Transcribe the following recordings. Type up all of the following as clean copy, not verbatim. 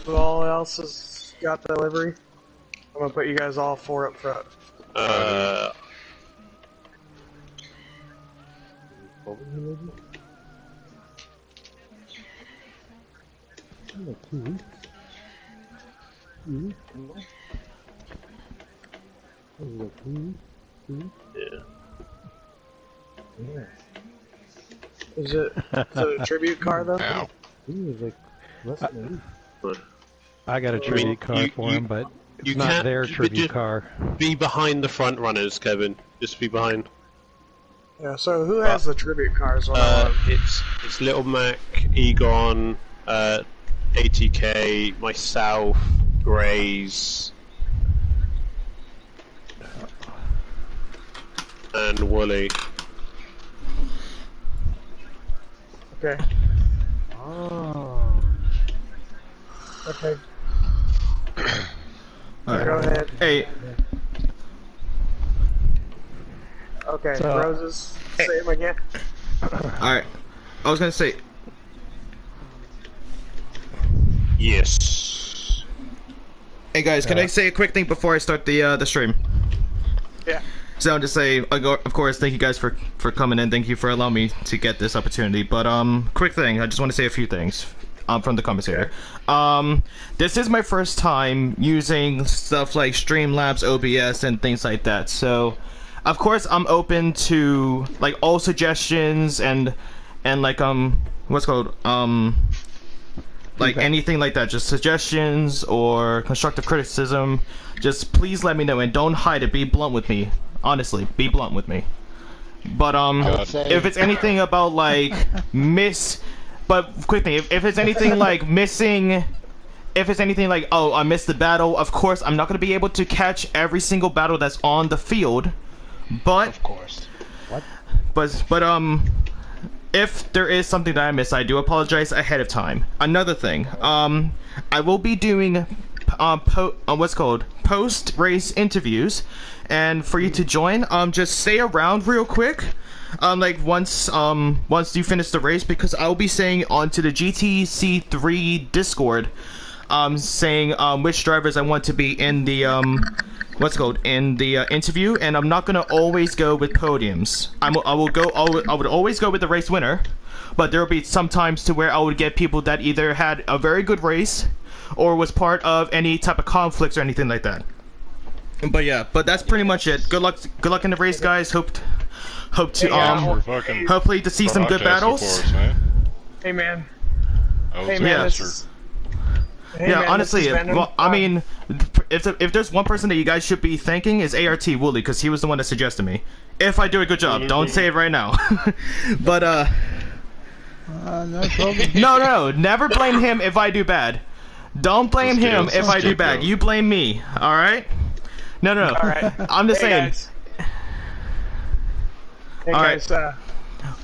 Who all else has got the livery? I'm gonna put you guys all four up front. Yeah. Is it a tribute car though? Ow. I got a tribute car for him, but it's not their tribute car. Be behind the front runners, Kevin. Just be behind. Yeah. So who has the tribute cars? It's Little Mac, Egon, ATK, myself, Grays, and Wooly. Okay. Oh. Okay. Right. Go ahead. Hey. Okay, So, Roses, say them again. Alright. I was gonna say. Yes. Hey guys, can I say a quick thing before I start the stream? Yeah. So I'll just say, of course, thank you guys for coming in. Thank you for allowing me to get this opportunity. But quick thing, I just want to say a few things. From the conversator. This is my first time using stuff like Streamlabs, OBS, and things like that. So, of course, I'm open to like all suggestions and like what's called like anything like that. Just suggestions or constructive criticism. Just please let me know and don't hide it. Be blunt with me. Honestly, be blunt with me. But if it's anything about like But quick thing, if it's anything like missing, if it's anything like, oh, I missed the battle, of course, I'm not going to be able to catch every single battle that's on the field, but... Of course. What? But if there is something that I miss, I do apologize ahead of time. Another thing, I will be doing, post-race interviews, and for you to join, just stay around real quick. Like once you finish the race, because I'll be saying onto the GTC 3 Discord, saying which drivers I want to be in the interview, and I'm not gonna always go with podiums. I would always go with the race winner, but there will be some times to where I would get people that either had a very good race or was part of any type of conflicts or anything like that. But yeah, that's pretty much it. Good luck in the race, guys. Hope to hopefully to see some good battles. Hey man. Hey man. Yeah, honestly, well, I mean, if there's one person that you guys should be thanking is ART Wooly, because he was the one that suggested me. If I do a good job, don't say it right now. But no problem. No, never blame him if I do bad. Don't blame him if I do bad. You blame me. All right? No. All right. I'm just saying. Guys. Hey guys,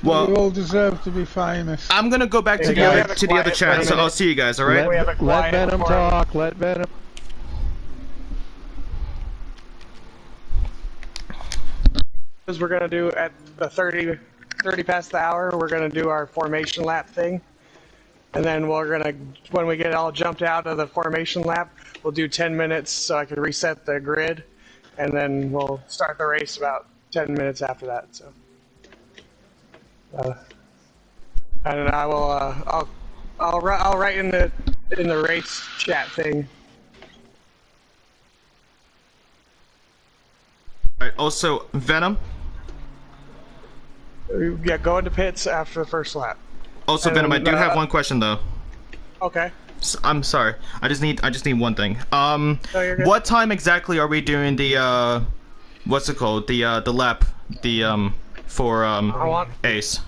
well, we all deserve to be famous. I'm gonna go back to the other chat, so I'll see you guys. All right? Let Venom talk. Let Venom. As we're gonna do at the 30 past the hour, we're gonna do our formation lap thing, and then when we get all jumped out of the formation lap, we'll do 10 minutes so I can reset the grid, and then we'll start the race about 10 minutes after that. So. And I will. I'll write in the race chat thing. Alright. Also, Venom. Yeah, go into pits after the first lap. Also, and Venom, I do have one question though. Okay. I'm sorry. I just need one thing. No, you're good. What time exactly are we doing the what's it called? The lap for Ace.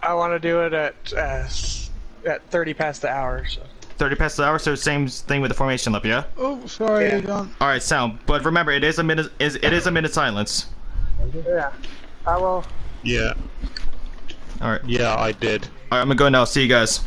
I want to do it at 30 past the hour. So. 30 past the hour, so same thing with the formation lap, yeah? Oh, sorry, Egon. All right, sound. But remember, it is a minute. It is a minute silence. Yeah, I will. Yeah. All right. Yeah, I did. All right, I'm gonna go now. See you guys.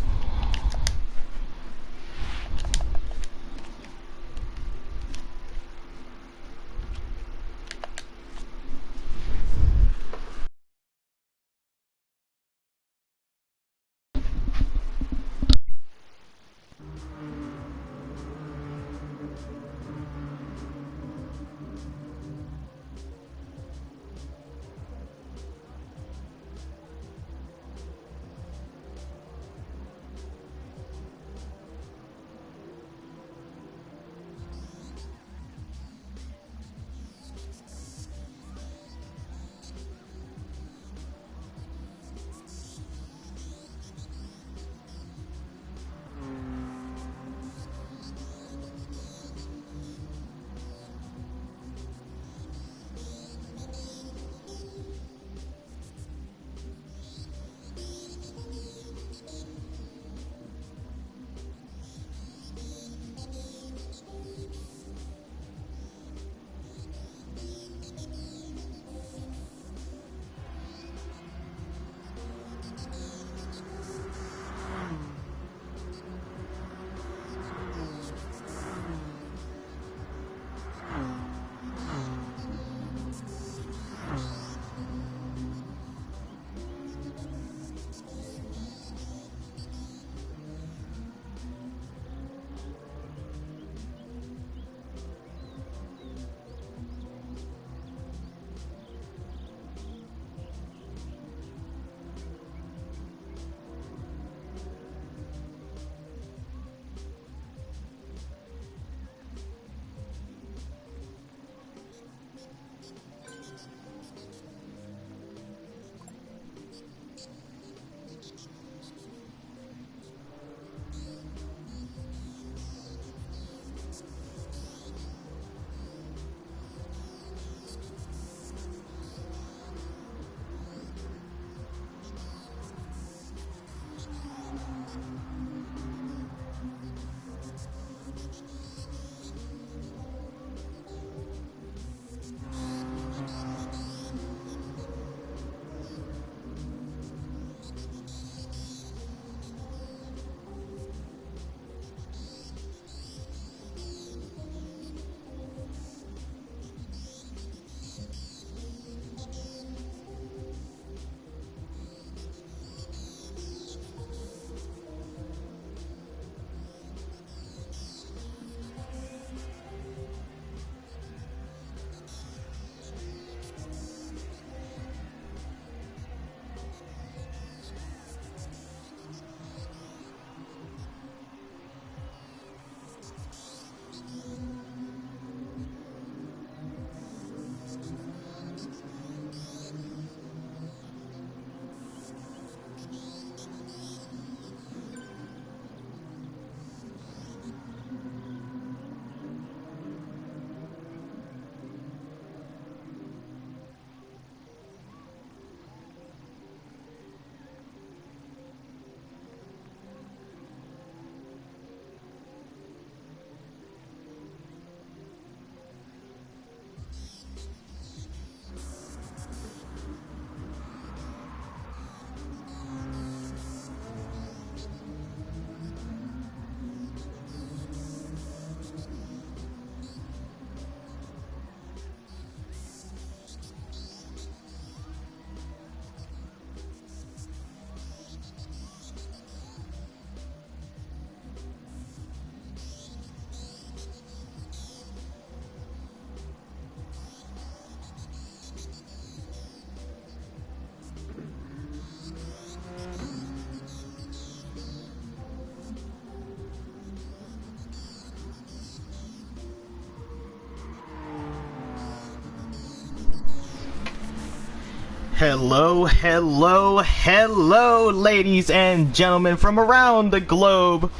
Hello, hello, hello, ladies and gentlemen from around the globe.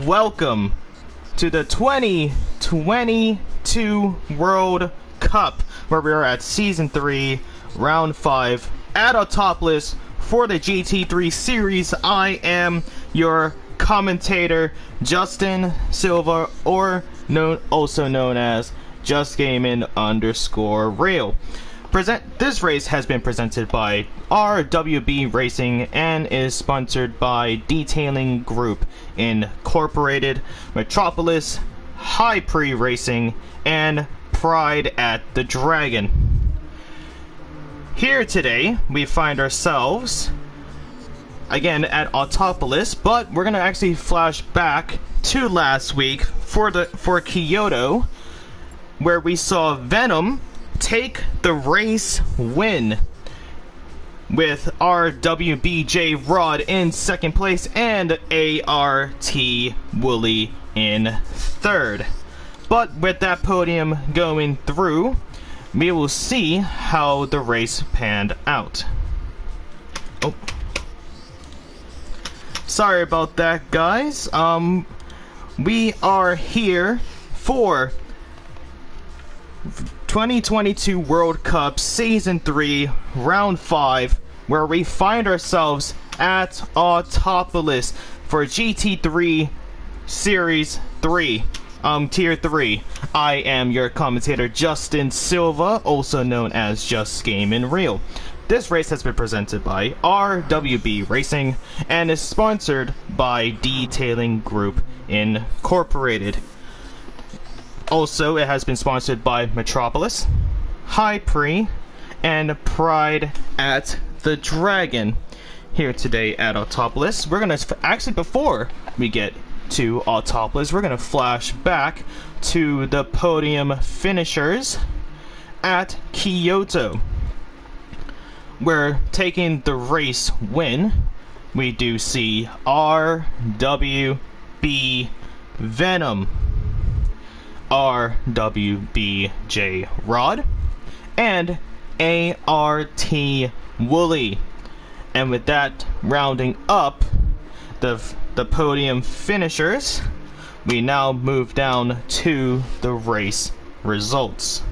Welcome to the 2022 World Cup, where we are at Season 3, Round 5, at Autopolis for the GT3 Series. I am your commentator, Justin Silva, or also known as JustGaming_Real. This race has been presented by RWB Racing and is sponsored by Detailing Group Incorporated, Metropolis, High Pre Racing, and Pride at the Dragon. Here today, we find ourselves again at Autopolis, but we're gonna actually flash back to last week for Kyoto, where we saw Venom take the race win with RWBJ Rod in second place and ART Wooly in third. But with that podium going through, we will see how the race panned out. Oh, sorry about that, guys. We are here for 2022 World Cup Season 3, Round 5, where we find ourselves at Autopolis for GT3 Series 3, Tier 3. I am your commentator, Justin Silva, also known as Just Gaming Real. This race has been presented by RWB Racing and is sponsored by Detailing Group Incorporated. Also, it has been sponsored by Metropolis, High Pre, and Pride at the Dragon. Here today at Autopolis, we're gonna actually, before we get to Autopolis, we're gonna flash back to the podium finishers at Kyoto. We're taking the race win. We do see RWB Venom, RWBJ Rod, and ART Wooly. And with that rounding up the podium finishers, we now move down to the race results.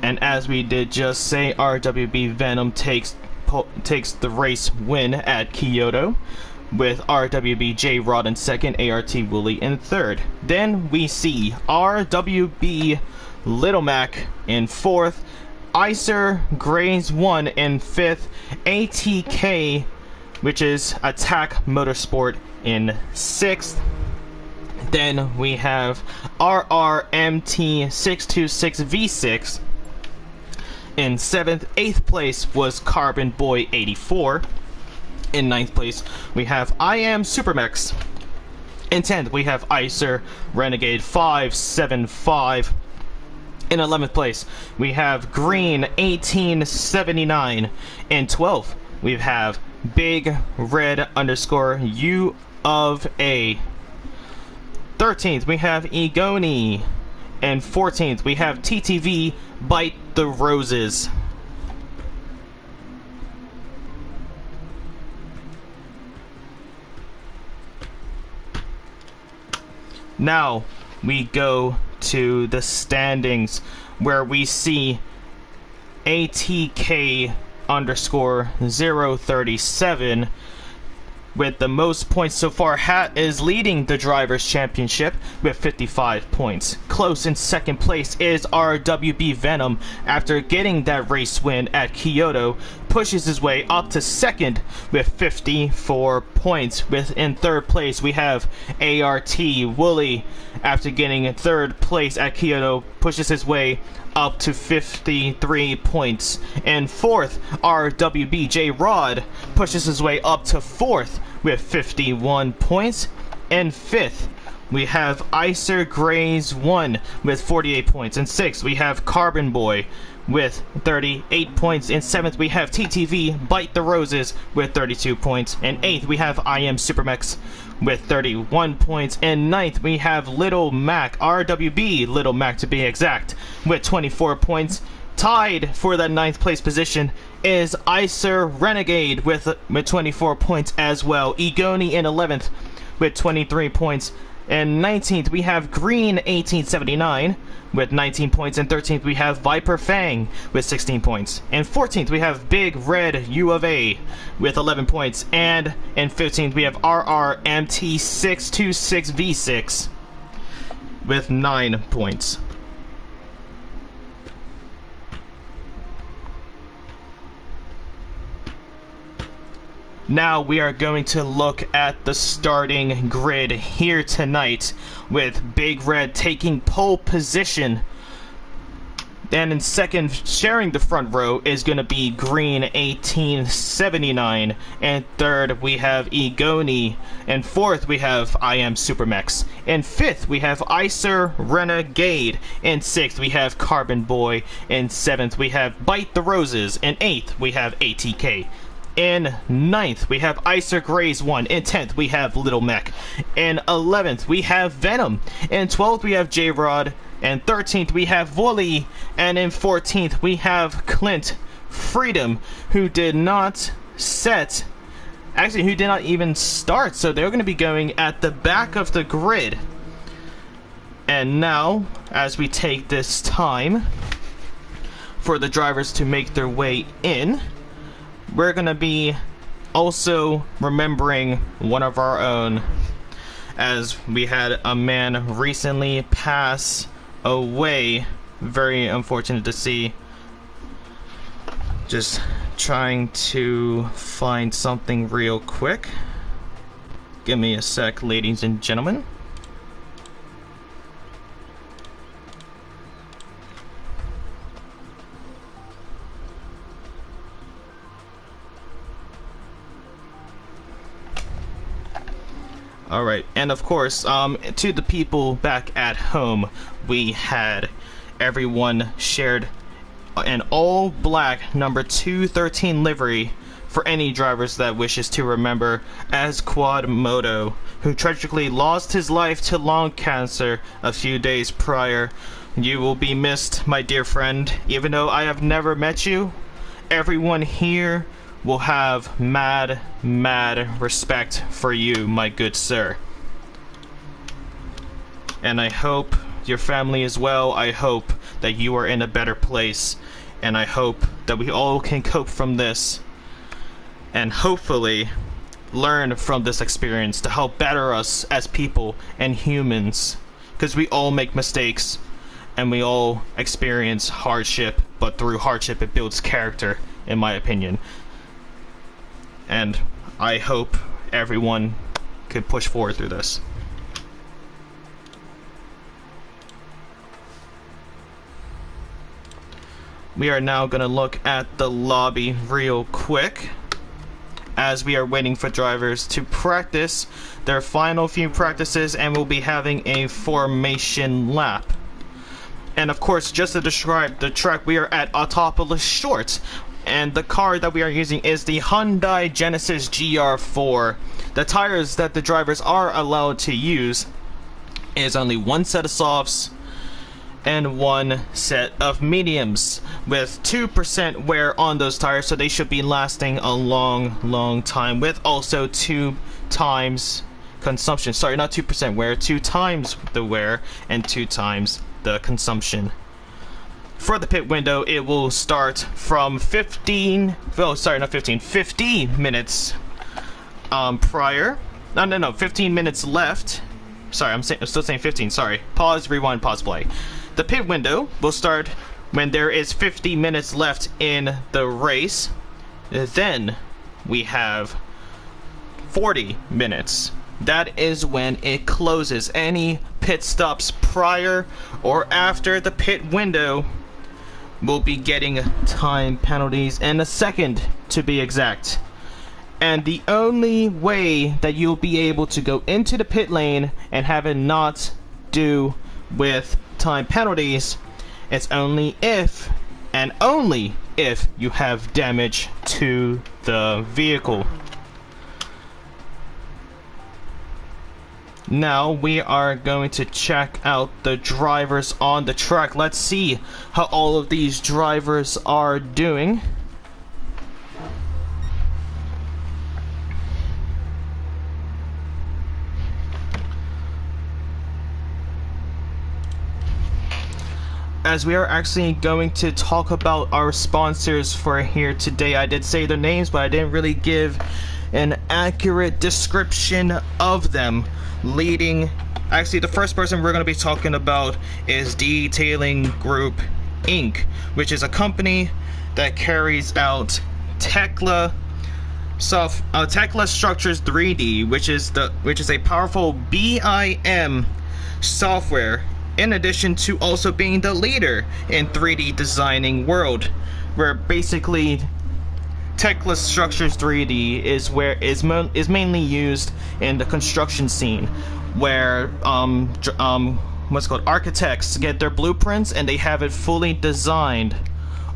And as we did just say, RWB Venom takes the race win at Kyoto, with RWBJ Rod in second, ART Wooly in third. Then we see RWB Little Mac in fourth, Icer Grays 1 in fifth, ATK, which is Attack Motorsport, in sixth. Then we have RRMT626V6 in seventh. Eighth place was Carbon Boy 84. In ninth place, we have I Am Supermex. In 10th, we have Icer Renegade 575. In 11th place, we have Green 1879. In 12th, we have Big Red _ U of A. 13th, we have Egoni. And 14th, we have TTV Bite the Roses. Now we go to the standings, where we see ATK _ 037 with the most points so far. Hat is leading the Drivers' Championship with 55 points. Close in second place is RWB Venom after getting that race win at Kyoto. Pushes his way up to second with 54 points. In third place, we have ART Wooly after getting third place at Kyoto. Pushes his way up to 53 points. And fourth, RWBJ Rod pushes his way up to fourth with 51 points. And fifth, we have Icer Grays 1 with 48 points. In 6th, we have Carbon Boy with 38 points. In 7th, we have TTV Bite the Roses with 32 points. In 8th, we have I Am Supermex with 31 points. In 9th, we have Little Mac, RWB Little Mac to be exact, with 24 points. Tied for that 9th place position is Icer Renegade with 24 points as well. Egoni in 11th with 23 points. And 19th, we have Green 1879 with 19 points. And 13th, we have Viper Fang with 16 points. And 14th, we have Big Red U of A with 11 points. And in 15th, we have RRMT626V6 with 9 points. Now we are going to look at the starting grid here tonight, with Big Red taking pole position. And in second, sharing the front row, is going to be Green 1879. And third, we have Egoni. And fourth, we have I Am Supermex. And fifth, we have Icer Renegade. And sixth, we have Carbon Boy. And seventh, we have Bite the Roses. And eighth, we have ATK. In 9th, we have Icer Grays 1. In 10th, we have Little Mech. In 11th, we have Venom. In 12th, we have J-Rod. And 13th, we have Wooly. And in 14th, we have Clint Freedom, who did not set... Actually, who did not even start. So they're going to be going at the back of the grid. And now, as we take this time for the drivers to make their way in, we're going to be also remembering one of our own, as we had a man recently pass away. Very unfortunate to see. Just trying to find something real quick. Give me a sec, ladies and gentlemen. Alright, and of course, to the people back at home, we had everyone shared an all-black number 213 livery for any drivers that wishes to remember, as Quadmodo, who tragically lost his life to lung cancer a few days prior. You will be missed, my dear friend. Even though I have never met you, everyone here will have mad respect for you, my good sir. And I hope your family as well. I hope that you are in a better place, and I hope that we all can cope from this and hopefully learn from this experience to help better us as people and humans, because we all make mistakes and we all experience hardship, but through hardship it builds character, in my opinion. And I hope everyone could push forward through this. We are now going to look at the lobby real quick, as we are waiting for drivers to practice their final few practices, and we'll be having a formation lap. And of course, just to describe the track, we are at Autopolis Short. And the car that we are using is the Hyundai Genesis GR4. The tires that the drivers are allowed to use is only one set of softs and one set of mediums, with 2% wear on those tires, so they should be lasting a long time, with also 2 times consumption. Sorry, not 2% wear, 2 times the wear and 2 times the consumption. For the pit window, it will start from 15 minutes prior. No, 15 minutes left. Sorry, I'm still saying 15, sorry. Pause, rewind, pause, play. The pit window will start when there is 50 minutes left in the race. Then we have 40 minutes. That is when it closes. Any pit stops prior or after the pit window will be getting time penalties, and a second to be exact. And the only way that you'll be able to go into the pit lane and have it not do with time penalties is only if, and only if, you have damage to the vehicle. Now we are going to check out the drivers on the track. Let's see how all of these drivers are doing. As we are actually going to talk about our sponsors for here today. I did say their names, but I didn't really give an accurate description of them. Actually, the first person we're going to be talking about is Detailing Group Inc., which is a company that carries out Tekla Structures 3D, which is a powerful BIM software, in addition to also being the leader in 3D designing world, where basically Tekla Structures 3D is mainly used in the construction scene, where what's called architects get their blueprints and they have it fully designed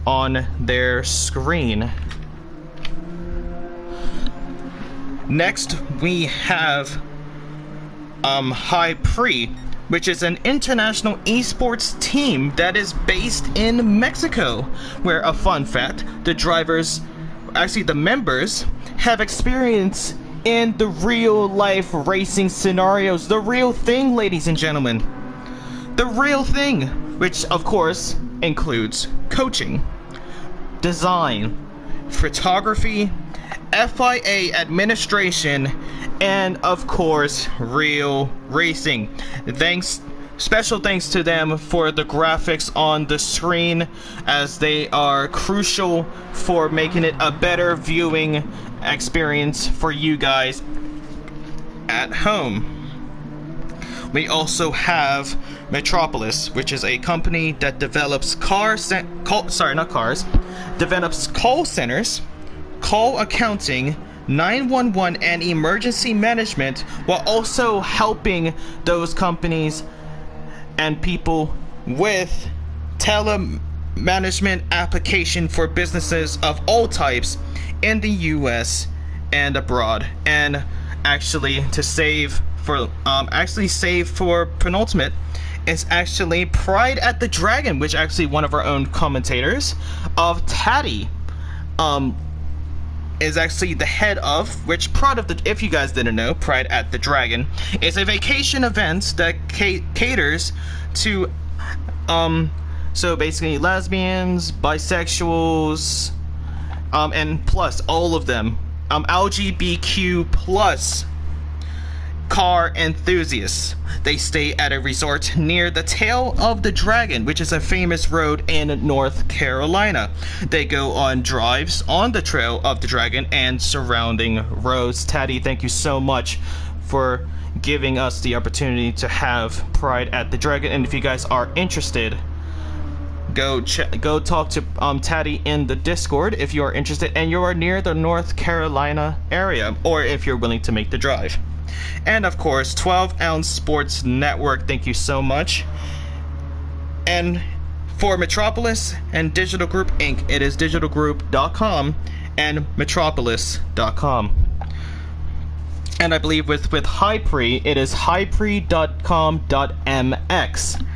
on their screen. Next we have High Pre, which is an international esports team that is based in Mexico, where, a fun fact, the members have experience in the real life racing scenarios. The real thing, ladies and gentlemen. The real thing, which of course includes coaching, design, photography, FIA administration, and of course real racing. Special thanks to them for the graphics on the screen, as they are crucial for making it a better viewing experience for you guys at home. We also have Metropolis, which is a company that develops call centers, call accounting, 911 and emergency management, while also helping those companies and people with telemanagement application for businesses of all types in the US and abroad. And actually, to save for penultimate, it's actually Pride at the Dragon, which actually one of our own commentators of Taddy is actually the head of, which if you guys didn't know, Pride at the Dragon is a vacation event that caters to so basically lesbians, bisexuals, and plus all of them, LGBTQ plus car enthusiasts. They stay at a resort near the Tail of the Dragon, which is a famous road in North Carolina. They go on drives on the Trail of the Dragon and surrounding roads. Taddy, thank you so much for giving us the opportunity to have Pride at the Dragon. And if you guys are interested, go talk to Taddy in the Discord if you are interested and you are near the North Carolina area, or if you're willing to make the drive. And of course, 12 Ounce Sports Network, thank you so much. And for Metropolis and Digital Group Inc., it is digitalgroup.com and metropolis.com. And I believe with HighPre, it is highpre.com.mx.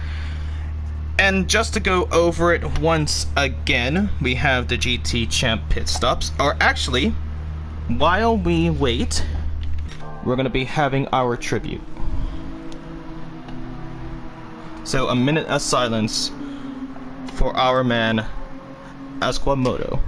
And just to go over it once again, we have the GT Champ pit stops. Or actually, while we wait, we're going to be having our tribute. So a minute of silence for our man, Asquamoto.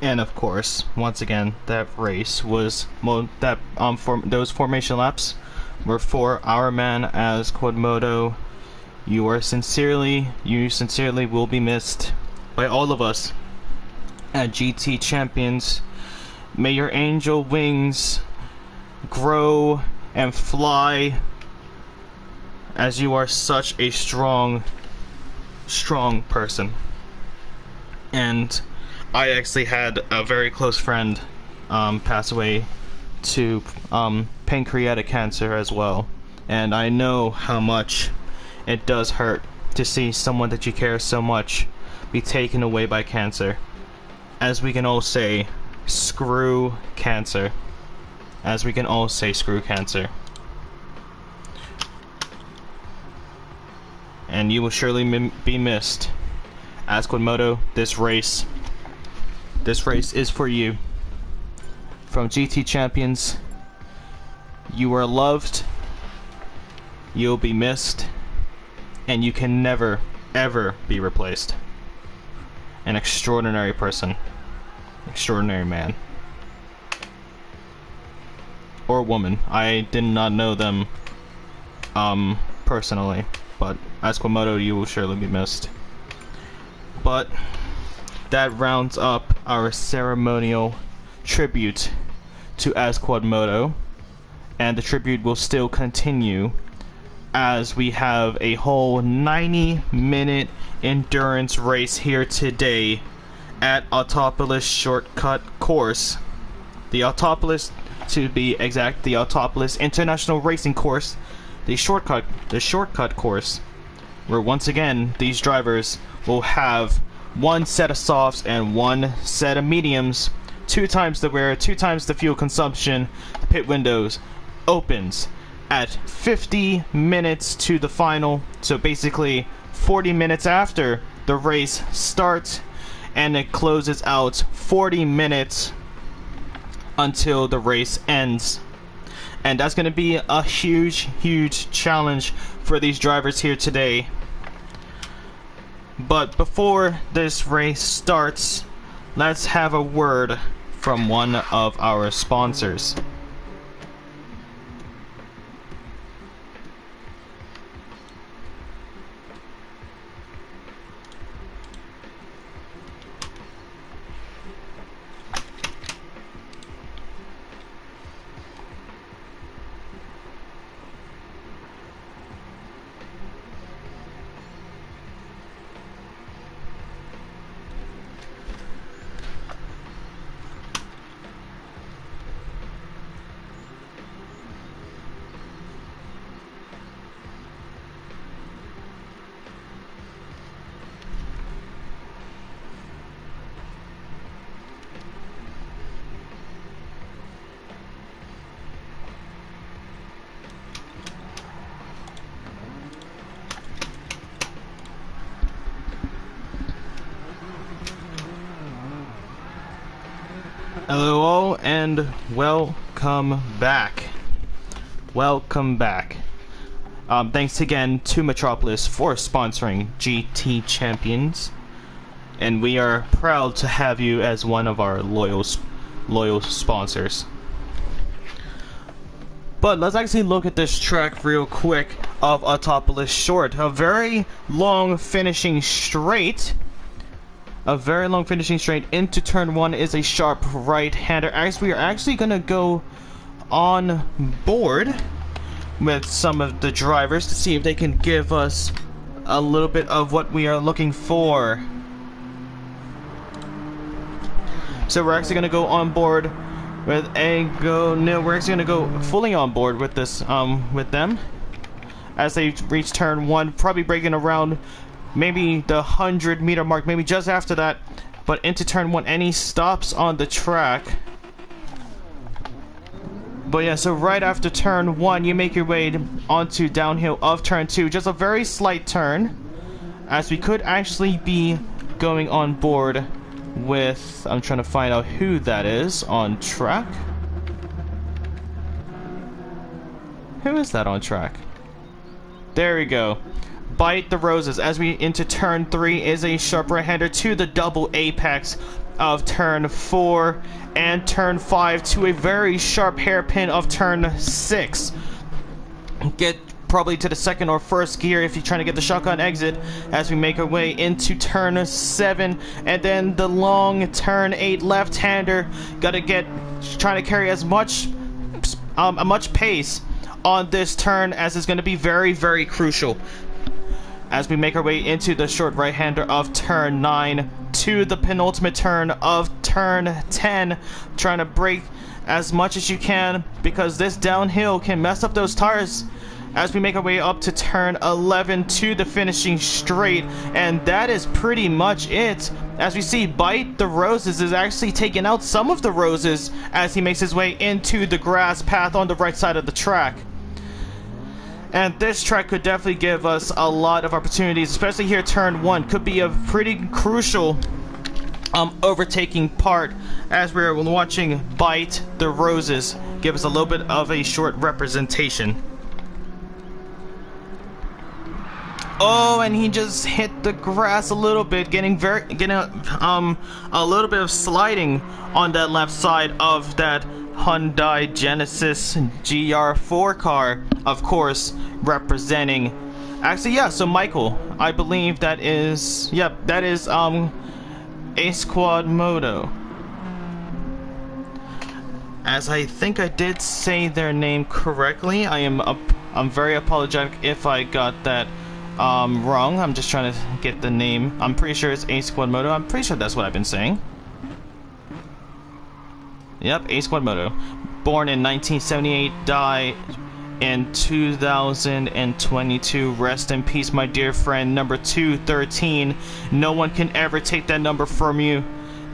And of course, once again, that race was those formation laps were for our man as Quadmodo. You sincerely will be missed by all of us at GT Champions. May your angel wings grow and fly, as you are such a strong person. And I actually had a very close friend pass away to pancreatic cancer as well, and I know how much it does hurt to see someone that you care so much be taken away by cancer. As we can all say, screw cancer. As we can all say, screw cancer. And you will surely be missed. As Quadmodo, this race is for you. From GT Champions, you are loved, you'll be missed, and you can never, ever be replaced. An extraordinary person. Extraordinary man. Or woman. I did not know them personally, but as Quadmodo, you will surely be missed. But that rounds up our ceremonial tribute to As Quadmodo, and the tribute will still continue as we have a whole 90-minute endurance race here today at Autopolis shortcut course. The Autopolis, to be exact, the Autopolis International Racing Course, the shortcut course, where once again these drivers will have one set of softs and one set of mediums, 2 times the wear, 2 times the fuel consumption. The pit windows opens at 50 minutes to the final, so basically 40 minutes after the race starts, and it closes out 40 minutes until the race ends. And that's going to be a huge challenge for these drivers here today. But before this race starts, let's have a word from one of our sponsors. Hello all, and welcome back. Welcome back. Thanks again to Metropolis for sponsoring GT Champions, and we are proud to have you as one of our loyal sponsors. But let's actually look at this track real quick of Autopolis Short. A very long finishing straight. A very long finishing straight into turn 1 is a sharp right-hander. As we are actually going to go on board with some of the drivers to see if they can give us a little bit of what we are looking for. So we're actually going to go on board with we're actually going to go fully on board with this with them as they reach turn 1, probably breaking around maybe the 100-meter mark, maybe just after that. But into turn 1, any stops on the track. But yeah, so right after turn 1, you make your way onto downhill of turn 2. Just a very slight turn, as we could actually be going on board with, I'm trying to find out who that is on track. Who is that on track? There we go. Bite the Roses. As we into turn 3 is a sharp right-hander to the double apex of turn 4 and turn 5 to a very sharp hairpin of turn 6. Get probably to the second or first gear if you're trying to get the shotgun exit as we make our way into turn 7, and then the long turn 8 left-hander. Gotta get trying to carry as much pace on this turn, as is going to be very, very crucial as we make our way into the short right-hander of turn 9 to the penultimate turn of turn 10, trying to brake as much as you can because this downhill can mess up those tires as we make our way up to turn 11 to the finishing straight. And that is pretty much it. As we see, Bite the Roses is actually taking out some of the roses as he makes his way into the grass path on the right side of the track. And this track could definitely give us a lot of opportunities, especially here turn 1. Could be a pretty crucial overtaking part as we're watching Bite the Roses give us a little bit of a short representation. Oh, and he just hit the grass a little bit, getting a little bit of sliding on that left side of that Hyundai Genesis GR4 car, of course, representing. Actually, yeah. So Michael, I believe that is, yep, that is A Squad Moto. As I think I did say their name correctly. I'm very apologetic if I got that wrong. I'm just trying to get the name. I'm pretty sure it's A Squad Moto. I'm pretty sure that's what I've been saying. Yep, A Squad Moto. Born in 1978, died in 2022. Rest in peace, my dear friend. Number 213. No one can ever take that number from you.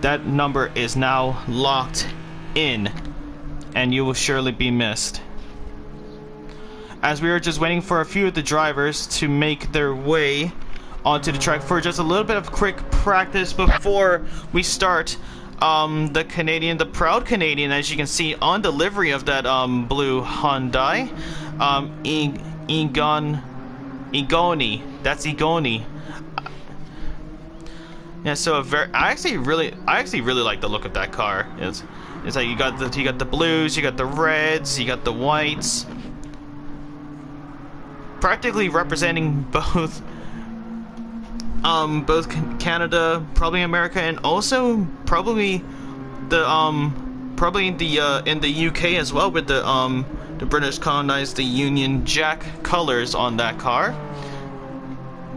That number is now locked in, and you will surely be missed. As we are just waiting for a few of the drivers to make their way onto the track for just a little bit of quick practice before we start the proud Canadian, as you can see on the livery of that blue Hyundai, Igoni. That's Igoni. Yeah, so I actually really like the look of that car. It's like you got the blues, you got the reds, you got the whites, practically representing both Canada, probably America, and also probably in the UK as well, with the British colonized the Union Jack colors on that car.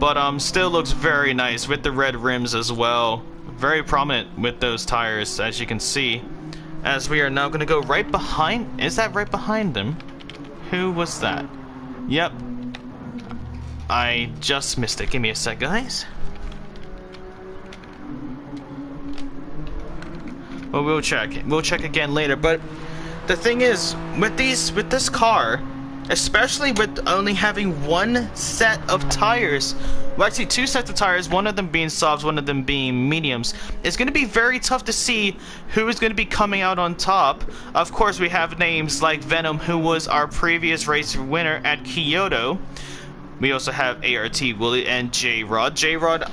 But still looks very nice with the red rims as well. Very prominent with those tires, as you can see. As we are now going to go right behind. Is that right behind them? Who was that? Yep. I just missed it. Give me a sec, guys. Well, we'll check. We'll check again later. But the thing is, with this car, especially with only having one set of tires, well, actually two sets of tires, one of them being softs, one of them being mediums, it's going to be very tough to see who is going to be coming out on top. Of course, we have names like Venom, who was our previous race winner at Kyoto. We also have ART Willie and J-Rod. J-Rod,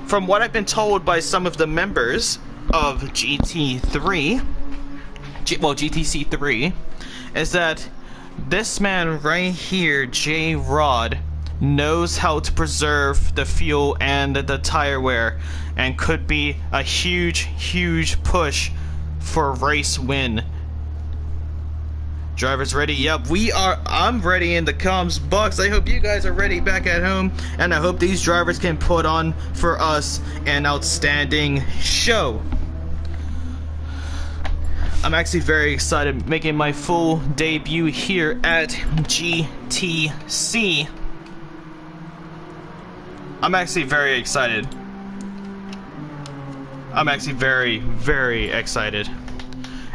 from what I've been told by some of the members of GT3, GTC 3, is that this man right here, J-Rod, knows how to preserve the fuel and the tire wear, and could be a huge push for a race win. Drivers ready? Yep, we are. I'm ready in the comms box. I hope you guys are ready back at home, and I hope these drivers can put on for us an outstanding show. I'm actually very excited, making my full debut here at GTC. I'm actually very excited. I'm actually very excited.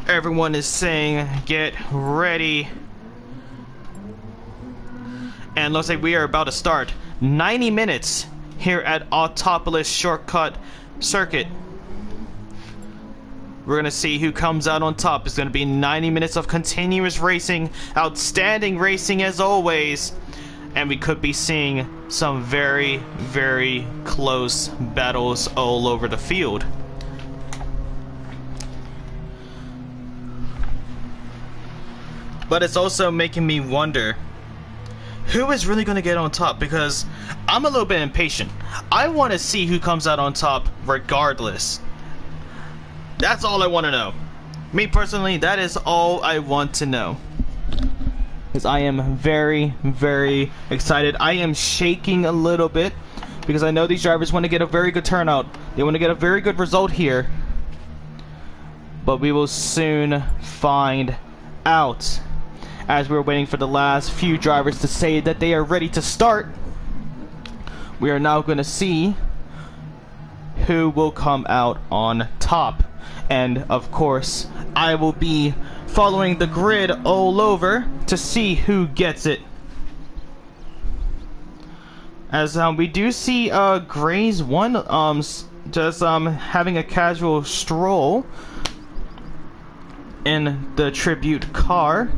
Everyone is saying, get ready. And looks like we are about to start 90 minutes here at Autopolis Shortcut Circuit. We're going to see who comes out on top. It's going to be 90 minutes of continuous racing, outstanding racing as always. And we could be seeing some very close battles all over the field. but it's also making me wonder who is really going to get on top, because I'm a little bit impatient. I want to see who comes out on top regardless. That's all I want to know. Me personally, that is all I want to know. Because I am very, very excited. I am shaking a little bit because I know these drivers want to get a very good turnout. They want to get a very good result here. But we will soon find out. As we're waiting for the last few drivers to say that they are ready to start, we are now going to see who will come out on top. And of course, I will be following the grid all over to see who gets it. As we do see Gray's one just having a casual stroll in the tribute car,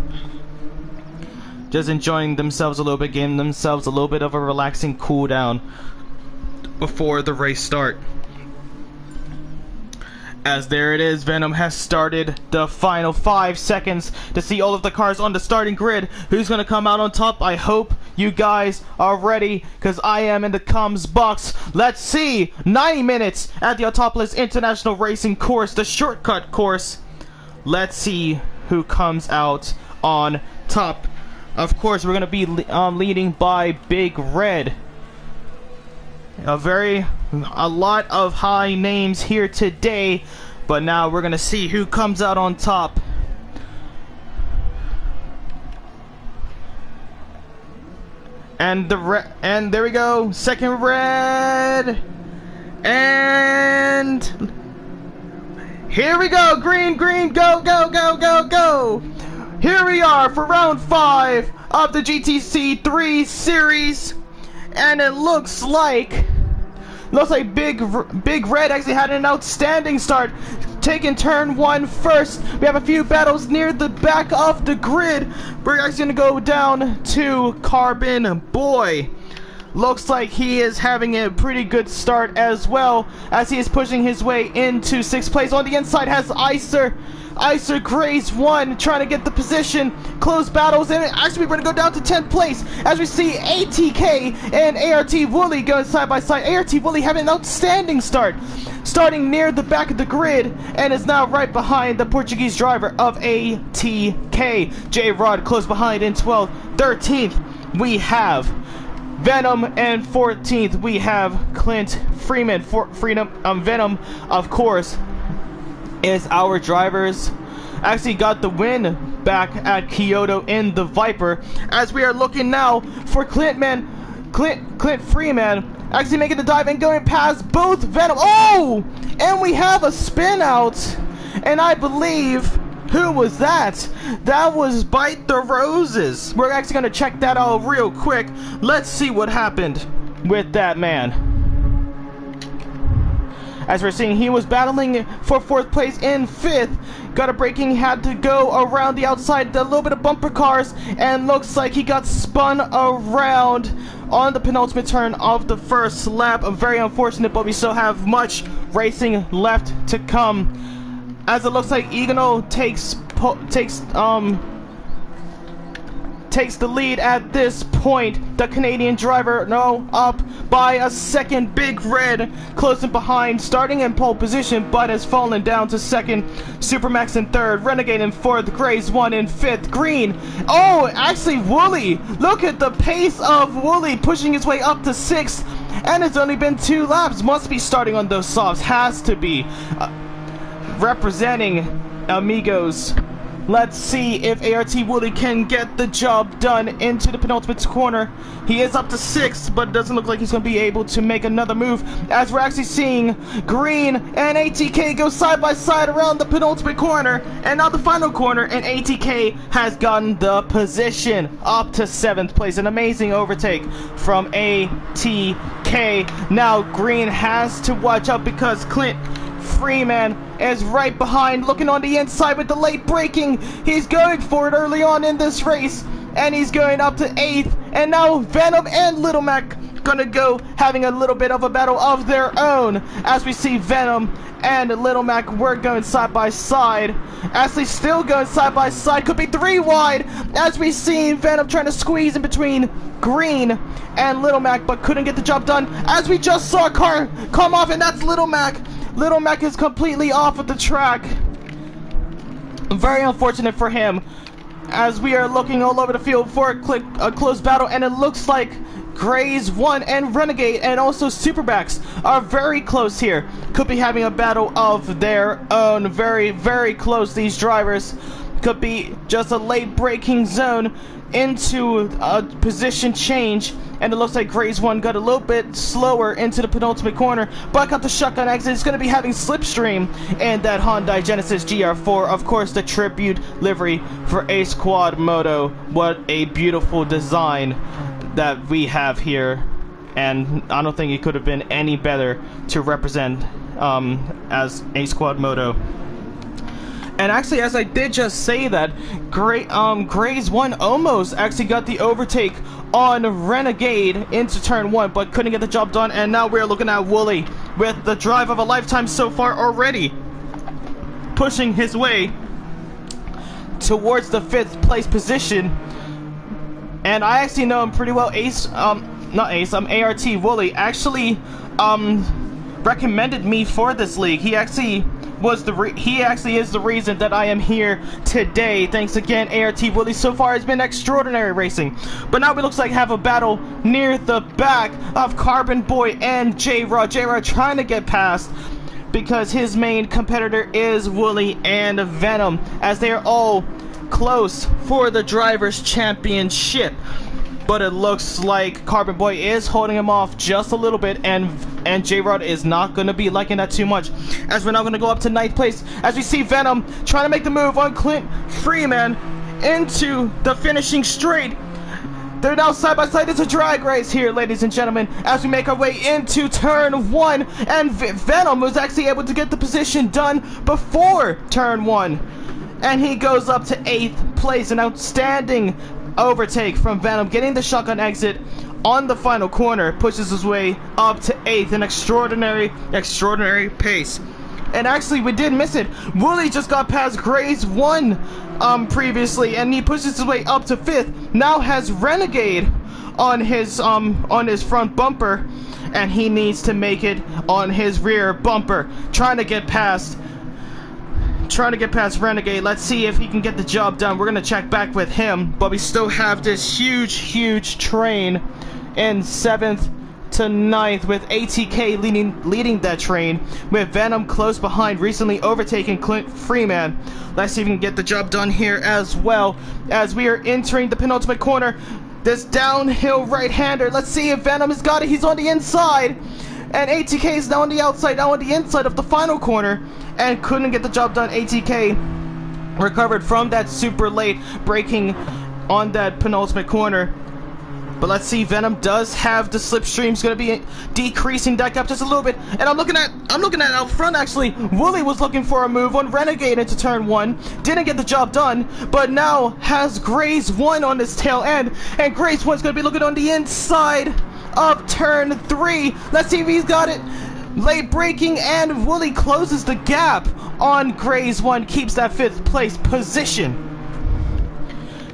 just enjoying themselves a little bit, giving themselves a little bit of a relaxing cool down before the race start. As there it is, Venom has started the final 5 seconds to see all of the cars on the starting grid. Who's going to come out on top? I hope you guys are ready, because I am in the comms box. Let's see. 90 minutes at the Autopolis International Racing Course, the shortcut course. Let's see who comes out on top. Of course, we're going to be leading by Big Red. A lot of high names here today, but now we're going to see who comes out on top. And there we go, second red, and here we go, green, go, go, go, go, go. Here we are for round 5 of the GTC 3 series, and it looks like Big Red actually had an outstanding start, taking turn 1 first. We have a few battles near the back of the grid. We're actually gonna go down to Carbon Boy. Looks like he is having a pretty good start as well, as he is pushing his way into 6th place. On the inside has Icer Grace 1 trying to get the position, close battles, and actually we're going to go down to 10th place as we see ATK and ART Wooly going side by side. ART Wooly having an outstanding start, starting near the back of the grid, and is now right behind the Portuguese driver of ATK. J-Rod close behind in 12th. 13th we have Venom, and 14th we have Clint Freeman. Venom, of course, is our drivers. Actually got the win back at Kyoto in the Viper. As we are looking now for Clint Freeman actually making the dive and going past both Venom. Oh! And we have a spin out. And I believe, who was that? That was Bite the Roses. We're actually going to check that out real quick. Let's see what happened with that man. As we're seeing, he was battling for 4th place in 5th. Got a braking, had to go around the outside, a little bit of bumper cars, and looks like he got spun around on the penultimate turn of the 1st lap. Very unfortunate, but we still have much racing left to come. As it looks like Igano takes the lead at this point. The Canadian driver up by a second. Big Red closing behind, starting in pole position, but has fallen down to 2nd. Supermax in 3rd, Renegade in 4th, Grays 1 in 5th, Green. Oh, actually Wooly, look at the pace of Wooly pushing his way up to 6th, and it's only been 2 laps. Must be starting on those softs, has to be. Representing Amigos. Let's see if ART Wooly can get the job done into the penultimate corner. He is up to 6th, but it doesn't look like he's going to be able to make another move, as we're actually seeing Green and ATK go side by side around the penultimate corner, and now the final corner, and ATK has gotten the position up to 7th place. An amazing overtake from ATK. Now Green has to watch out because Clint Freeman is right behind, looking on the inside with the late braking. He's going for it early on in this race, and he's going up to 8th. And now Venom and Little Mac gonna go having a little bit of a battle of their own, as we see Venom and Little Mac were going side by side. As they still going side by side, could be 3 wide, as we see Venom trying to squeeze in between Green and Little Mac, but couldn't get the job done, as we just saw a car come off, and that's Little Mac. Little Mac is completely off of the track. Very unfortunate for him, as we are looking all over the field for a close battle, and it looks like Grays 1 and Renegade and also Superbacks are very close here. Could be having a battle of their own. Very, very close. These drivers could be just a late braking zone into a position change, and it looks like Grays 1 got a little bit slower into the penultimate corner, but got the shotgun exit. It's going to be having Slipstream and that Hyundai Genesis GR4, of course the tribute livery for Ace Quad Moto. What a beautiful design that we have here, and I don't think it could have been any better to represent as Ace Quad Moto. And actually, as I did just say that, Grays 1 almost actually got the overtake on Renegade into turn 1, but couldn't get the job done, and now we're looking at Wooly with the drive of a lifetime so far already, pushing his way towards the 5th place position. And I actually know him pretty well. ART Wooly actually recommended me for this league. He actually is the reason that I am here today. Thanks again, ART Wooly. So far it's been extraordinary racing, but now it looks like have a battle near the back of Carbon Boy and J-Rod. J-Rod trying to get past, because his main competitor is Wooly and Venom, as they are all close for the Drivers' Championship. But it looks like Carbon Boy is holding him off just a little bit, and J-Rod is not going to be liking that too much, as we're now going to go up to 9th place, as we see Venom trying to make the move on Clint Freeman into the finishing straight. They're now side by side. It's a drag race here, ladies and gentlemen, as we make our way into turn 1, and Venom was actually able to get the position done before turn 1, and he goes up to 8th place. An outstanding overtake from Venom, getting the shotgun exit on the final corner, pushes his way up to 8th. An extraordinary pace. And actually, we did miss it. Wooly just got past Grays 1 previously, and he pushes his way up to 5th. Now has Renegade on his front bumper, and he needs to make it on his rear bumper, trying to get past Renegade. Let's see if he can get the job done. We're gonna check back with him, but we still have this huge train in 7th to 9th, with ATK leading that train, with Venom close behind, recently overtaking Clint Freeman. Let's see if we can get the job done here as well, as we are entering the penultimate corner. This downhill right-hander. Let's see if Venom has got it. He's on the inside, and ATK is now on the outside, now on the inside of the final corner, and couldn't get the job done. ATK recovered from that super late braking on that penultimate corner. But let's see, Venom does have the slipstream's going to be decreasing that gap just a little bit. And I'm looking at out front, actually. Wooly was looking for a move on Renegade into turn 1. Didn't get the job done, but now has Grays 1 on his tail end. And Grays 1's going to be looking on the inside of turn 3. Let's see if he's got it. Late braking, and Wooly closes the gap on Grays 1, keeps that 5th place position.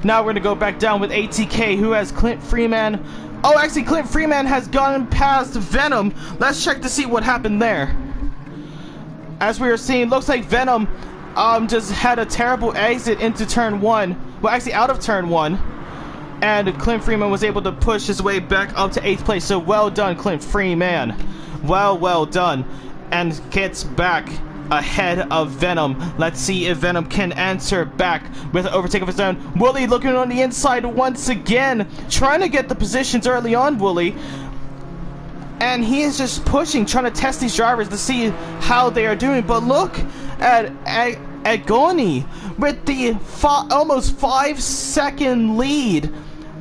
Now we're going to go back down with ATK, who has Clint Freeman. Oh, actually, Clint Freeman has gone past Venom. Let's check to see what happened there. As we were seeing, looks like Venom just had a terrible exit into turn 1. Well, actually, out of turn 1. And Clint Freeman was able to push his way back up to 8th place. So well done, Clint Freeman. Well done. And gets back ahead of Venom. Let's see if Venom can answer back with an overtake of his own. Wooly looking on the inside once again, trying to get the positions early on, Wooly. And he is just pushing, trying to test these drivers to see how they are doing. But look at Agoni with the almost 5-second lead.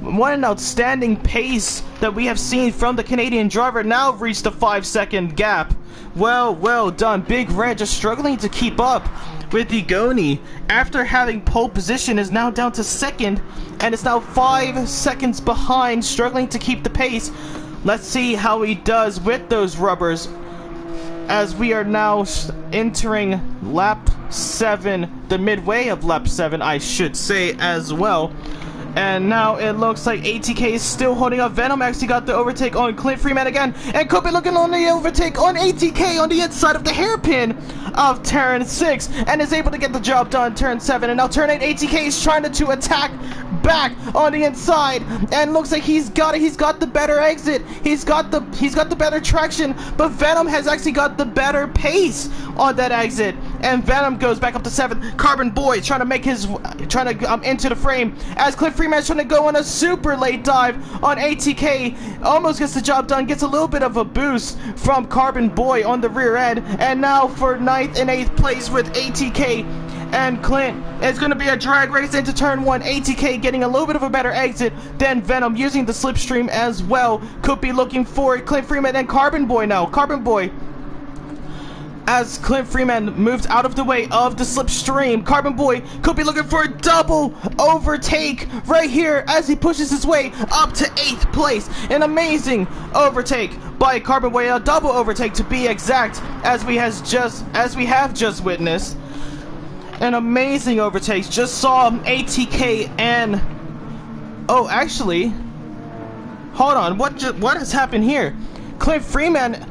What an outstanding pace that we have seen from the Canadian driver. Now reached the 5-second gap. Well done. Big Red just struggling to keep up with Igoni. After having pole position, is now down to 2nd, and it's now 5 seconds behind, struggling to keep the pace. Let's see how he does with those rubbers, as we are now entering lap 7, the midway of lap 7, I should say, as well. And now it looks like ATK is still holding up. Venom actually got the overtake on Clint Freeman again, and Kobe looking on the overtake on ATK on the inside of the hairpin of turn 6, and is able to get the job done turn 7. And now turn 8, ATK is trying to attack back on the inside, and looks like he's got it. He's got the better exit. He's got the better traction, but Venom has actually got the better pace on that exit. And Venom goes back up to 7th. Carbon Boy trying to into the frame as Clint Freeman's trying to go on a super late dive on ATK. Almost gets the job done. Gets a little bit of a boost from Carbon Boy on the rear end. And now for 9th and 8th place with ATK and Clint, it's going to be a drag race into turn 1. ATK getting a little bit of a better exit than Venom, using the slipstream as well. Could be looking for Clint Freeman and Carbon Boy now. Carbon Boy, as Clint Freeman moves out of the way of the slipstream, Carbon Boy could be looking for a double overtake right here as he pushes his way up to 8th place. An amazing overtake by Carbon Boy, a double overtake to be exact, as we have just witnessed. An amazing overtake. Just saw ATK and actually, hold on, what has happened here? Clint Freeman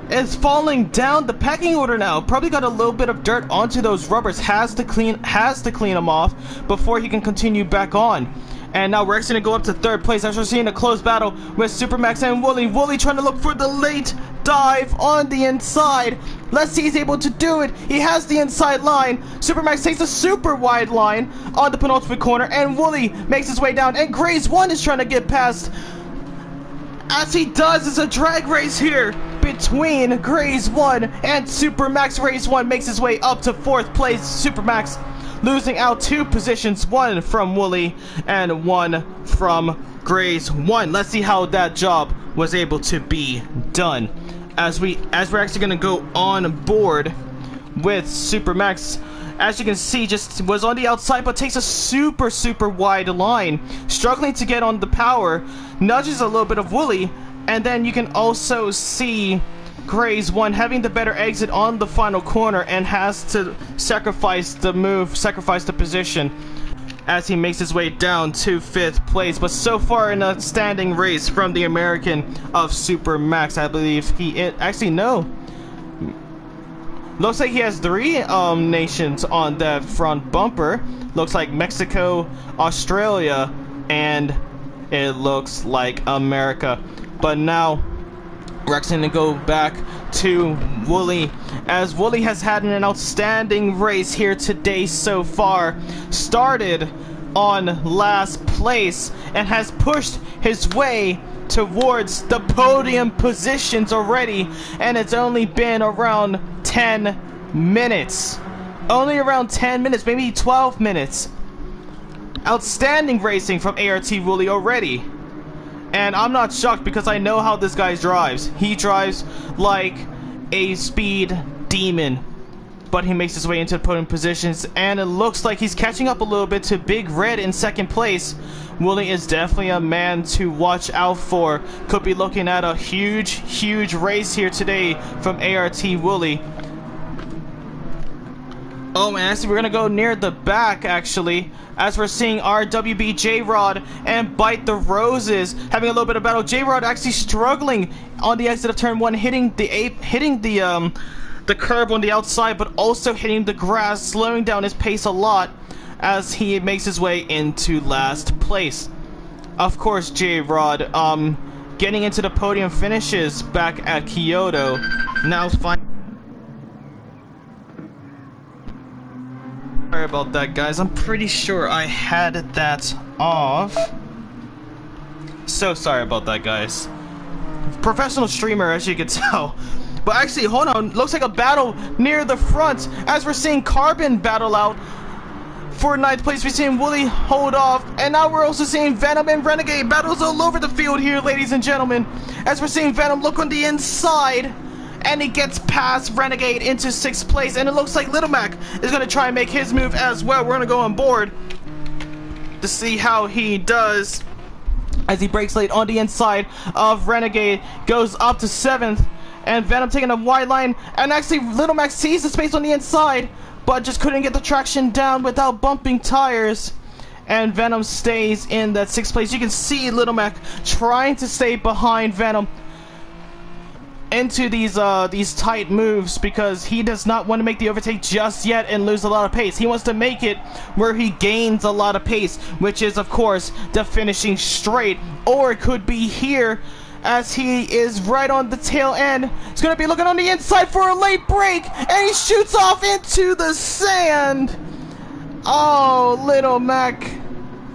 is falling down the pecking order now. Probably got a little bit of dirt onto those rubbers. Has to clean them off before he can continue back on. And now we're actually going to go up to 3rd place as we're seeing a close battle with Supermax and Wooly. Wooly trying to look for the late dive on the inside. Let's see if he's able to do it. He has the inside line. Supermax takes a super wide line on the penultimate corner, and Wooly makes his way down. And Grays 1 is trying to get past. As he does, it's a drag race here between Grays 1 and Supermax. Grays 1 makes his way up to 4th place. Supermax losing out 2 positions, 1 from Wooly and 1 from Grays 1. Let's see how that job was able to be done. As we're actually going to go on board with Supermax. As you can see, just was on the outside, but takes a super wide line, struggling to get on the power, nudges a little bit of Wooly, and then you can also see Grays 1 having the better exit on the final corner and has to sacrifice the position as he makes his way down to 5th place. But so far in a standing race from the American of Supermax, I believe looks like he has 3 nations on that front bumper. Looks like Mexico, Australia, and it looks like America. But now we're actually going to go back to Wooly, as Wooly has had an outstanding race here today so far. Started on last place and has pushed his way towards the podium positions already, and it's only been around 10 minutes. Only around 10 minutes, maybe 12 minutes. Outstanding racing from ART Wooly already. And I'm not shocked because I know how this guy drives. He drives like a speed demon. But he makes his way into the podium positions, and it looks like he's catching up a little bit to Big Red in 2nd place. Wooly is definitely a man to watch out for. Could be looking at a huge race here today from ART Wooly. Oh man, actually we're gonna go near the back actually, as we're seeing RWB J-Rod and Bite the Roses having a little bit of battle. J-Rod actually struggling on the exit of turn 1, hitting the curb on the outside, but also hitting the grass, slowing down his pace a lot as he makes his way into last place. Of course, J-Rod getting into the podium finishes back at Kyoto. Now sorry about that, guys. I'm pretty sure I had that off. So sorry about that, guys. Professional streamer, as you can tell. But actually, hold on. Looks like a battle near the front, as we're seeing Carbon battle out for 9th place. We're seeing Wooly hold off, and now we're also seeing Venom and Renegade battles all over the field here, ladies and gentlemen. As we're seeing Venom look on the inside, and he gets past Renegade into 6th place, and it looks like Little Mac is going to try and make his move as well. We're going to go on board to see how he does. as he breaks late on the inside of Renegade, goes up to 7th, and Venom taking a wide line, and actually Little Mac sees the space on the inside, but just couldn't get the traction down without bumping tires, and Venom stays in that 6th place. You can see Little Mac trying to stay behind Venom into these tight moves because he does not want to make the overtake just yet and lose a lot of pace. He wants to make it where he gains a lot of pace, which is of course the finishing straight, or it could be here as he is right on the tail end. He's gonna be looking on the inside for a late break, and he shoots off into the sand. Oh, Little Mac.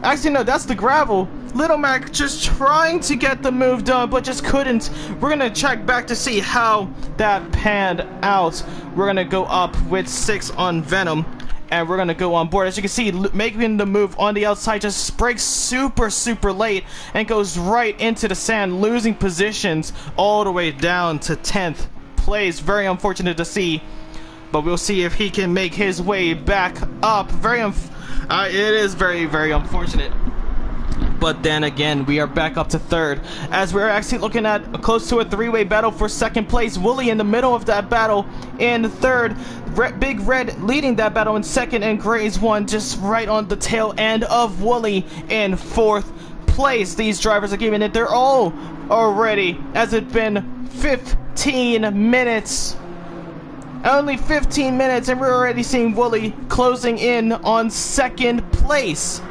Actually, no, that's the gravel. Little Mac just trying to get the move done, but just couldn't. We're gonna check back to see how that panned out. We're gonna go up with 6 on Venom, and we're gonna go on board. As you can see, making the move on the outside, just breaks super late and goes right into the sand, losing positions all the way down to 10th place. Very unfortunate to see, but we'll see if he can make his way back up. It is very unfortunate. But then again, we are back up to 3rd, as we're actually looking at close to a 3-way battle for 2nd place. Wooly in the middle of that battle in 3rd, Big Red leading that battle in 2nd, and Gray's 1 just right on the tail end of Wooly in 4th place. These drivers are giving it their all already, as it's been 15 minutes. Only 15 minutes, and we're already seeing Wooly closing in on 2nd place.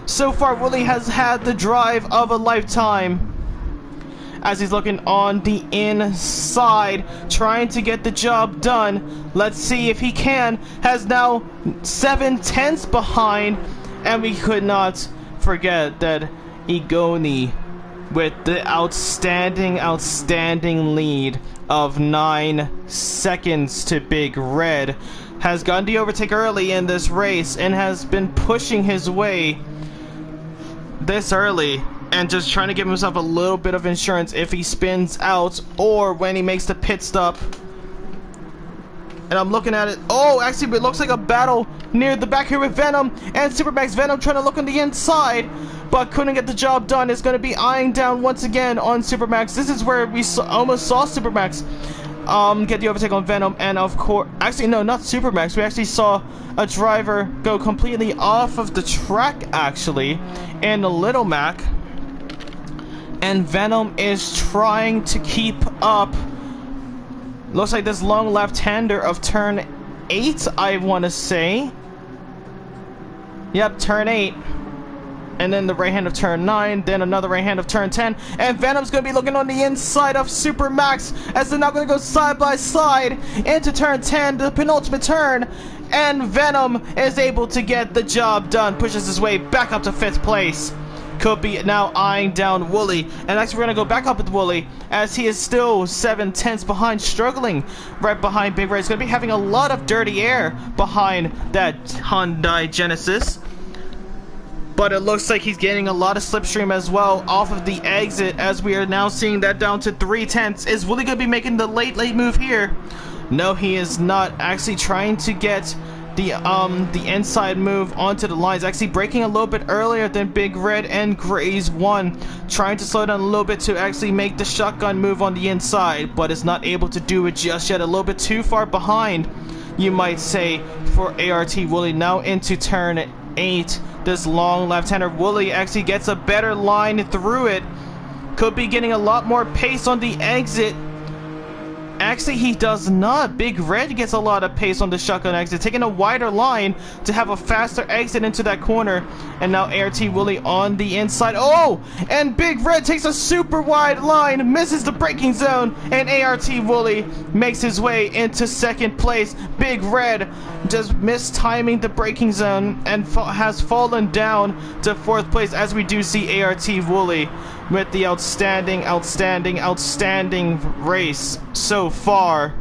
So far, Wooly has had the drive of a lifetime, as he's looking on the inside, trying to get the job done. Let's see if he can. Has now 7/10 behind, and we could not forget that Igoni, with the outstanding lead of 9 seconds to Big Red, has gotten the overtake early in this race and has been pushing his way this early and just trying to give himself a little bit of insurance if he spins out or when he makes the pit stop. And I'm looking at it. Oh, actually, it looks like a battle near the back here with Venom and Supermax. Venom trying to look on the inside, but couldn't get the job done. Is going to be eyeing down once again on Supermax. This is where we almost saw Supermax get the overtake on Venom, and of course, actually no, not Supermax. We actually saw a driver go completely off of the track, actually, in the Little Mac, and Venom is trying to keep up. Looks like this long left-hander of turn 8, I want to say. Yep, turn 8. And then the right hand of turn 9, then another right hand of turn 10, and Venom's going to be looking on the inside of Supermax, as they're now going to go side by side into turn 10, the penultimate turn, and Venom is able to get the job done, pushes his way back up to 5th place. Could be now eyeing down Wooly, and actually we're going to go back up with Wooly, as he is still 7/10 behind, struggling right behind Big Red. He's going to be having a lot of dirty air behind that Hyundai Genesis. But it looks like he's getting a lot of slipstream as well off of the exit, as we are now seeing that down to 3/10. Is Wooly going to be making the late move here? No, he is not. Actually trying to get the inside move onto the lines. Actually braking a little bit earlier than Big Red and Gray's 1. Trying to slow down a little bit to actually make the shotgun move on the inside, but is not able to do it just yet. A little bit too far behind, you might say, for ART Wooly. Now into turn 8. This long left-hander. Wooly actually gets a better line through it. Could be getting a lot more pace on the exit. Actually, he does not. Big Red gets a lot of pace on the shotgun exit, taking a wider line to have a faster exit into that corner. And now ART Wooly on the inside. Oh! And Big Red takes a super wide line, misses the braking zone, and ART Wooly makes his way into 2nd place. Big Red just mistiming the braking zone and has fallen down to 4th place, as we do see ART Wooly with the outstanding race so far.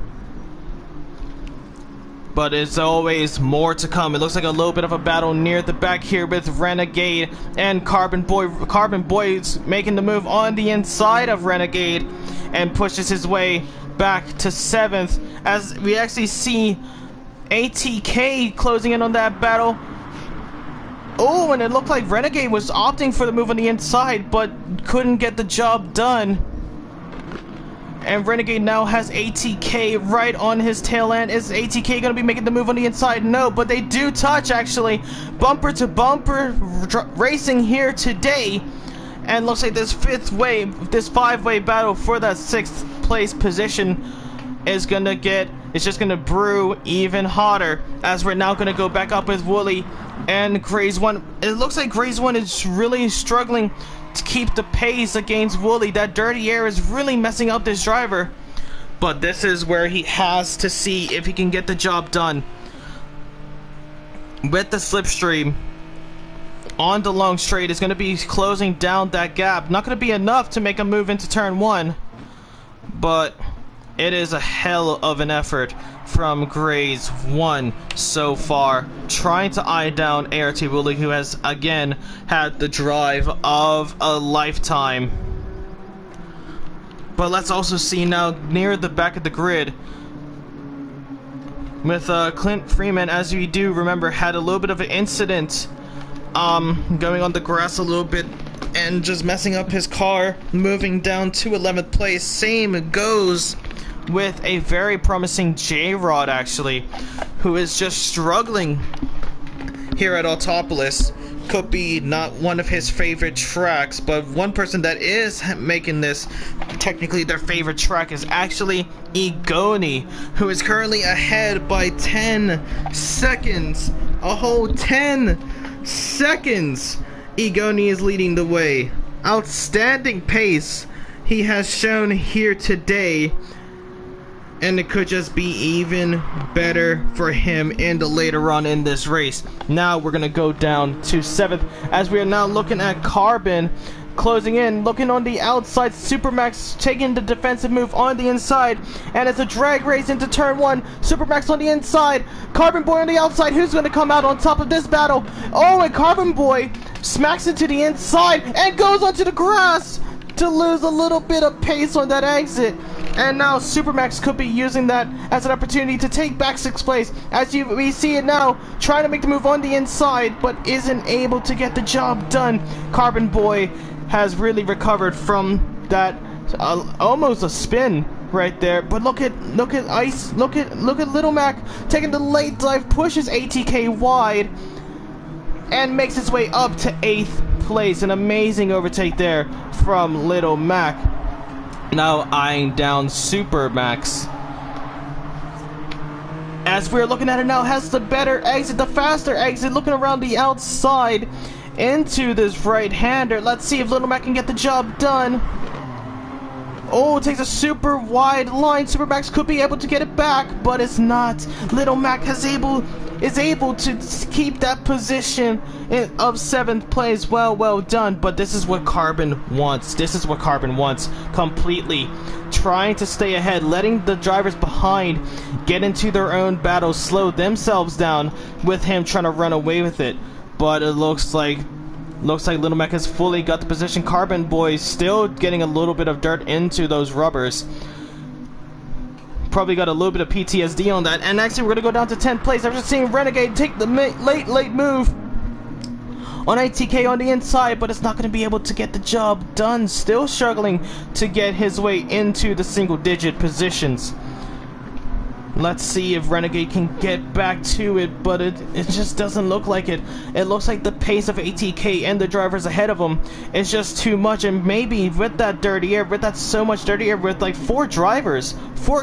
But it's always more to come. It looks like a little bit of a battle near the back here with Renegade and Carbon Boy. Carbon Boy's making the move on the inside of Renegade and pushes his way back to 7th, as we actually see ATK closing in on that battle. Oh, and it looked like Renegade was opting for the move on the inside, but couldn't get the job done. And Renegade now has ATK right on his tail end. Is ATK going to be making the move on the inside? No, but they do touch, actually. Bumper to bumper racing here today. And looks like this five-way battle for that 6th place position is going to get... It's just going to brew even hotter, as we're now going to go back up with Wooly and Graze 1. It looks like Graze 1 is really struggling to keep the pace against Wooly. That dirty air is really messing up this driver. But this is where he has to see if he can get the job done. With the slipstream on the long straight is going to be closing down that gap. Not going to be enough to make a move into turn 1. But it is a hell of an effort from Graze 1 so far, trying to eye down ART Wooly, who has again had the drive of a lifetime. But let's also see now near the back of the grid with Clint Freeman, as you do remember, had a little bit of an incident going on the grass a little bit and just messing up his car, moving down to 11th place. Same goes with a very promising J-Rod, actually, who is just struggling here at Autopolis. Could be not one of his favorite tracks, but one person that is making this technically their favorite track is actually Igoni, who is currently ahead by 10 seconds. A whole 10 seconds. Igoni is leading the way. Outstanding pace he has shown here today. And it could just be even better for him in the later on in this race. Now we're going to go down to 7th as we are now looking at Carbon closing in, looking on the outside. Supermax taking the defensive move on the inside, and it's a drag race into turn 1. Supermax on the inside, Carbon Boy on the outside. Who's going to come out on top of this battle? Oh, and Carbon Boy smacks into the inside and goes onto the grass to lose a little bit of pace on that exit. And now Supermax could be using that as an opportunity to take back 6th place. As we see it now, trying to make the move on the inside, but isn't able to get the job done. Carbon Boy has really recovered from that almost a spin right there. But look at Ice, look at Little Mac taking the late dive, pushes ATK wide, and makes its way up to 8th place. An amazing overtake there from Little Mac. Now eyeing down Supermax. As we're looking at it now, has the better exit, the faster exit, looking around the outside into this right-hander. Let's see if Little Mac can get the job done. Oh, it takes a super wide line. Supermax could be able to get it back, but it's not. Little Mac is able to keep that position of 7th place. Well done. But this is what Carbon wants. This is what Carbon wants completely. Trying to stay ahead, letting the drivers behind get into their own battle, slow themselves down with him trying to run away with it. But it looks like Little Mac has fully got the position. Carbon Boy still getting a little bit of dirt into those rubbers. Probably got a little bit of PTSD on that. And actually, we're going to go down to 10th place after seeing Renegade take the late move on ATK on the inside, but it's not going to be able to get the job done. Still struggling to get his way into the single-digit positions. Let's see if Renegade can get back to it, but it just doesn't look like it. It looks like the pace of ATK and the drivers ahead of him is just too much, and maybe with that dirty air, with that so much dirty air, with like 4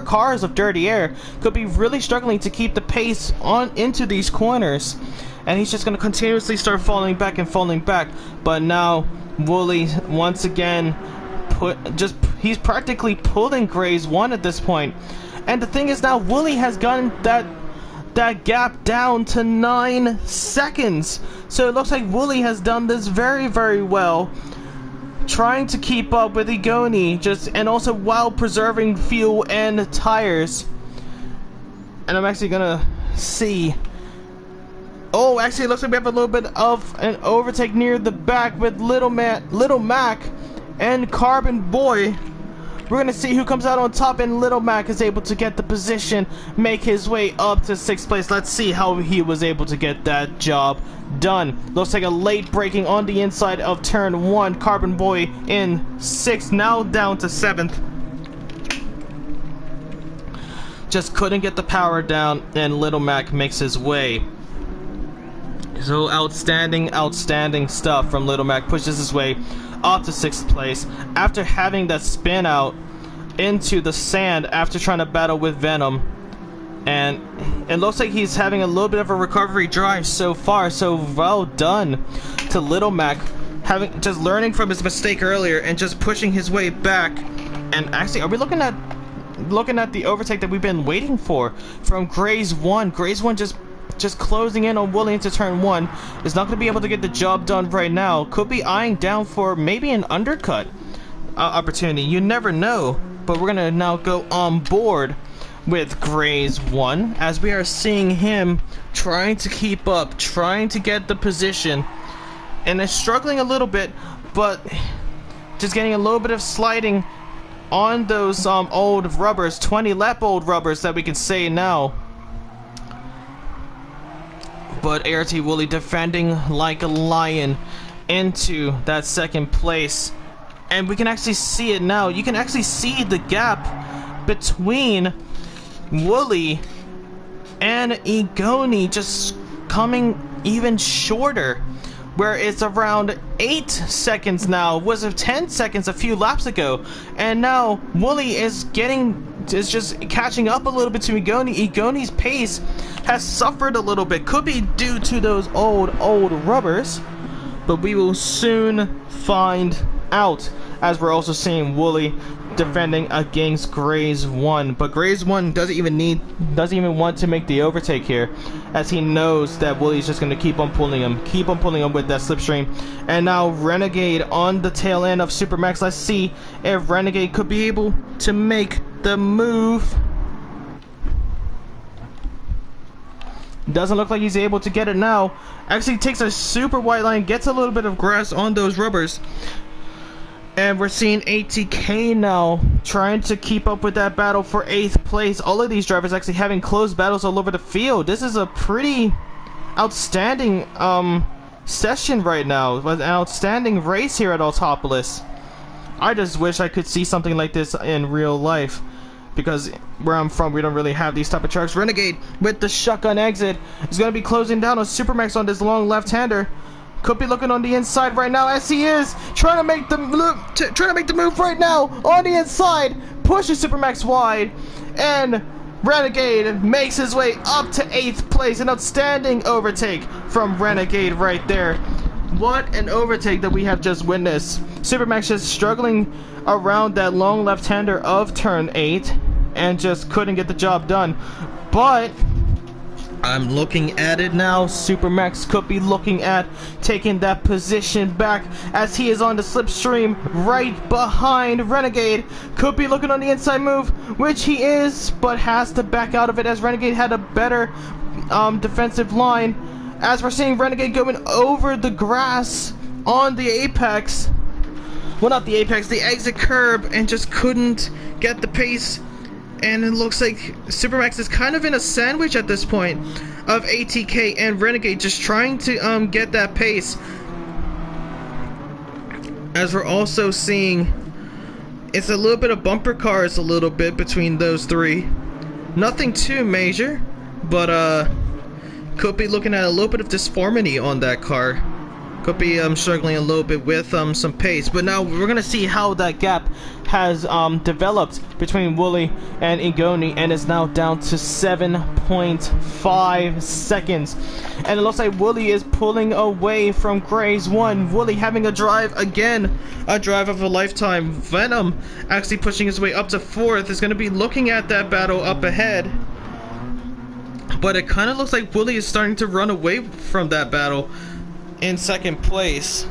cars of dirty air, could be really struggling to keep the pace on into these corners. And he's just going to continuously start falling back and falling back. But now Wooly once again he's practically pulling Graze 1 at this point. And the thing is now, Wooly has gotten that gap down to 9 seconds. So it looks like Wooly has done this very, very well, trying to keep up with Igoni, and also while preserving fuel and tires. And I'm actually gonna see. Oh, actually, it looks like we have a little bit of an overtake near the back with Little Mac and Carbon Boy We're gonna see who comes out on top, and Little Mac is able to get the position, make his way up to 6th place. Let's see how he was able to get that job done. Looks like a late braking on the inside of turn 1. Carbon Boy in 6th, now down to 7th. Just couldn't get the power down, and Little Mac makes his way. So outstanding stuff from Little Mac. Pushes his way up to 6th place after having that spin out into the sand after trying to battle with Venom. And it looks like he's having a little bit of a recovery drive so far, so well done to Little Mac, just learning from his mistake earlier and just pushing his way back. And actually, are we looking at the overtake that we've been waiting for from Gray's 1? Gray's 1 just closing in on Wooly into turn 1. Is not going to be able to get the job done right now. Could be eyeing down for maybe an undercut opportunity. You never know. But we're going to now go on board with Gray's 1 as we are seeing him trying to keep up, trying to get the position, and is struggling a little bit, but just getting a little bit of sliding on those old rubbers, 20 lap old rubbers that we can say now. But ART Wooly defending like a lion into that 2nd place. And we can actually see it now. You can actually see the gap between Wooly and Igoni just coming even shorter, where it's around 8 seconds now. Was it 10 seconds a few laps ago? And now Wooly is just catching up a little bit to Igoni. Igoni's pace has suffered a little bit. Could be due to those old rubbers, but we will soon find out, as we're also seeing Wooly defending against Gray's 1. But Gray's 1 doesn't even want to make the overtake here, as he knows that Wooly's just going to keep on pulling him with that slipstream. And now Renegade on the tail end of Supermax. Let's see if Renegade could be able to make the move. Doesn't look like he's able to get it now. Actually takes a super white line, gets a little bit of grass on those rubbers. And we're seeing ATK now trying to keep up with that battle for 8th place. All of these drivers actually having close battles all over the field. This is a pretty outstanding session right now. An outstanding race here at Autopolis. I just wish I could see something like this in real life, because where I'm from, we don't really have these type of trucks. Renegade with the shotgun exit is going to be closing down on Supermax on this long left-hander. Could be looking on the inside right now, as he is trying to make the move right now on the inside. Pushes Supermax wide, and Renegade makes his way up to 8th place. An outstanding overtake from Renegade right there. What an overtake that we have just witnessed. Supermax just struggling around that long left-hander of turn 8 and just couldn't get the job done. But I'm looking at it now. Supermax could be looking at taking that position back, as he is on the slipstream right behind Renegade. Could be looking on the inside move, which he is, but has to back out of it, as Renegade had a better defensive line. As we're seeing Renegade going over the grass on the apex. Well, not the apex, the exit curb, and just couldn't get the pace. And it looks like Supermax is kind of in a sandwich at this point of ATK and Renegade, just trying to get that pace. As we're also seeing, it's a little bit of bumper cars a little bit between those three. Nothing too major, but could be looking at a little bit of disformity on that car. Could be struggling a little bit with some pace. But now we're gonna see how that gap has developed between Wooly and Igoni, and it's now down to 7.5 seconds. And it looks like Wooly is pulling away from Gray's 1. Wooly having a drive again, a drive of a lifetime. Venom actually pushing his way up to 4th, is gonna be looking at that battle up ahead. But it kind of looks like Wooly is starting to run away from that battle in 2nd place.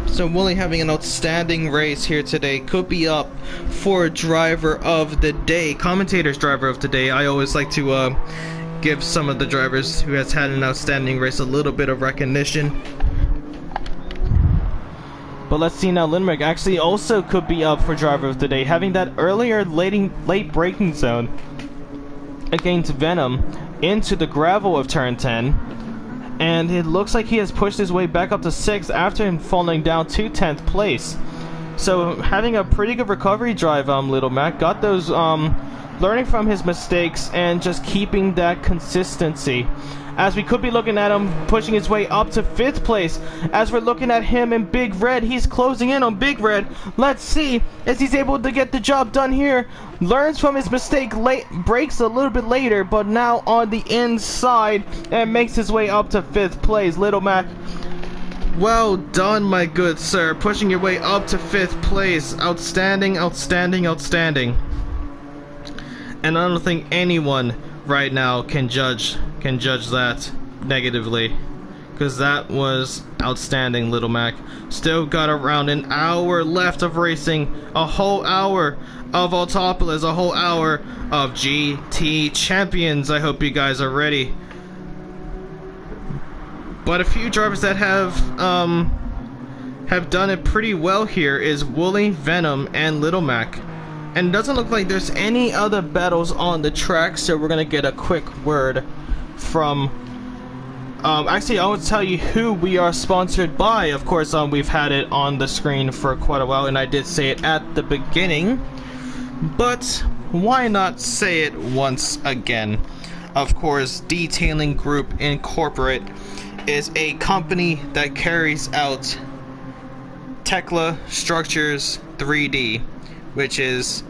So Wooly having an outstanding race here today. Could be up for driver of the day, commentator's driver of the day. I always like to give some of the drivers who has had an outstanding race a little bit of recognition. But let's see now, Lindbergh actually also could be up for driver of the day, having that earlier late braking zone against Venom into the gravel of turn 10. And it looks like he has pushed his way back up to 6th after him falling down to 10th place. So having a pretty good recovery drive, Little Mac. Got those, learning from his mistakes and just keeping that consistency. As we could be looking at him pushing his way up to 5th place. As we're looking at him in Big Red, he's closing in on Big Red. Let's see if he's able to get the job done here. Learns from his mistake, breaks a little bit later, but now on the inside and makes his way up to 5th place. Little Mac, well done, my good sir. Pushing your way up to 5th place. Outstanding, outstanding, outstanding. And I don't think anyone right now can judge that negatively, because that was outstanding, Little Mac. Still got around an hour left of racing, a whole hour of Autopolis, a whole hour of GT Champions. I hope you guys are ready. But a few drivers that have done it pretty well here is Wooly, Venom, and Little Mac. And it doesn't look like there's any other battles on the track, so we're gonna get a quick word from actually I will tell you who we are sponsored by. Of course, we've had it on the screen for quite a while, and I did say it at the beginning, but why not say it once again? Of course, Detailing Group Incorporate is a company that carries out Tekla Structures 3D, which is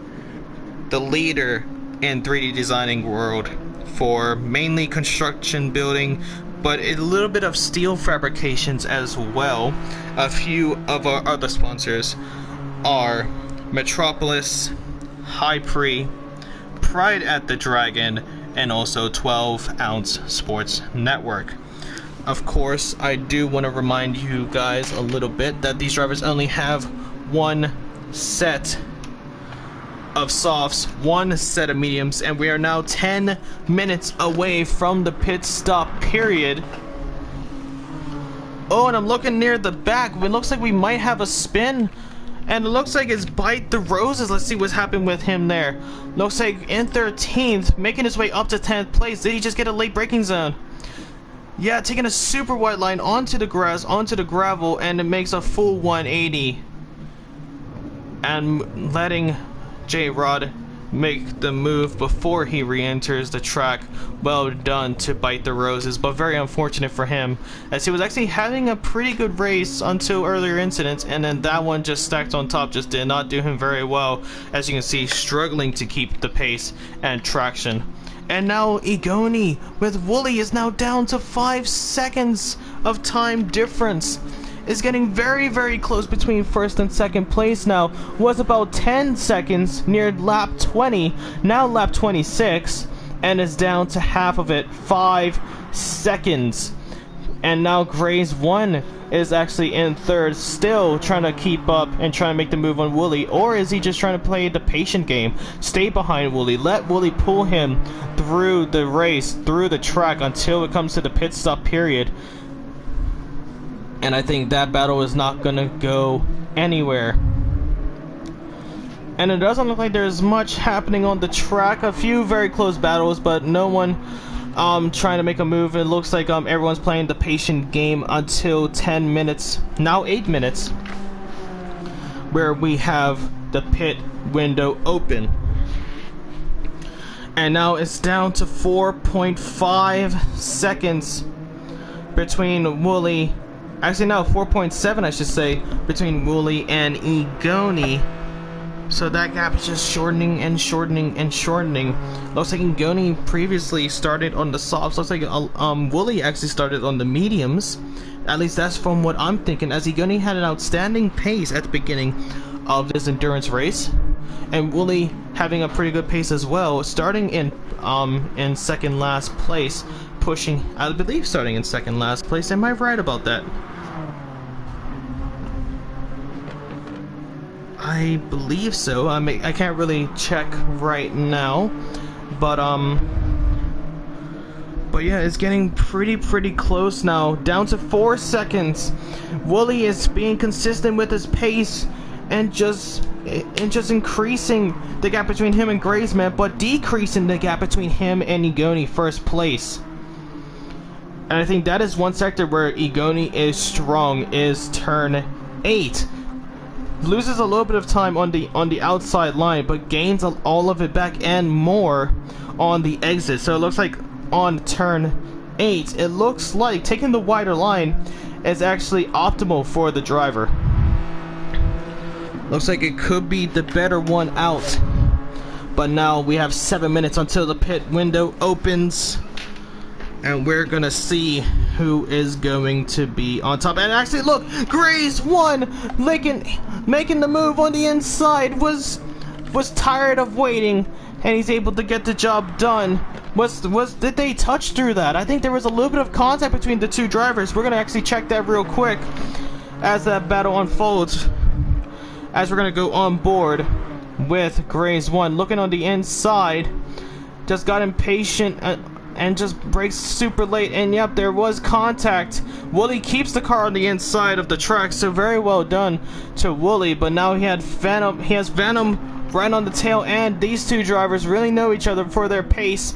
the leader in 3D designing world for mainly construction building, but a little bit of steel fabrications as well. A few of our other sponsors are Metropolis, Hypre, Pride at the Dragon, and also 12 Ounce Sports Network. Of course, I do want to remind you guys a little bit that these drivers only have one set of softs, one set of mediums, and we are now 10 minutes away from the pit stop period. Oh, and I'm looking near the back. It looks like we might have a spin, and it looks like it's Bite the Roses. Let's see what's happened with him there. Looks like in 13th, making his way up to 10th place. Did he just get a late braking zone? Yeah, taking a super wide line onto the grass, onto the gravel, and it makes a full 180. And letting J-Rod make the move before he re-enters the track. Well done to Bite the Roses, but very unfortunate for him, as he was actually having a pretty good race until earlier incidents, and then that one just stacked on top just did not do him very well. As you can see, struggling to keep the pace and traction. And now Igoni with Wooly is now down to 5 seconds of time difference. Is getting very, very close between first and second place now. Was about 10 seconds near lap 20, now lap 26, and is down to half of it, 5 seconds. And now Gray's 1 is actually in third, still trying to keep up and trying to make the move on Wooly. Or is he just trying to play the patient game? Stay behind Wooly, let Wooly pull him through the race, through the track, until it comes to the pit stop period. And I think that battle is not gonna go anywhere. And it doesn't look like there's much happening on the track. A few very close battles, but no one trying to make a move. It looks like everyone's playing the patient game until 10 minutes, now 8 minutes, where we have the pit window open. And now it's down to 4.5 seconds between Wooly. Actually, no, 4.7 I should say, between Wooly and Igoni. So that gap is just shortening and shortening and shortening. Looks like Igoni previously started on the softs. Looks like Wooly actually started on the mediums. At least that's from what I'm thinking, as Igoni had an outstanding pace at the beginning of this endurance race. And Wooly having a pretty good pace as well, starting in second last place, pushing, I believe starting in second last place. Am I right about that? I believe so. I can't really check right now, but But yeah, it's getting pretty close now. Down to 4 seconds. Wooly is being consistent with his pace and just increasing the gap between him and Graysman, but decreasing the gap between him and Igoni first place. And I think that is one sector where Igoni is strong, is turn 8. Loses a little bit of time on the outside line, but gains all of it back and more on the exit. So it looks like on turn 8, it looks like taking the wider line is actually optimal for the driver. Looks like it could be the better one out. But now we have 7 minutes until the pit window opens, and we're gonna see who is going to be on top. And actually, look, Gray's won, making the move on the inside. Was tired of waiting, and he's able to get the job done. Did they touch through that? I think there was a little bit of contact between the two drivers. We're gonna actually check that real quick as that battle unfolds. As we're gonna go on board with Gray's one, looking on the inside, just got impatient and just brakes super late, and yep, there was contact. Wooly keeps the car on the inside of the track, so very well done to Wooly. But now he has Venom right on the tail, and these two drivers really know each other for their pace,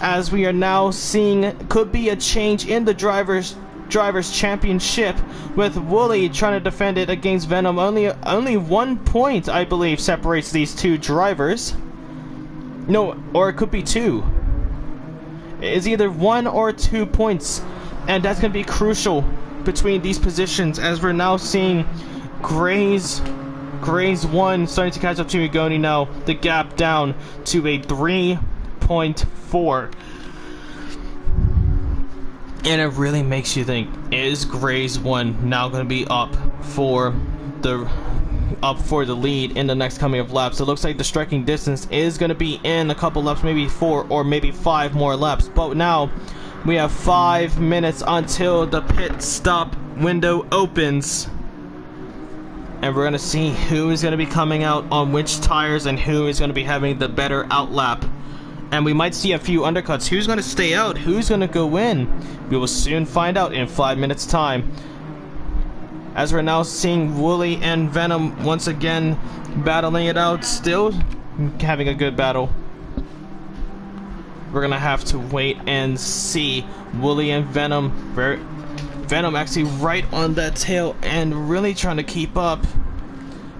as we are now seeing could be a change in the drivers championship, with Wooly trying to defend it against Venom. Only 1 point, I believe, separates these two drivers. No, or it could be 2. It's either 1 or 2 points, and that's going to be crucial between these positions, as we're now seeing Gray's 1 starting to catch up to Igoni now. The gap down to a 3.4. And it really makes you think, is Gray's 1 now going to be up for the lead in the next coming of laps? It looks like the striking distance is going to be in a couple laps, maybe 4 or maybe 5 more laps. But now we have 5 minutes until the pit stop window opens, and we're going to see who is going to be coming out on which tires and who is going to be having the better outlap. And we might see a few undercuts. Who's going to stay out? Who's going to go in? We will soon find out in 5 minutes time. As we're now seeing Wooly and Venom once again battling it out, still having a good battle. We're gonna have to wait and see. Wooly and Venom, Venom actually right on that tail and really trying to keep up,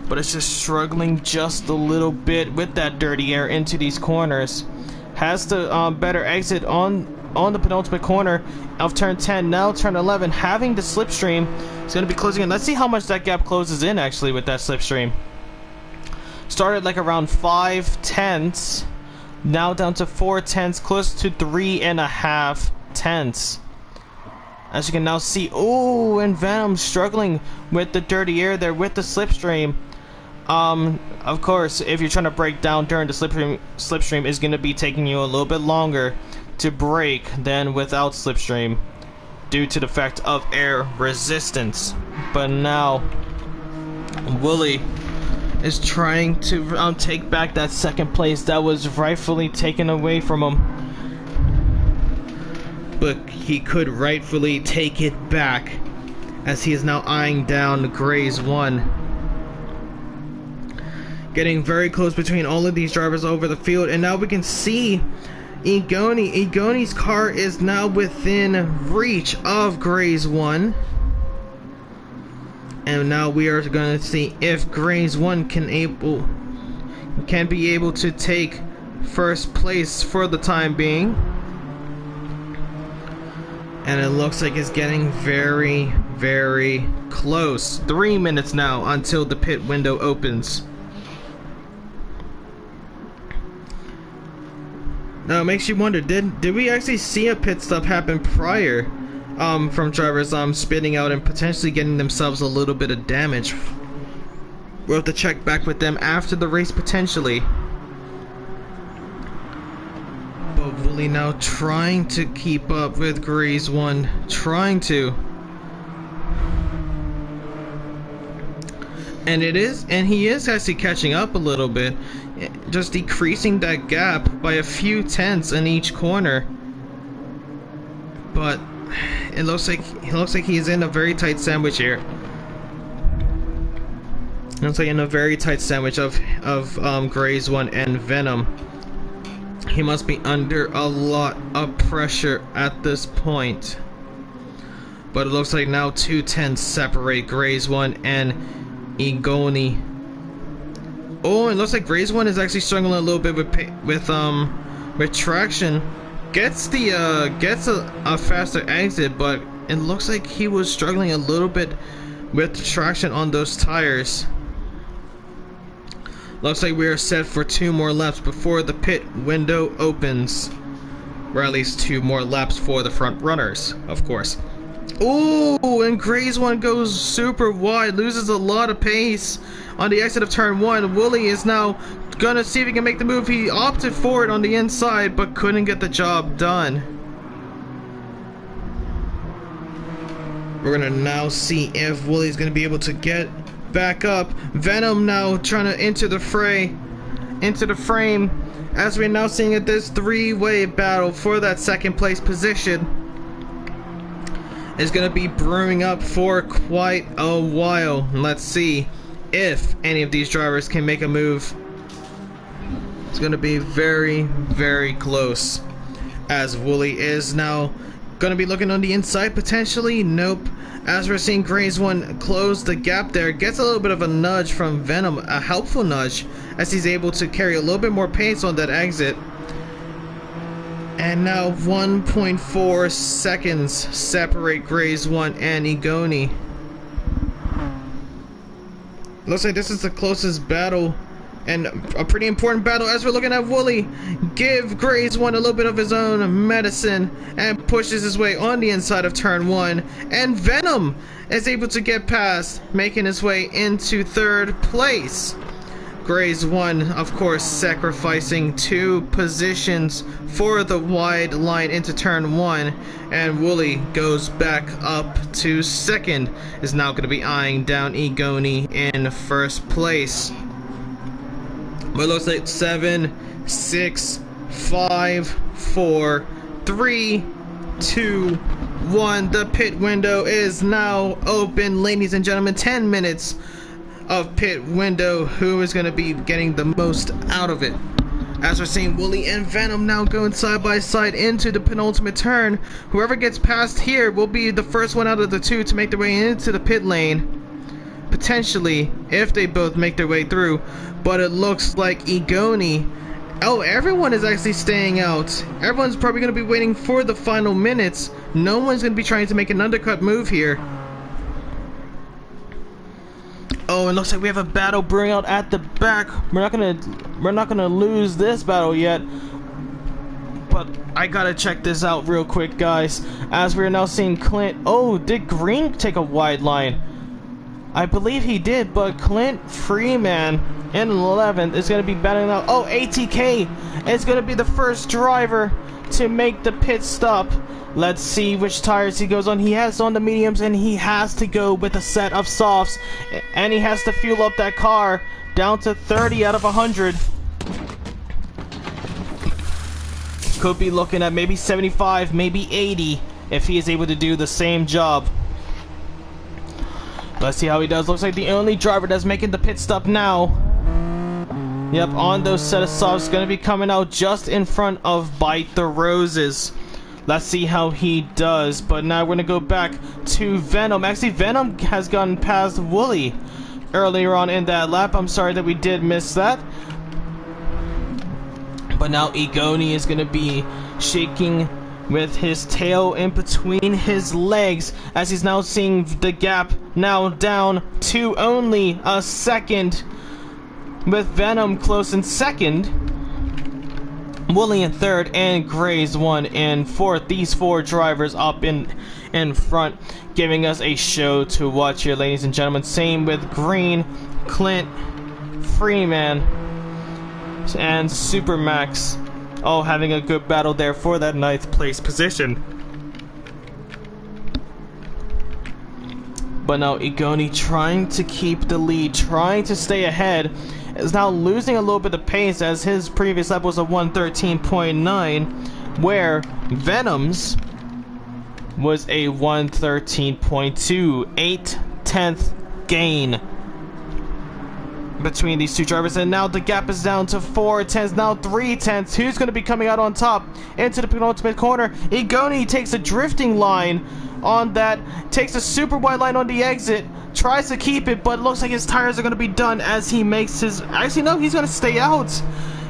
but it's just struggling just a little bit with that dirty air into these corners. Has the better exit on the penultimate corner of turn 10. Now turn 11, having the slipstream. It's going to be closing in. Let's see how much that gap closes in actually with that slipstream. Started like around 5/10, now down to 4/10, close to 3.5/10. As you can now see, oh, and Venom struggling with the dirty air there with the slipstream. Of course, if you're trying to brake down during the slipstream is going to be taking you a little bit longer to brake than without slipstream, due to the fact of air resistance. But now Wooly is trying to take back that second place that was rightfully taken away from him, but he could rightfully take it back, as he is now eyeing down Gray's 1. Getting very close between all of these drivers over the field, and now we can see Igoni's car is now within reach of Gray's 1. And now we are going to see if Gray's 1 can be able to take first place for the time being. And it looks like it's getting very, very close. 3 minutes now until the pit window opens. Now it makes you wonder, did we actually see a pit stop happen prior from drivers spitting out and potentially getting themselves a little bit of damage? We'll have to check back with them after the race potentially. But Wooly now trying to keep up with Gray's 1, trying to. And he is actually catching up a little bit, just decreasing that gap by a few tenths in each corner. but it looks like he's in a very tight sandwich here. It looks like in a very tight sandwich of Grays 1 and Venom. He must be under a lot of pressure at this point. But it looks like now 210 separate Grays 1 and Igoni. Oh, it looks like Grays 1 is actually struggling a little bit with traction. Gets a faster exit, but it looks like he was struggling a little bit with the traction on those tires. Looks like we are set for 2 more laps before the pit window opens. Or at least 2 more laps for the front runners, of course. Ooh, and Grays 1 goes super wide, loses a lot of pace on the exit of turn 1. Wooly is now gonna see if he can make the move. He opted for it on the inside, but couldn't get the job done. We're gonna now see if Wooly's gonna be able to get back up. Venom now trying to enter the frame, as we're now seeing at this 3-way battle for that second place position is going to be brewing up for quite a while. Let's see if any of these drivers can make a move. It's going to be very, very close, as Wooly is now going to be looking on the inside potentially. Nope. As we're seeing Grays 1 close the gap there, gets a little bit of a nudge from Venom, a helpful nudge, as he's able to carry a little bit more pace on that exit. And now 1.4 seconds separate Grays 1 and Igoni. Looks like this is the closest battle, and a pretty important battle, as we're looking at Wooly give Grays 1 a little bit of his own medicine and pushes his way on the inside of turn 1, and Venom is able to get past, making his way into 3rd place. Grays 1, of course, sacrificing 2 positions for the wide line into turn 1, and Wooly goes back up to 2nd, is now going to be eyeing down Igoni in 1st place. But it looks like 7, 6, 5, 4, 3, 2, 1. The pit window is now open, ladies and gentlemen. 10 minutes of pit window. Who is going to be getting the most out of it? As we're seeing Wooly and Venom now going side by side into the penultimate turn. Whoever gets past here will be the first one out of the 2 to make their way into the pit lane. Potentially, if they both make their way through. But it looks like Igoni... Oh, everyone is actually staying out. Everyone's probably going to be waiting for the final minutes. No one's going to be trying to make an undercut move here. Oh, it looks like we have a battle brewing out at the back. We're not gonna lose this battle yet. But I gotta check this out real quick, guys. As we're now seeing Clint. Oh, did Green take a wide line? I believe he did, but Clint Freeman in 11th is going to be battling out. Oh, ATK is going to be the first driver to make the pit stop. Let's see which tires he goes on. He has on the mediums, and he has to go with a set of softs. And he has to fuel up that car down to 30 out of 100. Could be looking at maybe 75, maybe 80 if he is able to do the same job. Let's see how he does. Looks like the only driver that's making the pit stop now. Yep, on those set of softs, going to be coming out just in front of Bite the Roses. Let's see how he does. But now we're going to go back to Venom. Actually, Venom has gone past Wooly earlier on in that lap. I'm sorry that we did miss that. But now Igoni is going to be shaking with his tail in between his legs, as he's now seeing the gap now down to only a second, with Venom close in second, Wooly in third, and Grays 1 in fourth. These 4 drivers up in front, giving us a show to watch here, ladies and gentlemen. Same with Green, Clint, Freeman, and Supermax. Oh, having a good battle there for that 9th place position. But now Igoni, trying to keep the lead, trying to stay ahead, is now losing a little bit of pace, as his previous lap was a 113.9, where Venom's was a 113.2, 8/10 gain between these two drivers, and now the gap is down to 4/10, now 3/10. Who's going to be coming out on top into the penultimate corner? Igoni takes a drifting line on that, takes a super wide line on the exit, tries to keep it, but looks like his tires are going to be done as he makes his... Actually, no, he's going to stay out.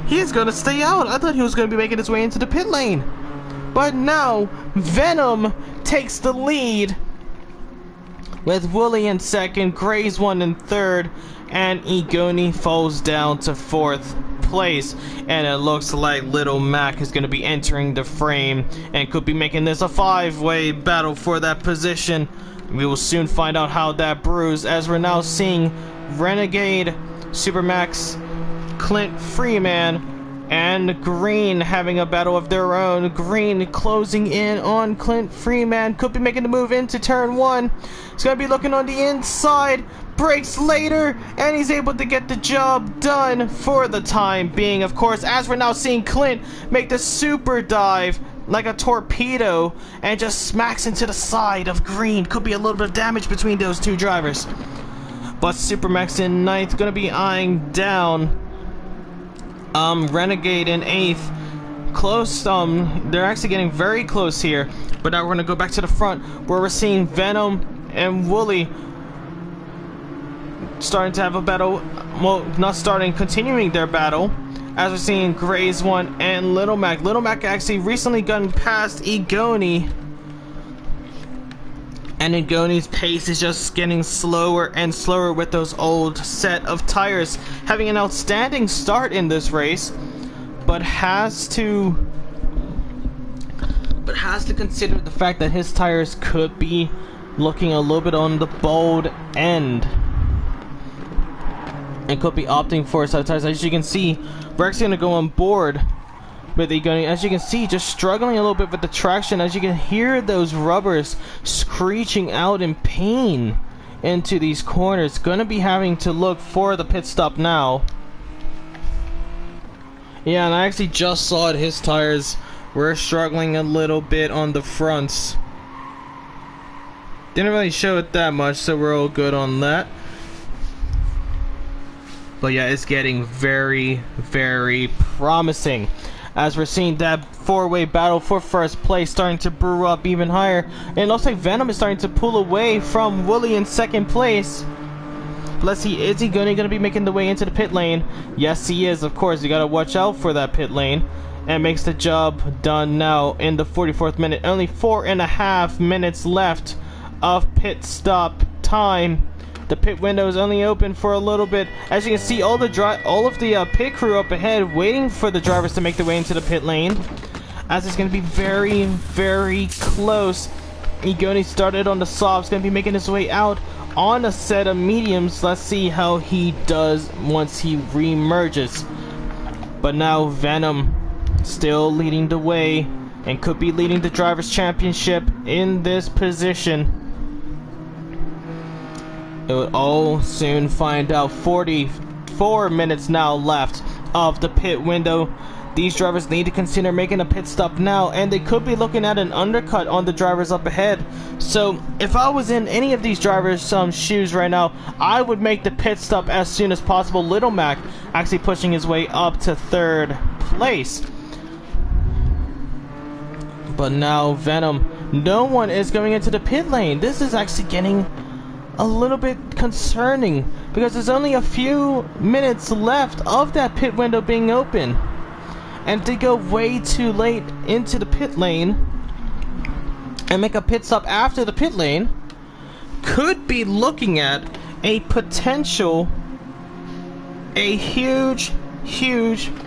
He's going to stay out. I thought he was going to be making his way into the pit lane. But now, Venom takes the lead with Wooly in second, Gray's 1 in third, and Igoni falls down to 4th place. And it looks like Little Mac is going to be entering the frame and could be making this a 5-way battle for that position. We will soon find out how that brews, as we're now seeing Renegade, Supermax, Clint Freeman, and Green having a battle of their own. Green closing in on Clint Freeman, could be making the move into turn 1. He's going to be looking on the inside, brakes later, and he's able to get the job done for the time being, of course, as we're now seeing Clint make the super dive like a torpedo and just smacks into the side of Green. Could be a little bit of damage between those two drivers. But Supermax in 9th, going to be eyeing down Renegade in 8th. Close, they're actually getting very close here. But now we're going to go back to the front, where we're seeing Venom and Wooly starting to have a battle. Well, not starting, continuing their battle, as we're seeing Gray's 1 and Little Mac. Little Mac actually recently gotten past Igoni, and Igoni's pace is just getting slower and slower with those old set of tires. Having an outstanding start in this race, but has to consider the fact that his tires could be looking a little bit on the bold end, and could be opting for a set of tires. As you can see, we're actually going to go on board with Igoni. As you can see, just struggling a little bit with the traction. As you can hear those rubbers screeching out in pain into these corners. Going to be having to look for the pit stop now. Yeah, and I actually just saw it. His tires were struggling a little bit on the fronts. Didn't really show it that much, so we're all good on that. But yeah, it's getting very, very promising, as we're seeing that 4-way battle for first place starting to brew up even higher. And it looks like Venom is starting to pull away from Wooly in 2nd place. Let's see, is he going to be making the way into the pit lane? Yes, he is, of course. You got to watch out for that pit lane. And makes the job done now in the 44th minute. Only 4.5 minutes left of pit stop time. The pit window is only open for a little bit. As you can see, all of the pit crew up ahead waiting for the drivers to make their way into the pit lane, as it's going to be very, very close. Igoni started on the softs, going to be making his way out on a set of mediums. Let's see how he does once he re-merges. But now Venom still leading the way, and could be leading the Drivers' Championship in this position. It will all soon find out. 44 minutes now left of the pit window. These drivers need to consider making a pit stop now, and they could be looking at an undercut on the drivers up ahead. So if I was in any of these drivers' shoes right now, I would make the pit stop as soon as possible. Little Mac actually pushing his way up to 3rd place. But now Venom, no one is going into the pit lane. This is actually getting a little bit concerning, because there's only a few minutes left of that pit window being open, and if they go way too late into the pit lane and make a pit stop after the pit lane, could be looking at a potential, a huge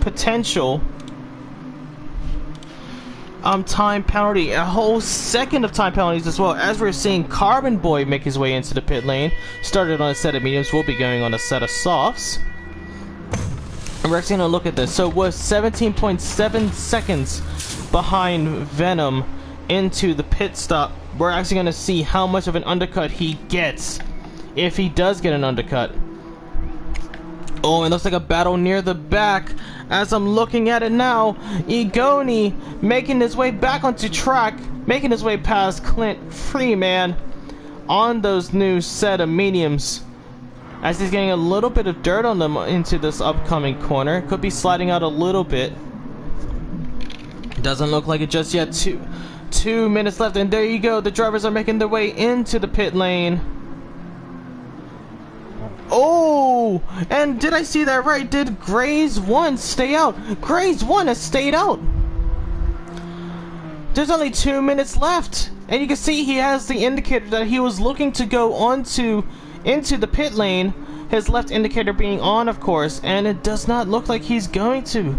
potential time penalty, a whole second of time penalties as well, as we're seeing Carbon Boy make his way into the pit lane. Started on a set of mediums, will be going on a set of softs. And we're actually going to look at this. So it was 17.7 seconds behind Venom into the pit stop. We're actually going to see how much of an undercut he gets, if he does get an undercut. Oh, it looks like a battle near the back. As I'm looking at it now, Igoni making his way back onto track, making his way past Clint Freeman on those new set of mediums. As he's getting a little bit of dirt on them into this upcoming corner. Could be sliding out a little bit. Doesn't look like it just yet. Two minutes left, and there you go. The drivers are making their way into the pit lane. Oh, and did I see that right? Did Grays 1 stay out? Grays 1 has stayed out. There's only 2 minutes left, and you can see he has the indicator that he was looking to go into the pit lane. His left indicator being on, of course, and it does not look like he's going to.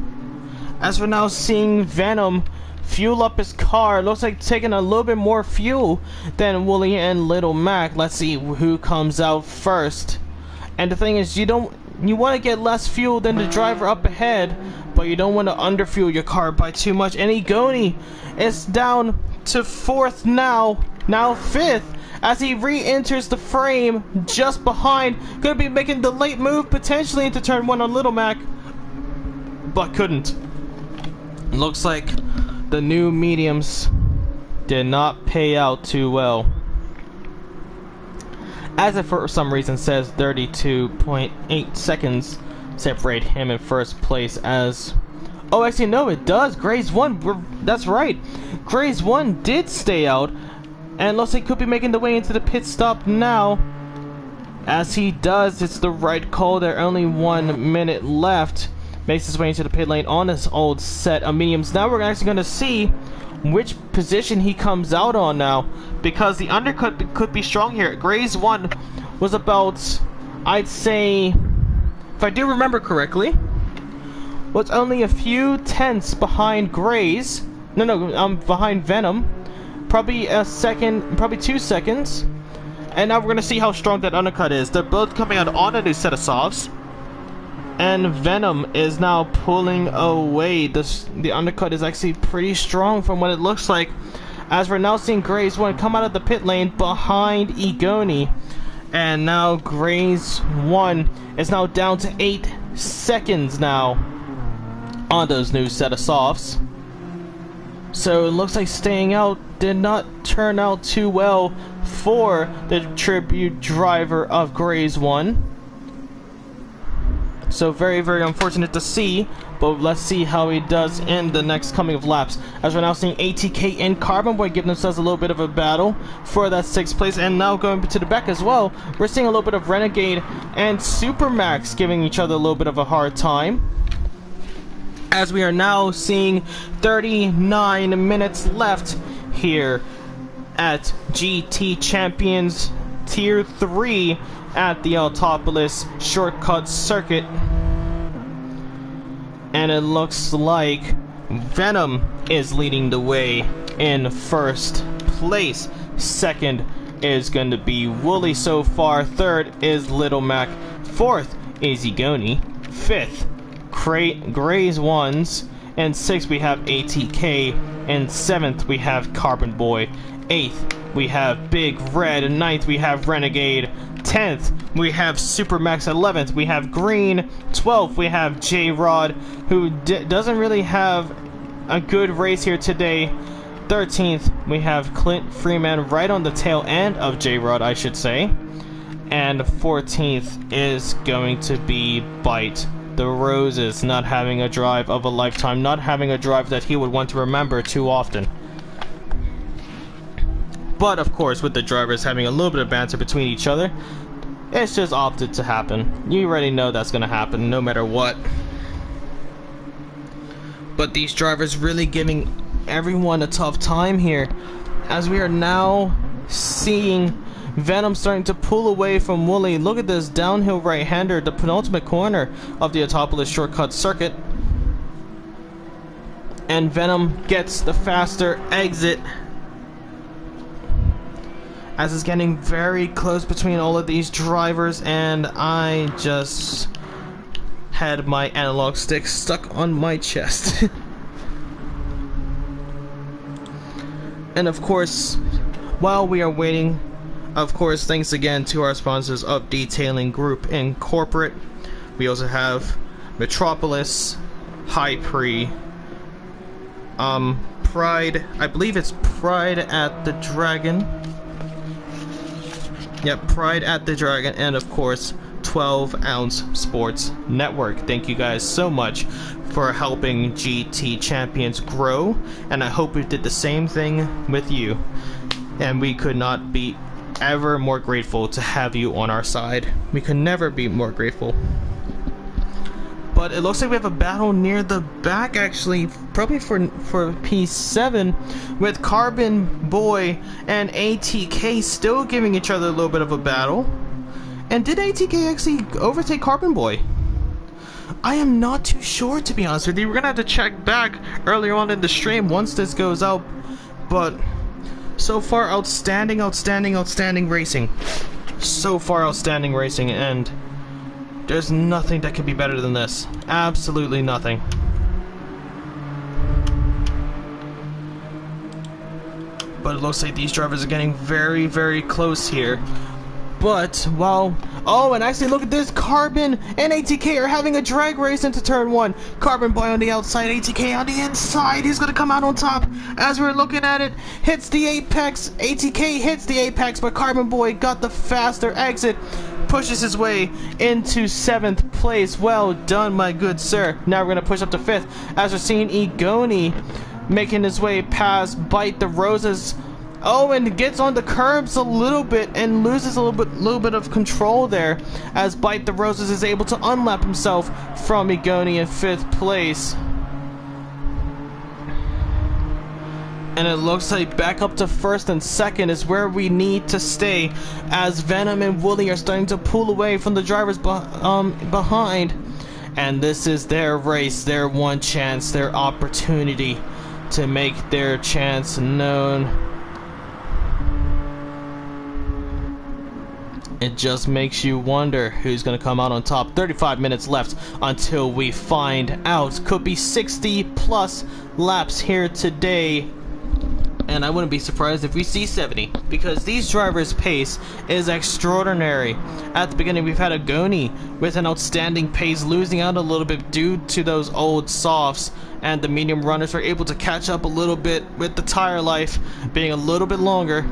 As we're now seeing Venom fuel up his car, looks like taking a little bit more fuel than Wooly and Little Mac. Let's see who comes out first. And the thing is, you want to get less fuel than the driver up ahead, but you don't want to underfuel your car by too much. And Igoni is down to 4th now 5th, as he re-enters the frame just behind. Gonna be making the late move potentially into turn 1 on Little Mac, but couldn't. Looks like the new mediums did not pay out too well, as it for some reason says 32.8 seconds separate him in first place. As oh, actually no, it does. Grays 1, that's right, Grays 1 did stay out, and looks like he could be making the way into the pit stop now. As he does, it's the right call there. Only 1 minute left. Makes his way into the pit lane on his old set of mediums. Now we're actually going to see which position he comes out on now, because the undercut could be strong here. Grays 1 was about, I'd say, if I do remember correctly, was only a few tenths behind Grays. Behind Venom. Probably a second, probably 2 seconds. And now we're going to see how strong that undercut is. They're both coming out on a new set of softs, and Venom is now pulling away. The undercut is actually pretty strong from what it looks like, as we're now seeing Grays 1 come out of the pit lane behind Igoni. And now Grays 1 is now down to 8 seconds now on those new set of softs. So it looks like staying out did not turn out too well for the tribute driver of Grays 1. So very, very unfortunate to see, but let's see how he does in the next coming of laps. As we're now seeing ATK and Carbon Boy giving themselves a little bit of a battle for that 6th place, and now going to the back as well, we're seeing a little bit of Renegade and Supermax giving each other a little bit of a hard time. As we are now seeing 39 minutes left here at GT Champions Tier 3 at the Autopolis shortcut circuit. And it looks like Venom is leading the way in first place. Second is going to be Wooly so far. Third is Little Mac. Fourth is Igoni. Fifth, Grays 1s. And 6th we have ATK. And 7th we have Carbon Boy. 8th we have Big Red. 9th we have Renegade. 10th we have Supermax. 11th we have Green. 12th we have J-Rod, who doesn't really have a good race here today. 13th we have Clint Freeman, right on the tail end of J-Rod, I should say. And 14th is going to be Bite the Roses, not having a drive of a lifetime, not having a drive that he would want to remember too often. But of course, with the drivers having a little bit of banter between each other, it's just opted to happen. You already know that's gonna happen no matter what. But these drivers really giving everyone a tough time here, as we are now seeing Venom starting to pull away from Wooly. Look at this downhill right-hander, the penultimate corner of the Autopolis shortcut circuit. And Venom gets the faster exit, as it's getting very close between all of these drivers, and I just had my analog stick stuck on my chest. And of course, while we are waiting, of course, thanks again to our sponsors of Detailing Group Incorporate We also have Metropolis, High Pre, Pride, I believe it's Pride at the Dragon. Yep, Pride at the Dragon, and of course, 12 Ounce Sports Network. Thank you guys so much for helping GT Champions grow, and I hope we did the same thing with you. And we could not be ever more grateful to have you on our side. We could never be more grateful. But it looks like we have a battle near the back, actually, probably for P7, with Carbon Boy and ATK still giving each other a little bit of a battle. And did ATK actually overtake Carbon Boy? I am not too sure, to be honest with you. We're gonna have to check back earlier on in the stream once this goes out. But so far, outstanding racing. So far, outstanding racing, and there's nothing that could be better than this. Absolutely nothing. But it looks like these drivers are getting very, very close here. But, well... Oh, and actually, look at this. Carbon and ATK are having a drag race into turn 1. Carbon Boy on the outside, ATK on the inside. He's going to come out on top. As we're looking at it, hits the apex. ATK hits the apex, but Carbon Boy got the faster exit. Pushes his way into 7th place. Well done, my good sir. Now we're going to push up to 5th. As we're seeing Igoni making his way past Bite the Roses. Oh, and gets on the curbs a little bit and loses a little bit of control there, as Bite the Roses is able to unlap himself from Igoni in 5th place. And it looks like back up to 1st and 2nd is where we need to stay, as Venom and Wooly are starting to pull away from the drivers behind. And this is their race, their one chance, their opportunity to make their chance known. It just makes you wonder who's going to come out on top. 35 minutes left until we find out. Could be 60 plus laps here today. And I wouldn't be surprised if we see 70, because these drivers' pace is extraordinary. At the beginning, we've had Igoni with an outstanding pace, losing out a little bit due to those old softs, and the medium runners were able to catch up a little bit with the tire life being a little bit longer.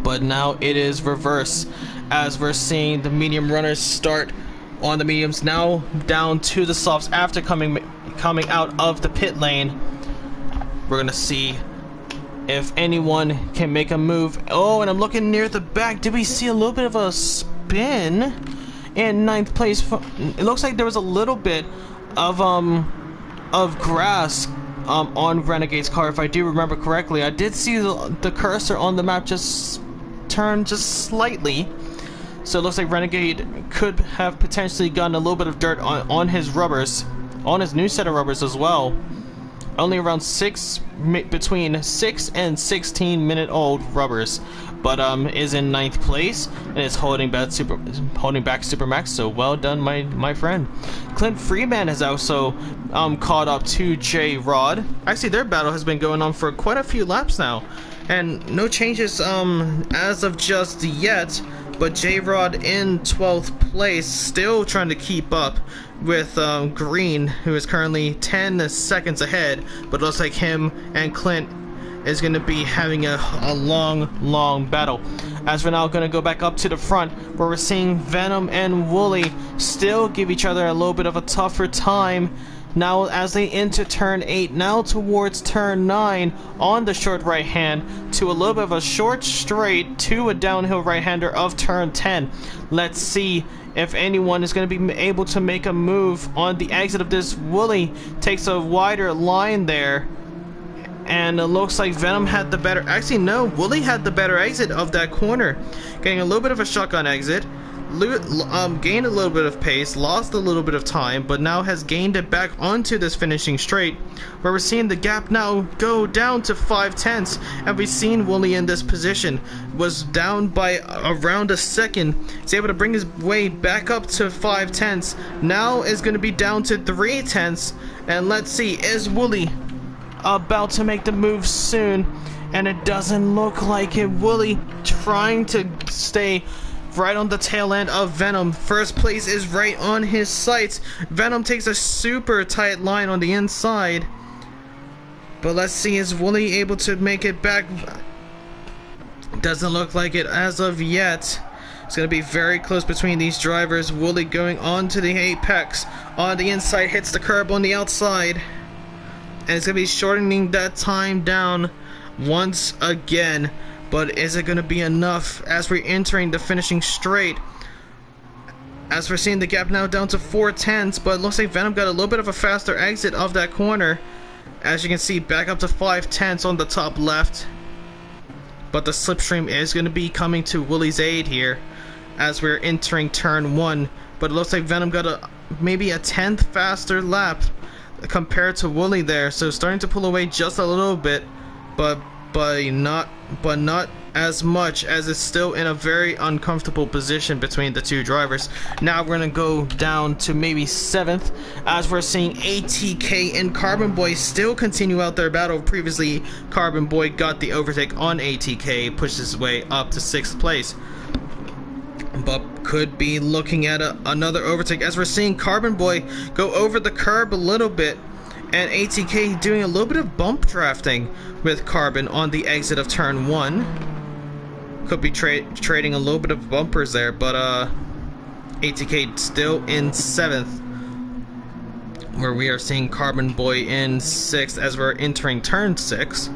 But now it is reverse, as we're seeing the medium runners start on the mediums, now down to the softs after coming out of the pit lane. We're gonna see if anyone can make a move. Oh, and I'm looking near the back. Did we see a little bit of a spin in 9th place? It looks like there was a little bit of grass on Renegade's car, if I do remember correctly. I did see the cursor on the map just turn just slightly, so it looks like Renegade could have potentially gotten a little bit of dirt on his rubbers, on his new set of rubbers as well. Only around between 6 and 16 minute old rubbers, but is in 9th place and is holding back Supermax. So well done, my friend. Clint Freeman has also caught up to J Rod. Actually, their battle has been going on for quite a few laps now, and no changes as of just yet. But J Rod in 12th place, still trying to keep up with Green, who is currently 10 seconds ahead. But it looks like him and Clint is going to be having a long battle. As we're now going to go back up to the front, where we're seeing Venom and Wooly still give each other a little bit of a tougher time. Now as they enter turn 8, now towards turn 9 on the short right hand, to a little bit of a short straight to a downhill right-hander of turn 10. Let's see if anyone is going to be able to make a move on the exit of this. Wooly takes a wider line there, and it looks like Venom had the better... Actually, no, Wooly had the better exit of that corner, getting a little bit of a shotgun exit. Gained a little bit of pace, lost a little bit of time, but now has gained it back onto this finishing straight, where we're seeing the gap now go down to 5/10, and we've seen Wooly in this position was down by around a second. He's able to bring his way back up to 5/10. Now is going to be down to 3/10, and let's see, is Wooly about to make the move soon? And it doesn't look like it. Wooly trying to stay right on the tail end of Venom. First place is right on his sights. Venom takes a super tight line on the inside. But let's see, is Wooly able to make it back? Doesn't look like it as of yet. It's going to be very close between these drivers. Wooly going on to the apex. On the inside, hits the curb on the outside. And it's going to be shortening that time down once again. But is it going to be enough as we're entering the finishing straight? As we're seeing the gap now down to 4/10, but it looks like Venom got a little bit of a faster exit of that corner. As you can see, back up to 5/10 on the top left. But the slipstream is going to be coming to Wooly's aid here as we're entering turn 1. But it looks like Venom got maybe a 10th faster lap compared to Wooly there. So starting to pull away just a little bit, but not as much, as it's still in a very uncomfortable position between the two drivers. Now we're gonna go down to maybe 7th as we're seeing ATK and Carbon Boy still continue out their battle. Previously, Carbon Boy got the overtake on ATK, pushed his way up to 6th place, but could be looking at another overtake as we're seeing Carbon Boy go over the curb a little bit, and ATK doing a little bit of bump drafting with Carbon on the exit of turn 1. Could be trading a little bit of bumpers there, but ATK still in 7th, where we are seeing Carbon Boy in 6th as we're entering turn 6.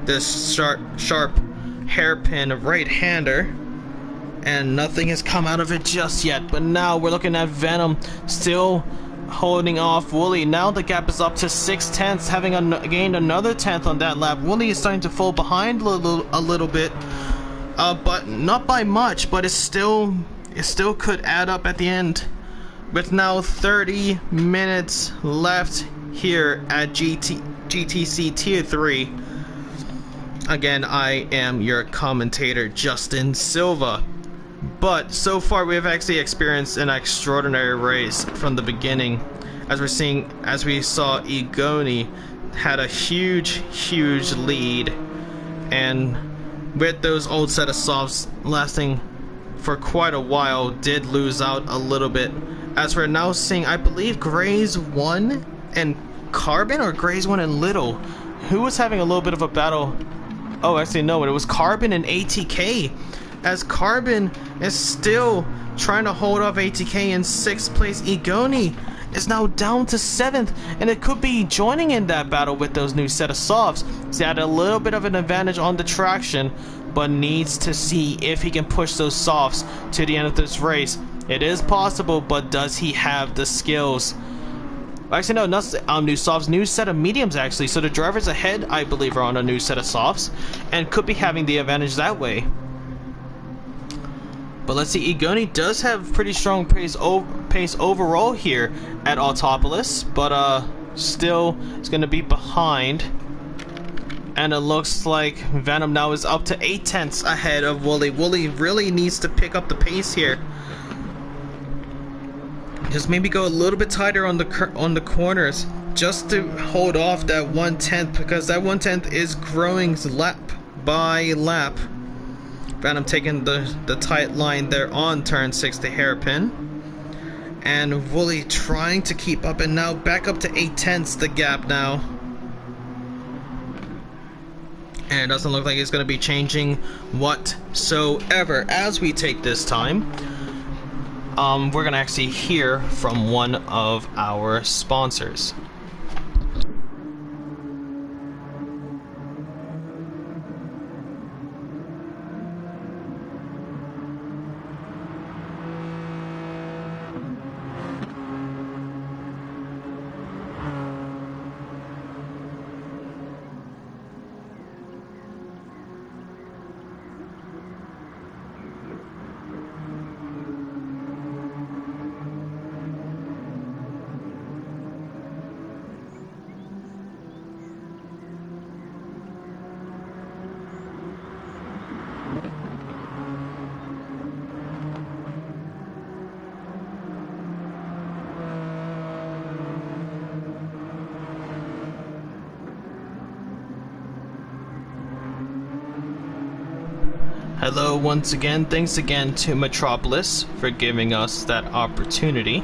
This sharp hairpin right-hander, and nothing has come out of it just yet. But now we're looking at Venom still holding off Wooly. Now the gap is up to 6/10, having gained another 10th on that lap. Wooly is starting to fall behind a little bit, but not by much. But it still could add up at the end. With now 30 minutes left here at GTC Tier 3. Again, I am your commentator, Justin Silva. But so far we have actually experienced an extraordinary race from the beginning. As we saw, Igoni had a huge lead, and with those old set of softs lasting for quite a while, did lose out a little bit. As we're now seeing, I believe Grays 1 and Carbon, or Grays 1 and Little, who was having a little bit of a battle. Oh, actually no, it was Carbon and ATK. As Carbon is still trying to hold off ATK in 6th place. Igoni is now down to 7th, and it could be joining in that battle with those new set of softs. He's had a little bit of an advantage on the traction, but needs to see if he can push those softs to the end of this race. It is possible, but does he have the skills? Actually, no, not new softs, new set of mediums actually. So the drivers ahead, I believe, are on a new set of softs, and could be having the advantage that way. But let's see, Igoni does have pretty strong pace overall here at Autopolis, but still is going to be behind. And it looks like Venom now is up to 8/10 ahead of Wooly. Wooly really needs to pick up the pace here. Just maybe go a little bit tighter on the corners, just to hold off that 1/10, because that 1/10 is growing lap by lap. Venom taking the tight line there on turn 6 to hairpin, and Wooly trying to keep up, and now back up to 8/10 the gap now. And it doesn't look like it's going to be changing whatsoever. As we take this time, we're going to actually hear from one of our sponsors. Hello once again. Thanks again to Metropolis for giving us that opportunity.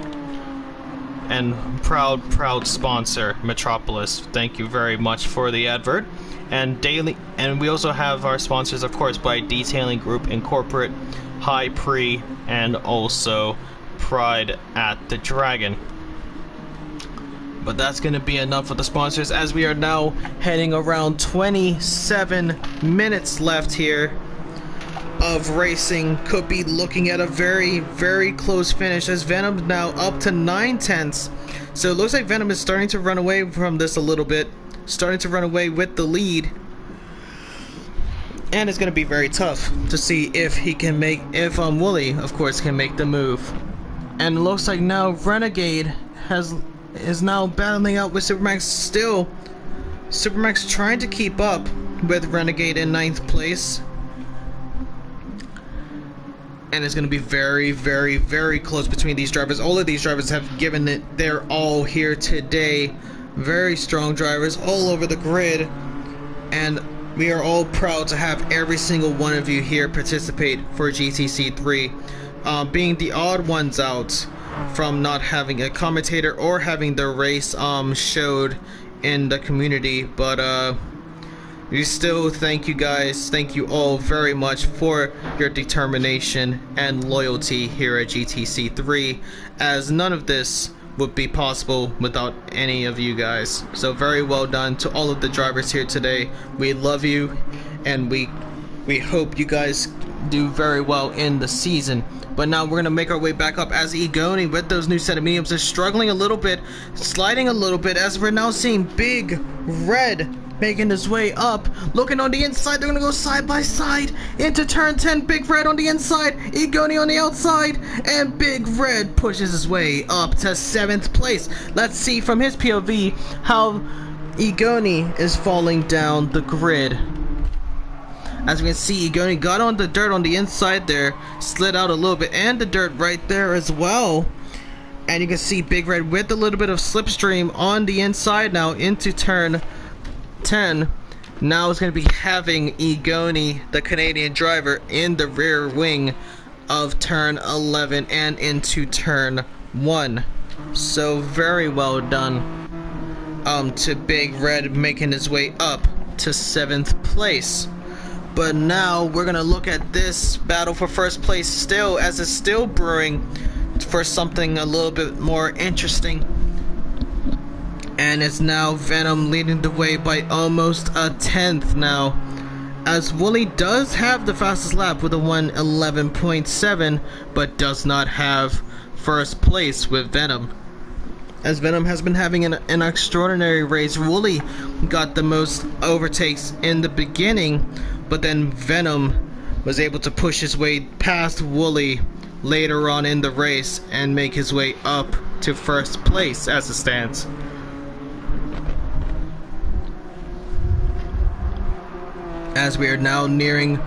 And proud sponsor, Metropolis. Thank you very much for the advert. And we also have our sponsors, of course, by Detailing Group Incorporate, High Pre, and also Pride at the Dragon. But that's going to be enough of the sponsors, as we are now heading around 27 minutes left here of racing. Could be looking at a very, very close finish, as Venom's now up to 9/10. So it looks like Venom is starting to run away from this a little bit, starting to run away with the lead. And it's going to be very tough to see if he can make, if Wooly, of course, can make the move. And it looks like now Renegade is now battling out with Supermax still. Supermax trying to keep up with Renegade in 9th place. And it's going to be very, very, very close between these drivers. All of these drivers have given it their all here today. Very strong drivers all over the grid. And we are all proud to have every single one of you here participate for GTC 3. Being the odd ones out from not having a commentator or having the race showed in the community, but we still thank you guys, thank you all very much for your determination and loyalty here at GTC 3, as none of this would be possible without any of you guys. So very well done to all of the drivers here today. We love you, and we hope you guys do very well in the season. But now we're going to make our way back up, as Egoni with those new set of mediums is struggling a little bit, sliding a little bit, as we're now seeing Big Red making his way up, looking on the inside. They're going to go side by side into turn 10. Big Red on the inside, Egoni on the outside, and Big Red pushes his way up to 7th place. Let's see from his POV how Egoni is falling down the grid. As we can see, Egoni got on the dirt on the inside there, slid out a little bit, and the dirt right there as well. And you can see Big Red with a little bit of slipstream on the inside now into turn 10. Now it's going to be having Egoni, the Canadian driver, in the rear wing of turn 11 and into turn 1. So very well done to Big Red, making his way up to 7th place. But now we're going to look at this battle for first place still, as it's still brewing for something a little bit more interesting. And it's now Venom leading the way by almost a 10th now, as Wooly does have the fastest lap with a 1:11.7, but does not have first place with Venom, as Venom has been having an extraordinary race. Wooly got the most overtakes in the beginning, but then Venom was able to push his way past Wooly later on in the race and make his way up to first place as it stands. As we are now nearing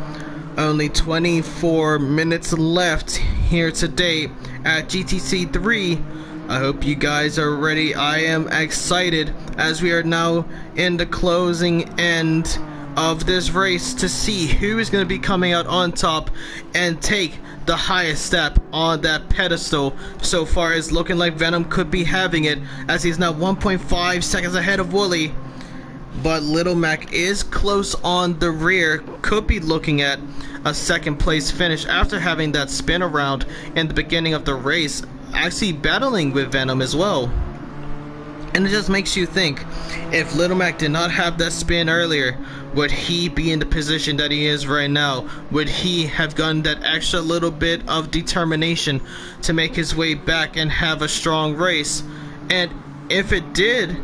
only 24 minutes left here today at GTC 3, I hope you guys are ready. I am excited, as we are now in the closing end of this race to see who is going to be coming out on top and take the highest step on that pedestal. So far it's looking like Venom could be having it, as he's now 1.5 seconds ahead of Wooly. But Little Mac is close on the rear, could be looking at a 2nd place finish after having that spin around in the beginning of the race, actually battling with Venom as well. And it just makes you think, if Little Mac did not have that spin earlier, would he be in the position that he is right now? Would he have gotten that extra little bit of determination to make his way back and have a strong race? And if it did,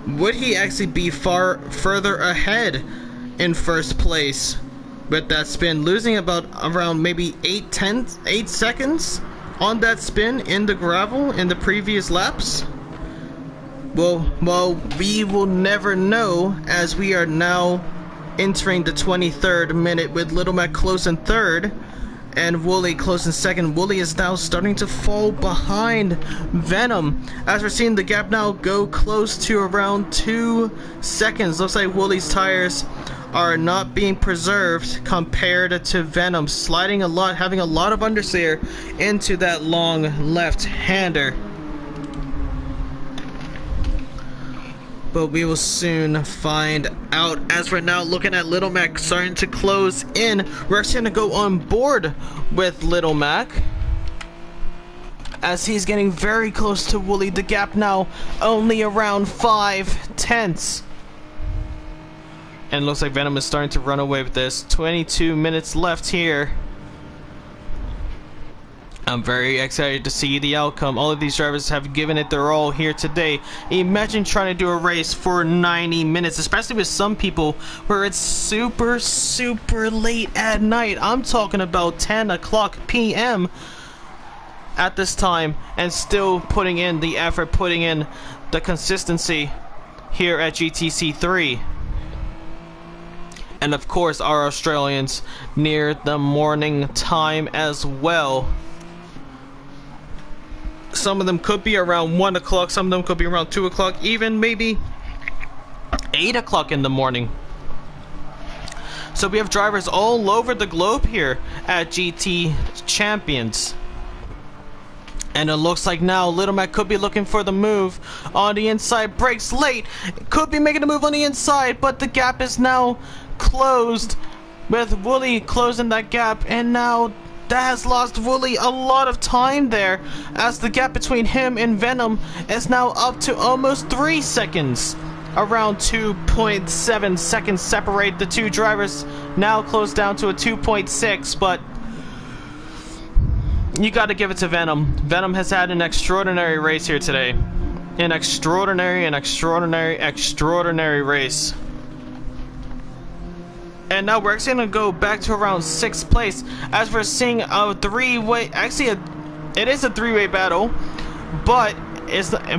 would he actually be further ahead in first place with that spin, losing around maybe 8 seconds on that spin in the gravel in the previous laps? Well, we will never know, as we are now entering the 23rd minute with Little Mac close in 3rd and Wooly close in 2nd. Wooly is now starting to fall behind Venom, as we're seeing the gap now go close to around 2 seconds. Looks like Wooly's tires are not being preserved compared to Venom, sliding a lot, having a lot of understeer into that long left-hander. But we will soon find out, as we're now looking at Little Mac starting to close in. We're actually going to go on board with Little Mac, as he's getting very close to Wooly. The gap now only around 5/10. And it looks like Venom is starting to run away with this. 22 minutes left here. I'm very excited to see the outcome. All of these drivers have given it their all here today. Imagine trying to do a race for 90 minutes, especially with some people where it's super, super late at night. I'm talking about 10 o'clock p.m. at this time, and still putting in the effort, putting in the consistency here at GTC 3. And of course our Australians near the morning time as well. Some of them could be around 1 o'clock, some of them could be around 2 o'clock, even maybe 8 o'clock in the morning. So we have drivers all over the globe here at GT Champions. And it looks like now Little Mac could be looking for the move on the inside. Brakes late, could be making a move on the inside, but the gap is now closed, with Wooly closing that gap, and now that has lost Wooly a lot of time there, as the gap between him and Venom is now up to almost 3 seconds. Around 2.7 seconds separate the two drivers, now closed down to a 2.6, but you gotta give it to Venom. Venom has had an extraordinary race here today. An extraordinary race. And now we're actually going to go back to around 6th place, as we're seeing a three-way, actually it is a three-way battle, but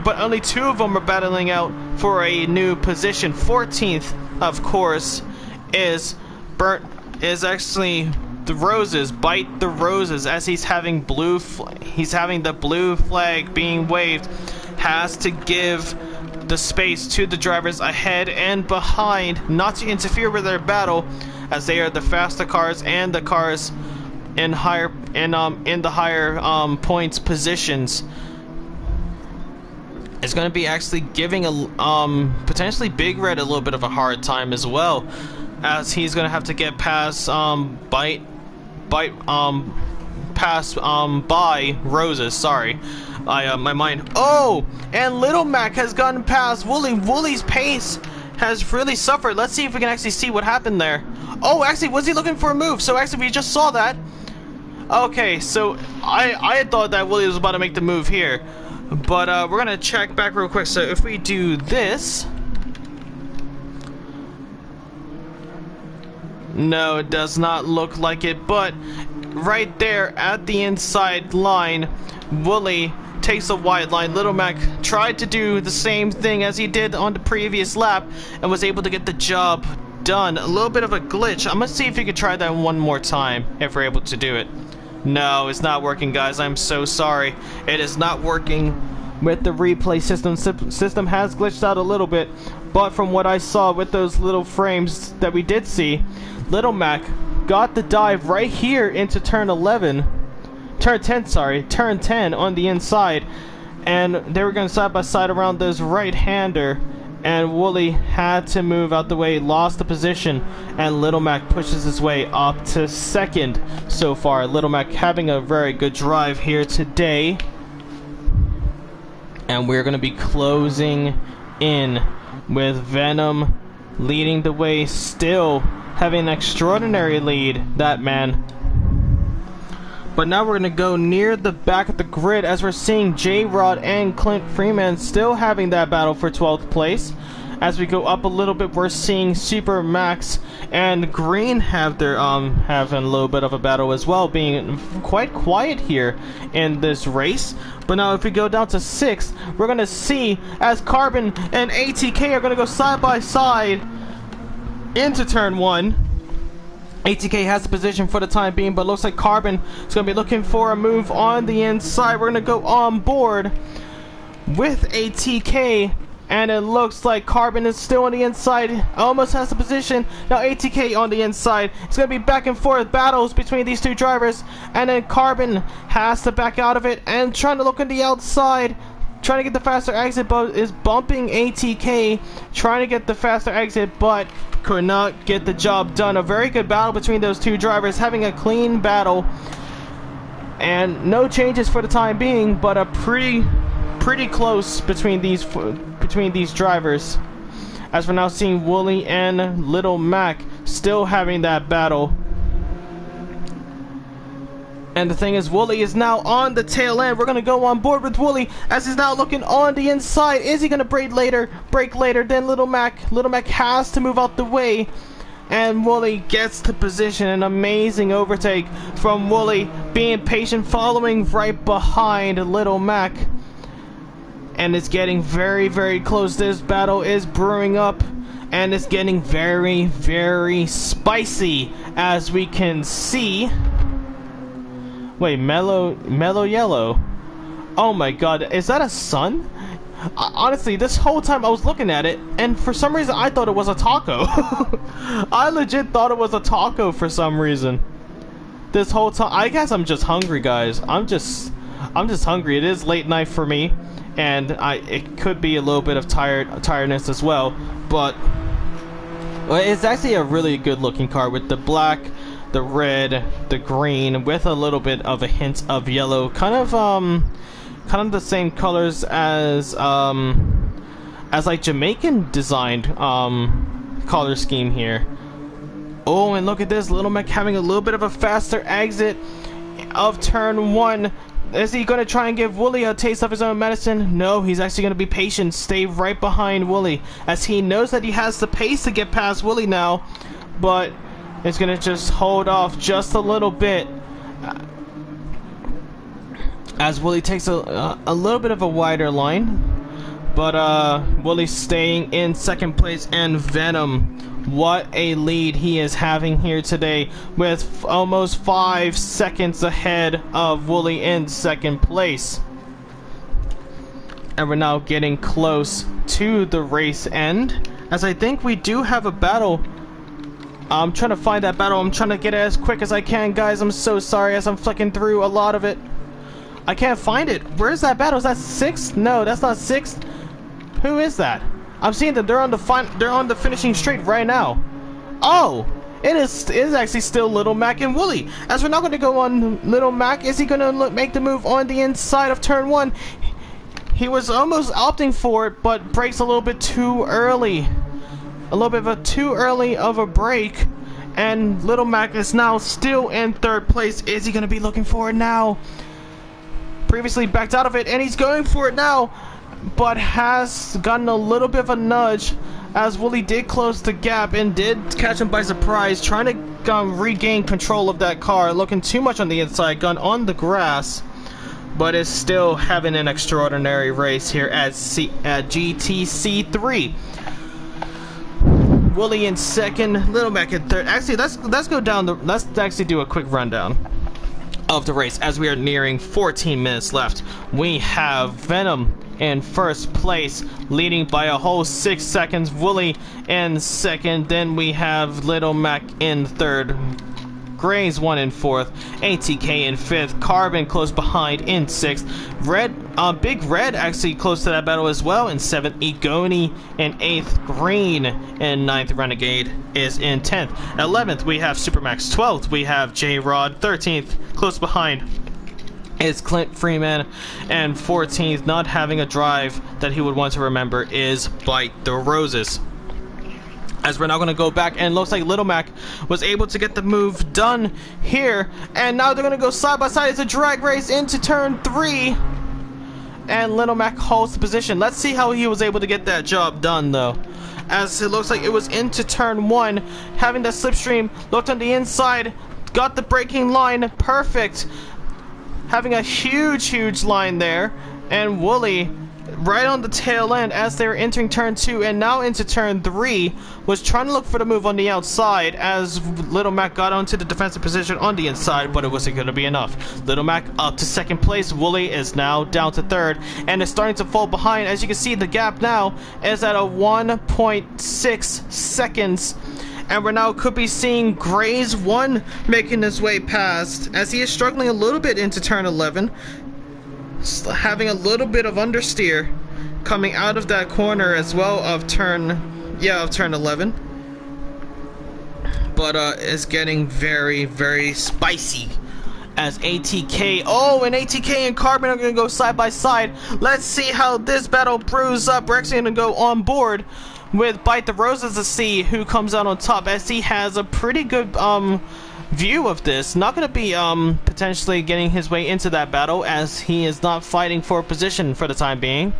only 2 of them are battling out for a new position. 14th, of course, is actually the Roses, Bite the Roses, as he's having the blue flag being waved, has to give the space to the drivers ahead and behind, not to interfere with their battle, as they are the faster cars and the cars in the higher points positions. It's going to be actually giving a potentially Big Red a little bit of a hard time as well, as he's going to have to get past by Roses. Sorry. My mind. Oh, and Little Mac has gotten past Wooly. Wooly's pace has really suffered. Let's see if we can actually see what happened there. Oh, actually, was he looking for a move? So actually, we just saw that. Okay, so I had thought that Wooly was about to make the move here, but we're gonna check back real quick. So if we do this, no, it does not look like it. But right there at the inside line, Wooly takes a wide line. Little Mac tried to do the same thing as he did on the previous lap and was able to get the job done. A little bit of a glitch. I'm gonna see if you can try that one more time, if we're able to do it. No, it's not working, guys. I'm so sorry. It is not working with the replay system. System has glitched out a little bit, but from what I saw with those little frames that we did see, Little Mac got the dive right here into turn 11. Turn 10, sorry, turn 10 on the inside, and they were going side by side around this right-hander, and Wooly had to move out the way, lost the position, and Little Mac pushes his way up to 2nd so far. Little Mac having a very good drive here today, and we're going to be closing in with Venom leading the way, still having an extraordinary lead, that man. But now we're going to go near the back of the grid, as we're seeing J-Rod and Clint Freeman still having that battle for 12th place. As we go up a little bit, we're seeing Super Max and Green have their having a little bit of a battle as well, being quite quiet here in this race. But now if we go down to 6th, we're going to see as Carbon and ATK are going to go side by side into turn 1. ATK has the position for the time being, but looks like Carbon is going to be looking for a move on the inside. We're going to go on board with ATK And it looks like Carbon is still on the inside, almost has the position. Now ATK on the inside. It's going to be back and forth battles between these two drivers. And then Carbon has to back out of it and trying to look on the outside. Trying to get the faster exit, but is bumping ATK. Trying to get the faster exit, but could not get the job done. A very good battle between those two drivers, having a clean battle. And no changes for the time being, but a pretty close between these drivers. As we're now seeing Wooly and Little Mac still having that battle. And the thing is, Wooly is now on the tail end. We're gonna go on board with Wooly as he's now looking on the inside. Is he gonna brake later? Then Little Mac. Little Mac has to move out the way. And Wooly gets the position. An amazing overtake from Wooly, being patient, following right behind Little Mac. And it's getting very, very close. This battle is brewing up, and it's getting very, very spicy, as we can see. Wait, mellow yellow. Oh my god, is that a sun? Honestly, this whole time I was looking at it, and for some reason I thought it was a taco. I legit thought it was a taco for some reason. This whole time, I guess I'm just hungry, guys. I'm just hungry. It is late night for me. And it could be a little bit of tiredness as well, but it's actually a really good looking car with the black, the red, the green, with a little bit of a hint of yellow, kind of the same colors as like Jamaican designed color scheme here. Oh, and look at this, Little Mac having a little bit of a faster exit of turn 1. Is he going to try and give Wooly a taste of his own medicine? No, he's actually going to be patient, stay right behind Wooly, as he knows that he has the pace to get past Wooly now, but it's going to just hold off just a little bit, as Wooly takes a little bit of a wider line, but Wooly's staying in second place, and Venom, what a lead he is having here today, with almost 5 seconds ahead of Wooly in second place. And we're now getting close to the race end, as I think we do have a battle. I'm trying to find that battle. I'm trying to get it as quick as I can, guys. I'm so sorry as I'm flicking through a lot of it. I can't find it. Where's that battle? Is that 6th? No, that's not 6th. Who is that? I'm seeing that they're on the finishing straight right now. Oh, it is actually still Little Mac and Wooly. As we're not going to go on Little Mac, is he going to make the move on the inside of turn 1? He was almost opting for it, but brakes a little bit too early. A little bit of a too early of a brake, and Little Mac is now still in third place. Is he going to be looking for it now? Previously backed out of it, and he's going for it now, but has gotten a little bit of a nudge, as Wooly did close the gap and did catch him by surprise, trying to regain control of that car, looking too much on the inside, gone on the grass, but is still having an extraordinary race here at GTC 3. Wooly in second, Little Mac in third. Actually, let's go down let's actually do a quick rundown of the race as we are nearing 14 minutes left. We have Venom in first place, leading by a whole 6 seconds. Wooly in second. Then we have Little Mac in third. Gray's 1 in fourth. ATK in fifth. Carbon close behind in sixth. Big Red actually close to that battle as well in seventh. Egoni in eighth. Green in ninth. Renegade is in 10th. 11th we have Supermax. 12th we have J-Rod. 13th close behind is Clint Freeman, and 14th, not having a drive that he would want to remember, is Bite the Roses. As we're now going to go back, and looks like Little Mac was able to get the move done here, and now they're going to go side by side as a drag race into turn 3, and Little Mac holds the position. Let's see how he was able to get that job done, though, as it looks like it was into turn 1, having the slipstream, looked on the inside, got the braking line perfect, having a huge line there, and Wooly right on the tail end as they were entering turn 2 and now into turn 3, was trying to look for the move on the outside as Little Mac got onto the defensive position on the inside, but it wasn't going to be enough. Little Mac up to second place. Wooly is now down to third and is starting to fall behind. As you can see, the gap now is at a 1.6 seconds. And we're now could be seeing Grays 1 making his way past as he is struggling a little bit into turn 11. Having a little bit of understeer coming out of that corner as well of turn 11, but it's getting very, very spicy as ATK and ATK and Carbon are gonna go side by side. Let's see how this battle brews up. We're actually gonna go on board with Bite the Roses to see who comes out on top, as he has a pretty good view of this. Not going to be potentially getting his way into that battle, as he is not fighting for a position for the time being.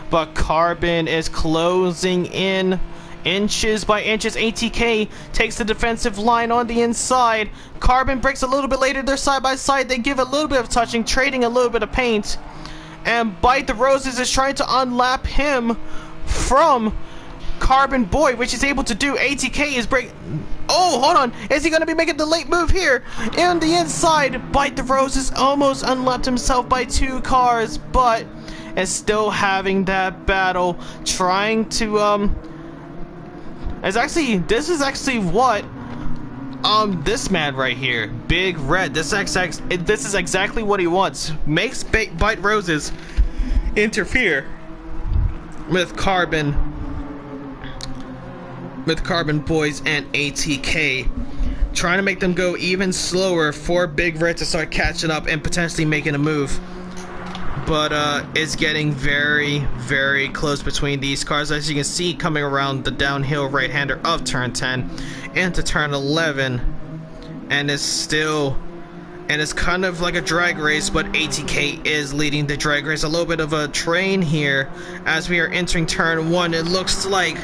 But Carbon is closing in inches by inches. ATK takes the defensive line on the inside. Carbon breaks a little bit later. They're side by side. They give a little bit of touching, trading a little bit of paint. And Bite the Roses is trying to unlap him from Carbon Boy, which is able to do. ATK is oh, hold on. Is he going to be making the late move here? In the inside, Bite the Roses almost unlapped himself by 2 cars, but is still having that battle, trying to, this is actually what, this man right here, Big Red, this is exactly what he wants. Makes Bite Roses interfere with Carbon Boys and ATK, trying to make them go even slower for Big Red to start catching up and potentially making a move. But it's getting very, very close between these cars, as you can see, coming around the downhill right-hander of turn 10 into turn 11, and it's kind of like a drag race, but ATK is leading the drag race. A little bit of a train here as we are entering turn 1. It looks like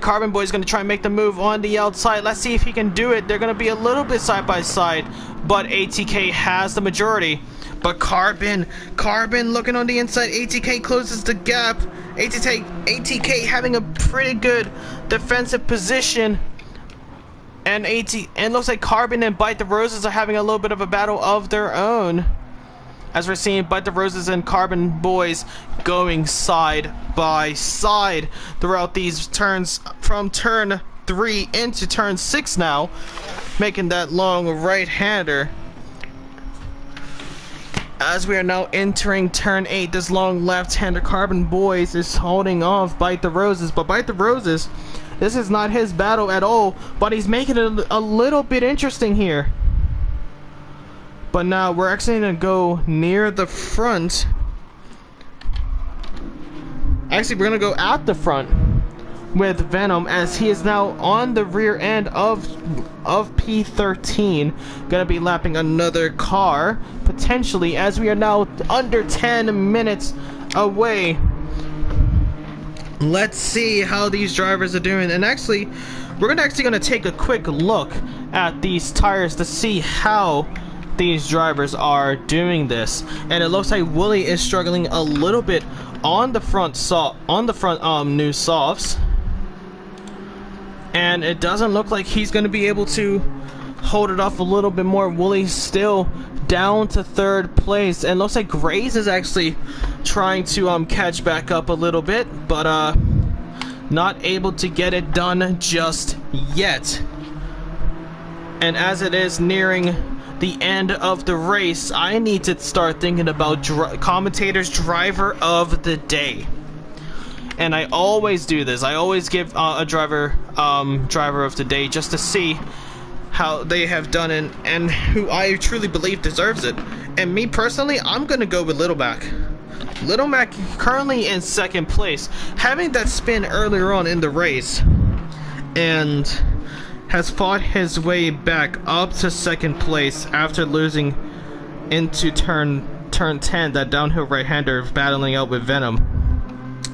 Carbon Boy is going to try and make the move on the outside. Let's see if he can do it. They're going to be a little bit side by side, but ATK has the majority. But Carbon looking on the inside. ATK closes the gap. ATK having a pretty good defensive position. And looks like Carbon and Bite the Roses are having a little bit of a battle of their own, as we're seeing Bite the Roses and Carbon Boys going side by side throughout these turns, from turn 3 into turn 6 now, making that long right-hander. As we are now entering turn 8, this long left-hander Carbon Boys is holding off Bite the Roses, but Bite the Roses, this is not his battle at all, but he's making it a little bit interesting here. But now we're actually going to go near the front. Actually, we're going to go at the front with Venom, as he is now on the rear end of P13. Going to be lapping another car, potentially, as we are now under 10 minutes away. Let's see how these drivers are doing. And actually, we're going to take a quick look at these tires to see how these drivers are doing this. And it looks like Wooly is struggling a little bit on the front new softs, and it doesn't look like he's going to be able to hold it off a little bit more. Wooly's still down to third place, and looks like Grays is actually trying to catch back up a little bit, but not able to get it done just yet. And as it is nearing the end of the race, I need to start thinking about commentators' driver of the day. And I always do this. I always give a driver of the day, just to see how they have done it and who I truly believe deserves it. And me personally, I'm gonna go with Little Mac. Little Mac currently in second place, having that spin earlier on in the race, and has fought his way back up to second place after losing into turn 10, that downhill right-hander, battling out with Venom.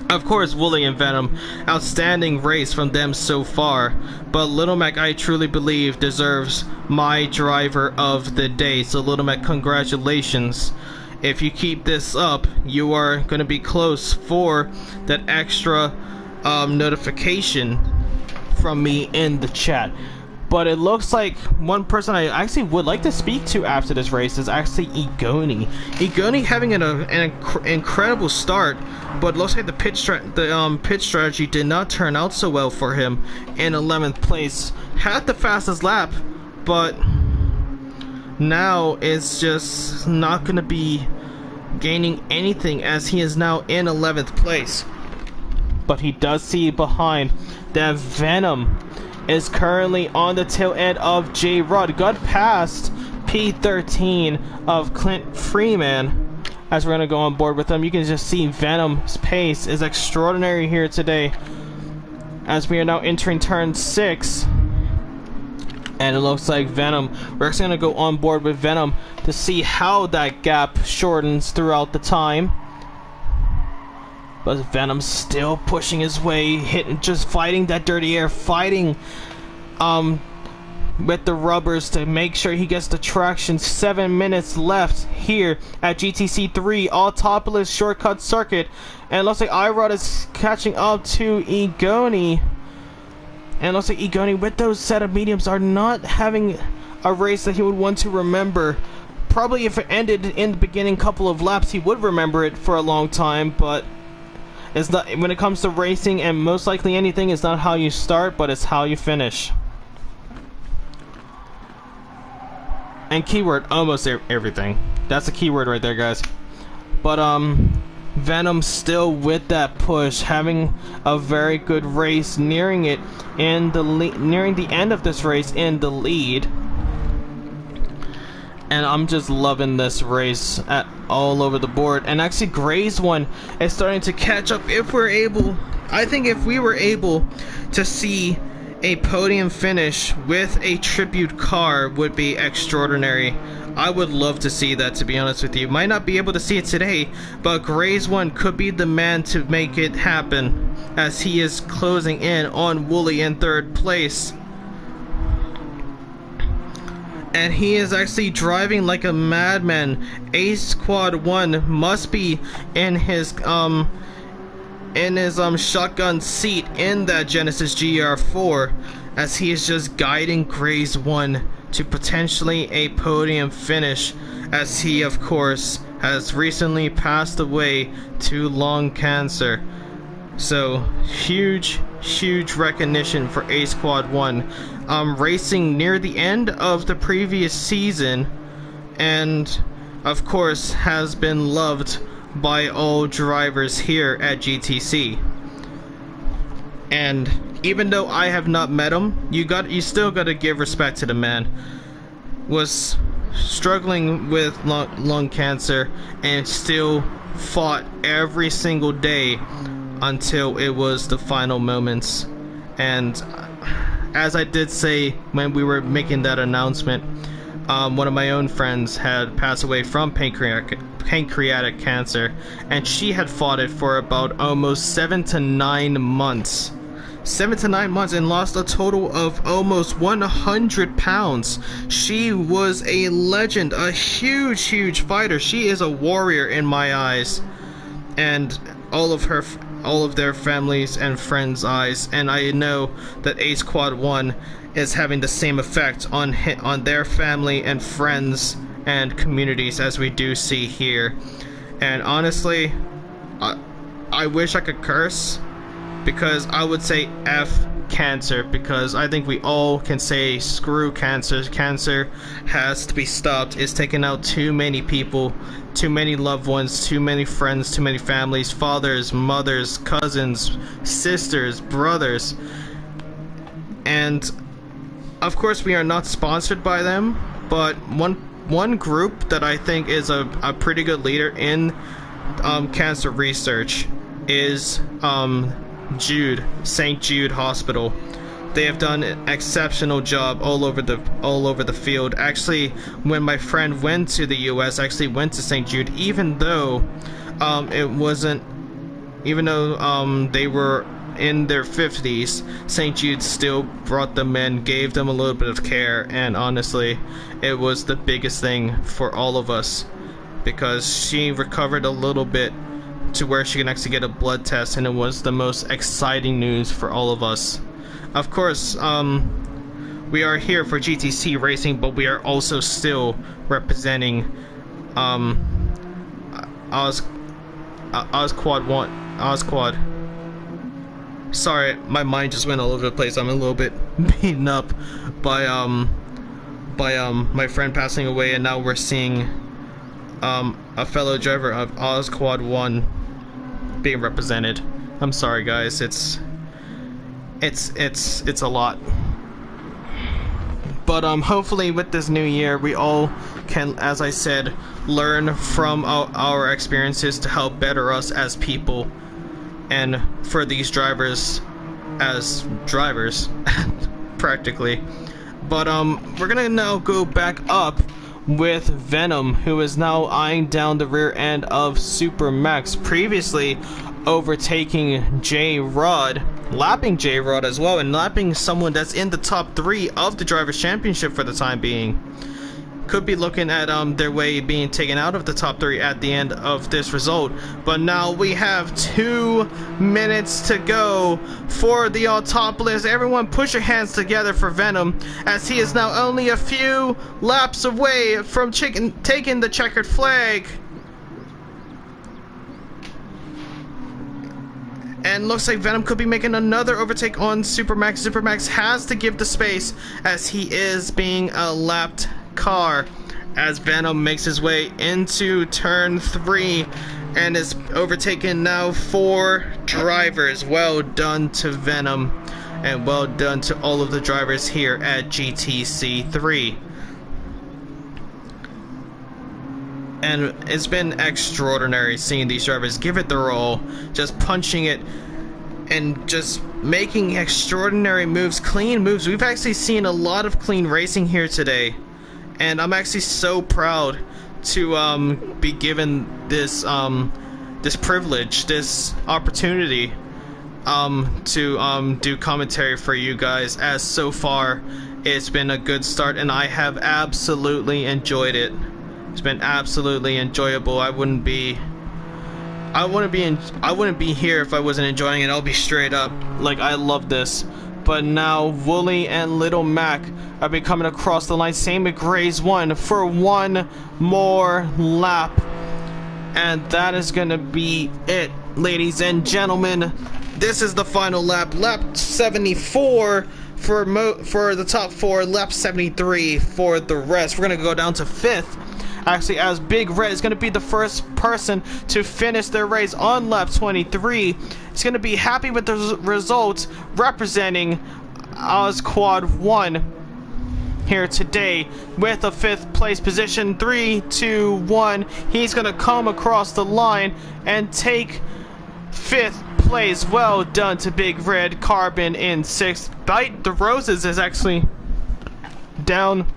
Of course, Wooly and Venom, outstanding race from them so far, but Little Mac, I truly believe, deserves my driver of the day. So Little Mac, congratulations. if you keep this up, you are going to be close for that extra notification from me in the chat. But it looks like one person I actually would like to speak to after this race is actually Igoni. Igoni having an incredible start, but it looks like the pit strategy did not turn out so well for him. In 11th place, had the fastest lap, but now it's just not going to be gaining anything as he is now in 11th place. But he does see behind that Venom is currently on the tail end of J. Rudd. Got past P13 of Clint Freeman. As we're going to go on board with him, you can just see Venom's pace is extraordinary here today. As we are now entering turn 6. And it looks like Venom, we're actually going to go on board with Venom to see how that gap shortens throughout the time. But Venom's still pushing his way, just fighting that dirty air, fighting with the rubbers to make sure he gets the traction. 7 minutes left here at GTC 3, Autopolis shortcut circuit. And it looks like iRod is catching up to Igoni. And it looks like Igoni with those set of mediums are not having a race that he would want to remember. Probably if it ended in the beginning couple of laps, he would remember it for a long time, but it's not, when it comes to racing, and most likely anything, it's not how you start, but it's how you finish. And keyword, almost everything. That's a keyword right there, guys. But Venom still with that push, having a very good race, nearing it in the nearing the end of this race in the lead. And I'm just loving this race all over the board. And actually Gray's one is starting to catch up. If we're able, I think if we were able to see a podium finish with a tribute car would be extraordinary. I would love to see that, to be honest with you. Might not be able to see it today, but Gray's one could be the man to make it happen, as he is closing in on Wooly in 3rd place. And he is actually driving like a madman. Ace Quad 1 must be in his shotgun seat in that Genesis GR4, as he is just guiding Gray's 1 to potentially a podium finish, as he of course has recently passed away to lung cancer. So huge recognition for Ace Quad 1, racing near the end of the previous season, and of course has been loved by all drivers here at GTC. And even though I have not met him, you still gotta give respect to the man. Was struggling with lung cancer and still fought every single day until it was the final moments. And as I did say when we were making that announcement, one of my own friends had passed away from pancreatic cancer, and she had fought it for about almost 7 to 9 months. 7 to 9 months, and lost a total of almost 100 pounds. She was a legend, a huge fighter. She is a warrior in my eyes, and all of their families and friends' eyes. And I know that Ace Quad 1 is having the same effect on their family and friends and communities as we do see here. And honestly, I wish I could curse, because I would say F cancer, because I think we all can say screw cancer. Cancer has to be stopped. It's taken out too many people, too many loved ones, too many friends, too many families, fathers, mothers, cousins, sisters, brothers. And of course we are not sponsored by them, but one group that I think is a pretty good leader in cancer research is Jude, St. Jude Hospital. They have done an exceptional job all over the field. Actually, when my friend went to the US, actually went to St. Jude, even though they were in their 50s, St. Jude still brought them in, gave them a little bit of care, and honestly, it was the biggest thing for all of us, because she recovered a little bit to where she can actually get a blood test, and it was the most exciting news for all of us. Of course, we are here for GTC racing, but we are also still representing Osquad. Sorry, my mind just went all over the place. I'm a little bit beaten up by my friend passing away, and now we're seeing a fellow driver of Osquad 1 being represented. I'm sorry, guys. It's a lot. But hopefully with this new year, we all can, as I said, learn from our experiences to help better us as people, and for these drivers as drivers, practically. But we're gonna now go back up with Venom, who is now eyeing down the rear end of Super Max, previously overtaking J-Rod, lapping J-Rod as well, and lapping someone that's in the top 3 of the Drivers' Championship for the time being. Could be looking at their way being taken out of the top 3 at the end of this result. But now we have 2 minutes to go for the Autopolis. Everyone push your hands together for Venom, as he is now only a few laps away from taking the checkered flag. And looks like Venom could be making another overtake on Super Max. Super Max has to give the space, as he is being a lapped car, as Venom makes his way into turn 3 and is overtaken now 4 drivers. Well done to Venom, and well done to all of the drivers here at GTC 3. And it's been extraordinary seeing these drivers give it their all, just punching it and just making extraordinary moves, clean moves. We've actually seen a lot of clean racing here today, and I'm actually so proud to be given this this privilege, this opportunity to do commentary for you guys, as so far it's been a good start and I have absolutely enjoyed it. It's been absolutely enjoyable. I wouldn't be here if I wasn't enjoying it. I'll be straight up. Like, I love this. But now Wooly and Little Mac are be coming across the line. Same with Gray's 1 for one more lap. And that is gonna be it, ladies and gentlemen. This is the final lap. Lap 74 for the top 4. Lap 73 for the rest. We're gonna go down to 5th. Actually, as Big Red is going to be the first person to finish their race on lap 23. He's going to be happy with the results, representing Osquad 1 here today with a 5th place position. 3, 2, 1. He's going to come across the line and take 5th place. Well done to Big Red. Carbon in 6th. Bite the Roses is actually down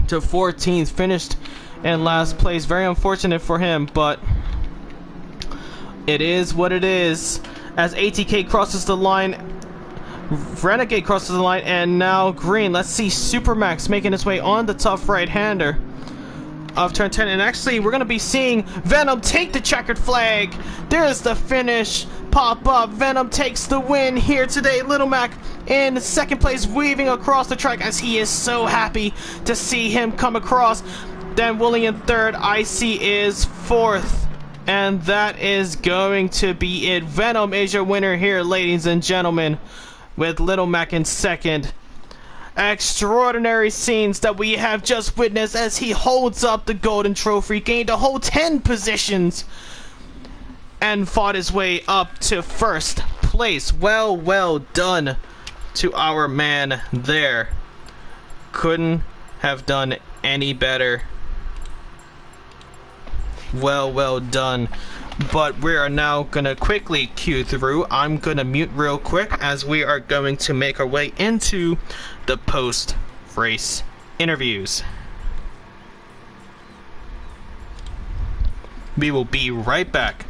to 14th, finished in last place. Very unfortunate for him, but it is what it is. As ATK crosses the line, Renegade crosses the line, and now Green. Let's see Supermax making his way on the tough right-hander of turn 10, and actually we're gonna be seeing Venom take the checkered flag. There's the finish pop up. Venom takes the win here today. Little Mac in 2nd place, weaving across the track, as he is so happy to see him come across. Then Wooly in 3rd, Icy is 4th, and that is going to be it. Venom is your winner here, ladies and gentlemen, with Little Mac in 2nd. Extraordinary scenes that we have just witnessed as he holds up the golden trophy, gained a whole 10 positions, and fought his way up to 1st place. Well done to our man there. Couldn't have done any better. Well done. But we are now gonna quickly queue through. I'm gonna mute real quick as we are going to make our way into the post-race interviews. We will be right back.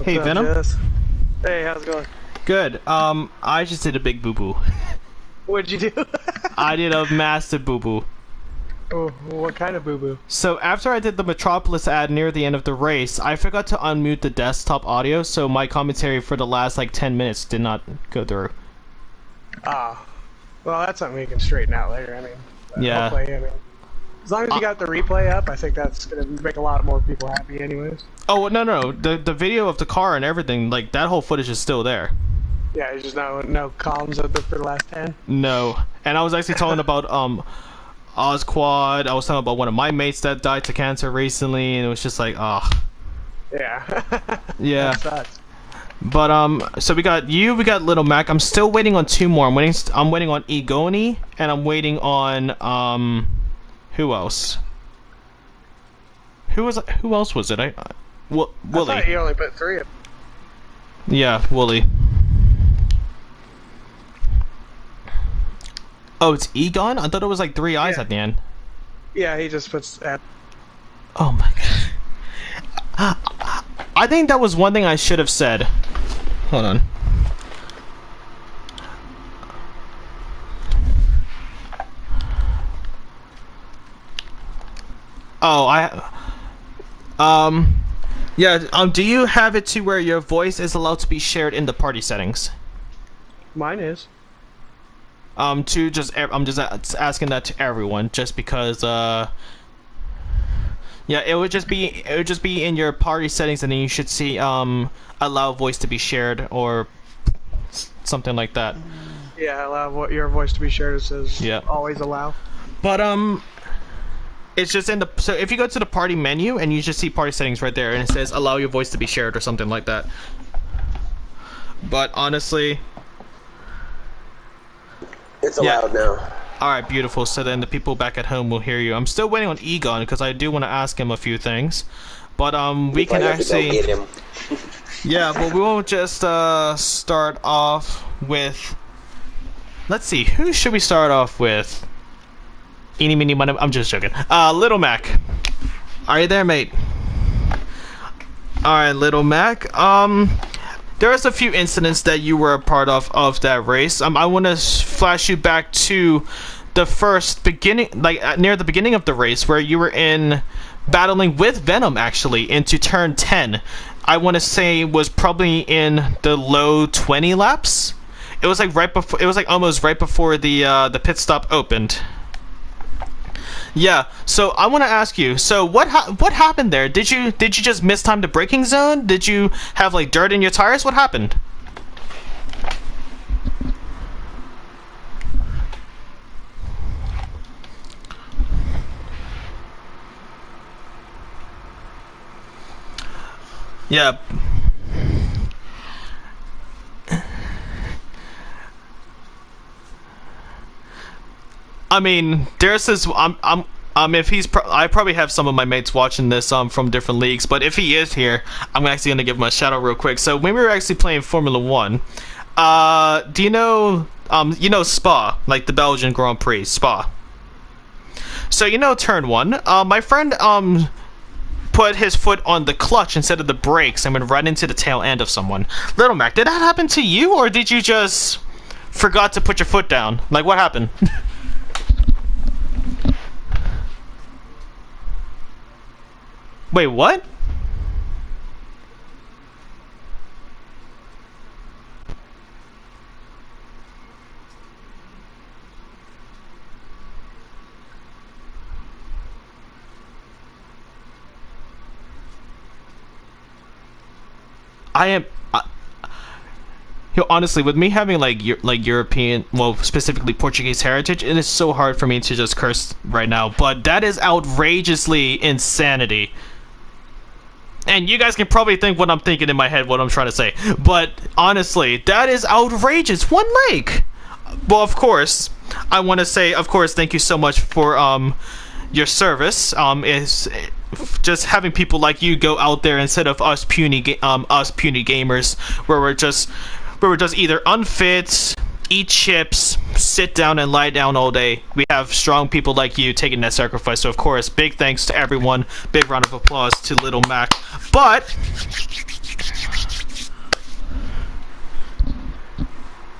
Hey, Venom? Jess? Hey, how's it going? Good. I just did a big boo-boo. What'd you do? I did a massive boo-boo. Oh, what kind of boo-boo? So after I did the Metropolis ad near the end of the race, I forgot to unmute the desktop audio, so my commentary for the last, 10 minutes did not go through. Ah. Well, that's something we can straighten out later, I mean. Yeah. Hopefully, I mean, as long as you got the replay up, I think that's going to make a lot more people happy anyways. Oh, no. The video of the car and everything, that whole footage is still there. Yeah, there's just no comms for the last 10. No. And I was actually talking about, Osquad. I was talking about one of my mates that died to cancer recently, and it was just like, ah. Yeah. Yeah. That sucks. But so we got you, we got Little Mac. I'm still waiting on 2 more. I'm waiting on Egoni, and I'm waiting on who else? Who else was it? Willie. I thought you only put 3 of. Yeah, Wooly. Oh, it's Egon? I thought it was 3 eyes at the end. Yeah, he just puts that. Oh my god. I think that was one thing I should have said. Hold on. Oh, yeah, do you have it to where your voice is allowed to be shared in the party settings? Mine is. I'm just asking that to everyone, just because, yeah, it would just be in your party settings, and then you should see, allow voice to be shared, or something like that. Yeah, allow your voice to be shared. It says always allow. But, it's just in the, so if you go to the party menu, and you just see party settings right there, and it says allow your voice to be shared, or something like that. But honestly, it's allowed now. Alright, beautiful. So then the people back at home will hear you. I'm still waiting on Egon, because I do want to ask him a few things. But, we can actually... Yeah, but we will just, start off with... Let's see, who should we start off with? Eeny, meeny, money. I'm just joking. Little Mac. Are you there, mate? Alright, Little Mac. There's a few incidents that you were a part of that race. I want to flash you back to the first beginning, near the beginning of the race, where you were battling with Venom, actually, into turn 10. I want to say was probably in the low 20 laps. It was right before. It was almost right before the pit stop opened. Yeah, so I want to ask you. So what happened there? Did you just miss time the braking zone? Did you have dirt in your tires? What happened? Yeah. I mean, there's this. If he's, I probably have some of my mates watching this from different leagues. But if he is here, I'm actually gonna give him a shout out real quick. So when we were actually playing Formula 1, do you know Spa, the Belgian Grand Prix, Spa? So turn 1. My friend put his foot on the clutch instead of the brakes and went right into the tail end of someone. Little Mac, did that happen to you, or did you just forgot to put your foot down? What happened? Wait, what? Honestly, with me having European, well, specifically Portuguese heritage, it is so hard for me to just curse right now. But that is outrageously insanity. And you guys can probably think what I'm thinking in my head, what I'm trying to say. But honestly, that is outrageous. 1 leg. Well, of course, I want to say, of course, thank you so much for your service. Is just having people like you go out there instead of us puny gamers, where we're just either unfit, eat chips, sit down and lie down all day. We have strong people like you taking that sacrifice. So of course, big thanks to everyone. Big round of applause to Little Mac. But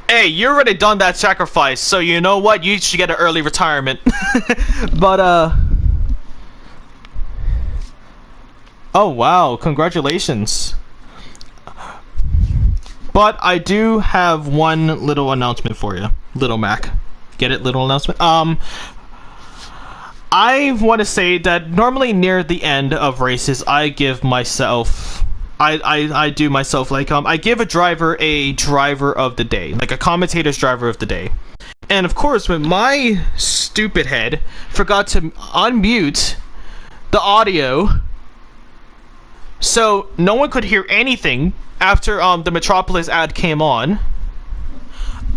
Hey, you already done that sacrifice, so you know what? You should get an early retirement. But, oh, wow. Congratulations. But I do have one little announcement for you. Little Mac. Get it? Little announcement? I want to say that normally near the end of races, I give myself... I do myself, like, I give a driver of the day. Like, a commentator's driver of the day. And, of course, when my stupid head forgot to unmute the audio... So, no one could hear anything after the Metropolis ad came on.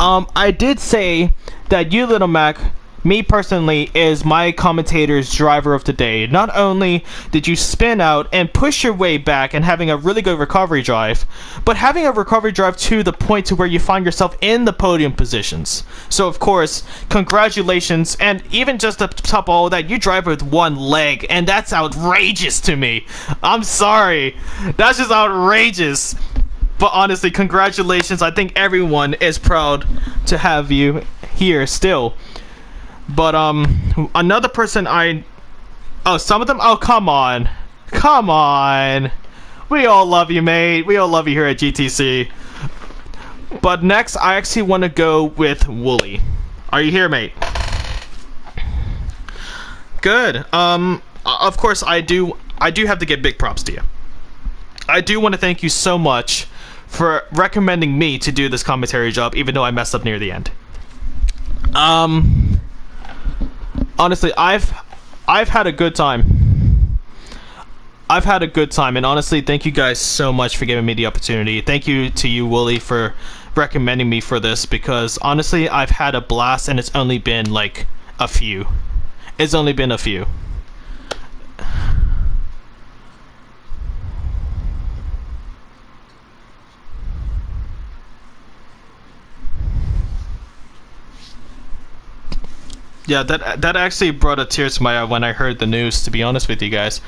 I did say that you, Little Mac, me personally, is my commentator's driver of the day. Not only did you spin out and push your way back and having a really good recovery drive, but having a recovery drive to the point to where you find yourself in the podium positions. So, of course, congratulations, and even just to top all that, you drive with one leg, and that's outrageous to me. I'm sorry. That's just outrageous. But honestly, congratulations. I think everyone is proud to have you here still. But, another person some of them? Oh, come on. Come on. We all love you, mate. We all love you here at GTC. But next, I actually want to go with Wooly. Are you here, mate? Good. Of course, I do have to give big props to you. I do want to thank you so much for recommending me to do this commentary job, even though I messed up near the end. Honestly, I've had a good time. I've had a good time, and honestly, thank you guys so much for giving me the opportunity. Thank you to you, Wooly, for recommending me for this, because honestly, I've had a blast, and it's only been like a few. It's only been a few. Yeah, that actually brought a tear to my eye when I heard the news, to be honest with you guys.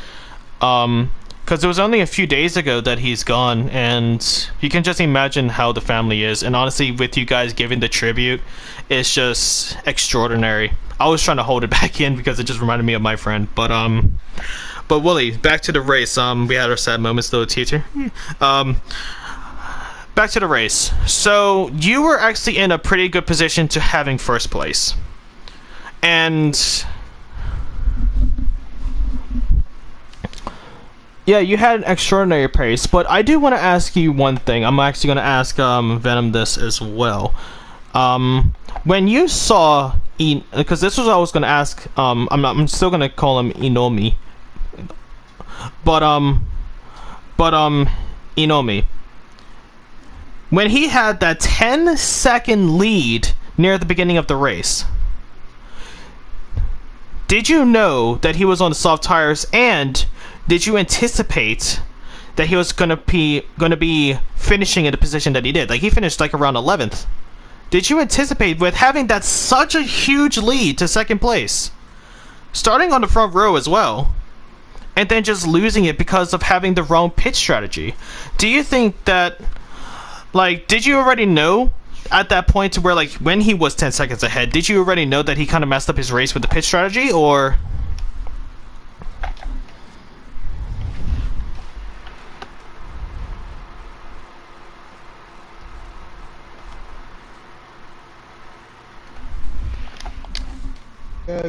Because it was only a few days ago that he's gone, and you can just imagine how the family is. And honestly, with you guys giving the tribute, it's just extraordinary. I was trying to hold it back in because it just reminded me of my friend. But Wooly, back to the race. We had our sad moments, little teacher. Back to the race. So, you were actually in a pretty good position to having first place. And yeah, you had an extraordinary pace, but I do want to ask you one thing. I'm actually going to ask Venom this as well. When you saw because this was what I was going to ask. I'm still going to call him Inomi, but Inomi. When he had that 10-second lead near the beginning of the race, did you know that he was on the soft tires, and did you anticipate that he was gonna be finishing in the position that he did? Like, he finished like around 11th. Did you anticipate with having that such a huge lead to second place, starting on the front row as well, and then just losing it because of having the wrong pit strategy? Do you think that, like, did you already know at that point to where, like, when he was 10 seconds ahead, did you already know that he kind of messed up his race with the pit strategy, or?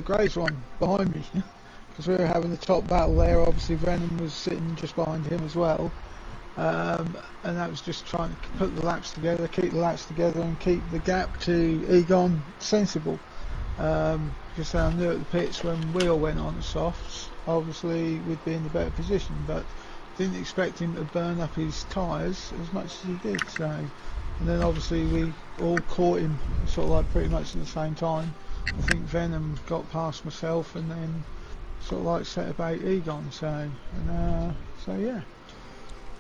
Gray's one behind me, because we were having the top battle there. Obviously Venom was sitting just behind him as well. And that was just trying to put the laps together, keep the laps together, and keep the gap to Egon sensible. Because I knew at the pits when we all went on the softs, obviously we'd be in the better position, but didn't expect him to burn up his tyres as much as he did. So, and then obviously we all caught him sort of like pretty much at the same time. I think Venom got past myself and then sort of like set about Egon. So yeah.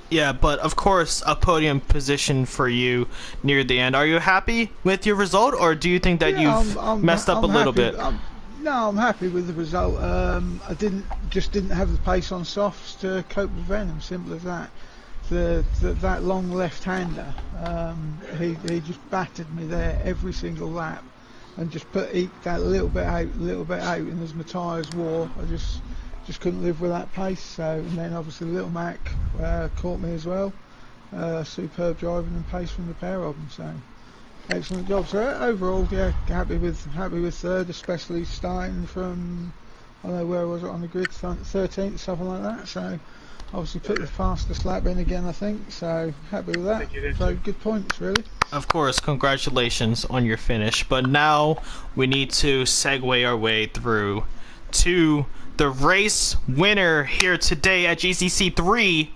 Yeah, but of course, a podium position for you near the end. Are you happy with your result, or do you think that you've messed up a little bit? No, I'm happy with the result. I didn't have the pace on softs to cope with Venom. Simple as that. that long left-hander. He just battered me there every single lap, and just eked that little bit out, and as my tyres wore, I just couldn't live with that pace. So, and then obviously Little Mac caught me as well. Superb driving and pace from the pair of them. So, excellent job. So overall, yeah, happy with third, especially starting from, I don't know, where was it on the grid, 13th, something like that. So obviously put the fastest lap in again, I think. So happy with that. So good points, really. Of course, congratulations on your finish. But now we need to segue our way through to the race winner here today at GTC 3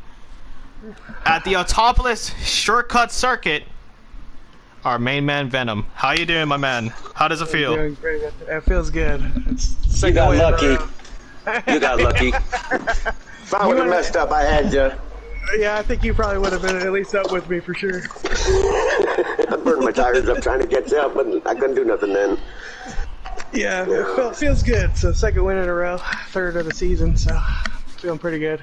at the Autopolis shortcut circuit. Our main man, Venom. How you doing, my man? How does it feel? I'm doing great. It feels good. You got lucky. You got lucky. If I would have messed up, I had you. Yeah, I think you probably would have been at least up with me for sure. I burned my tires up trying to catch up, but I couldn't do nothing then. Yeah, it feels good. So second win in a row, third of the season, so feeling pretty good.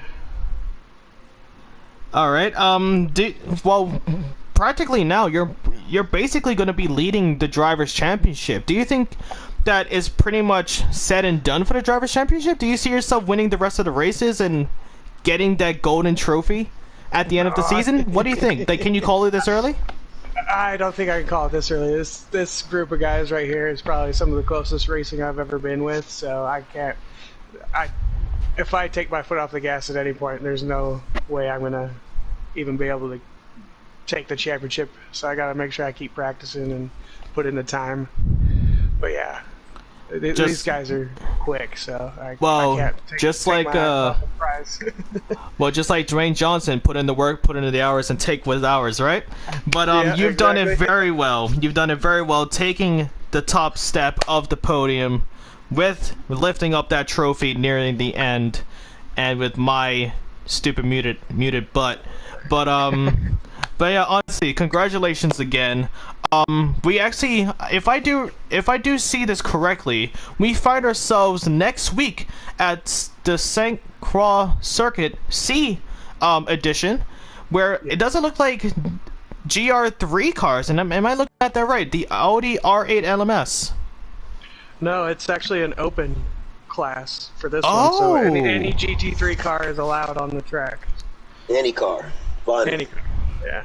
All right. Well, practically now you're basically going to be leading the drivers' championship. Do you think that is pretty much said and done for the drivers' championship? Do you see yourself winning the rest of the races and getting that golden trophy at the end of the season? What do you think? Like, can you call it this early? I don't think I can call it this early. This group of guys right here is probably some of the closest racing I've ever been with, so I can't. If I take my foot off the gas at any point, there's no way I'm gonna even be able to take the championship. So I gotta make sure I keep practicing and put in the time. But yeah, these guys are quick, so I can't take my eyes off the prize. Well, just like Dwayne Johnson, put in the work, put in the hours, and take with hours, right? But yeah, you've done it very well. You've done it very well, taking the top step of the podium, with lifting up that trophy nearing the end, and with my stupid muted butt. But but yeah, honestly, congratulations again. We actually, if I do see this correctly, we find ourselves next week at the St. Croix Circuit C edition, where it doesn't look like GR3 cars, and am I looking at that right? The Audi R8 LMS. No, it's actually an open class for this one, so any GT3 car is allowed on the track. Any car. Fun. Any car, yeah.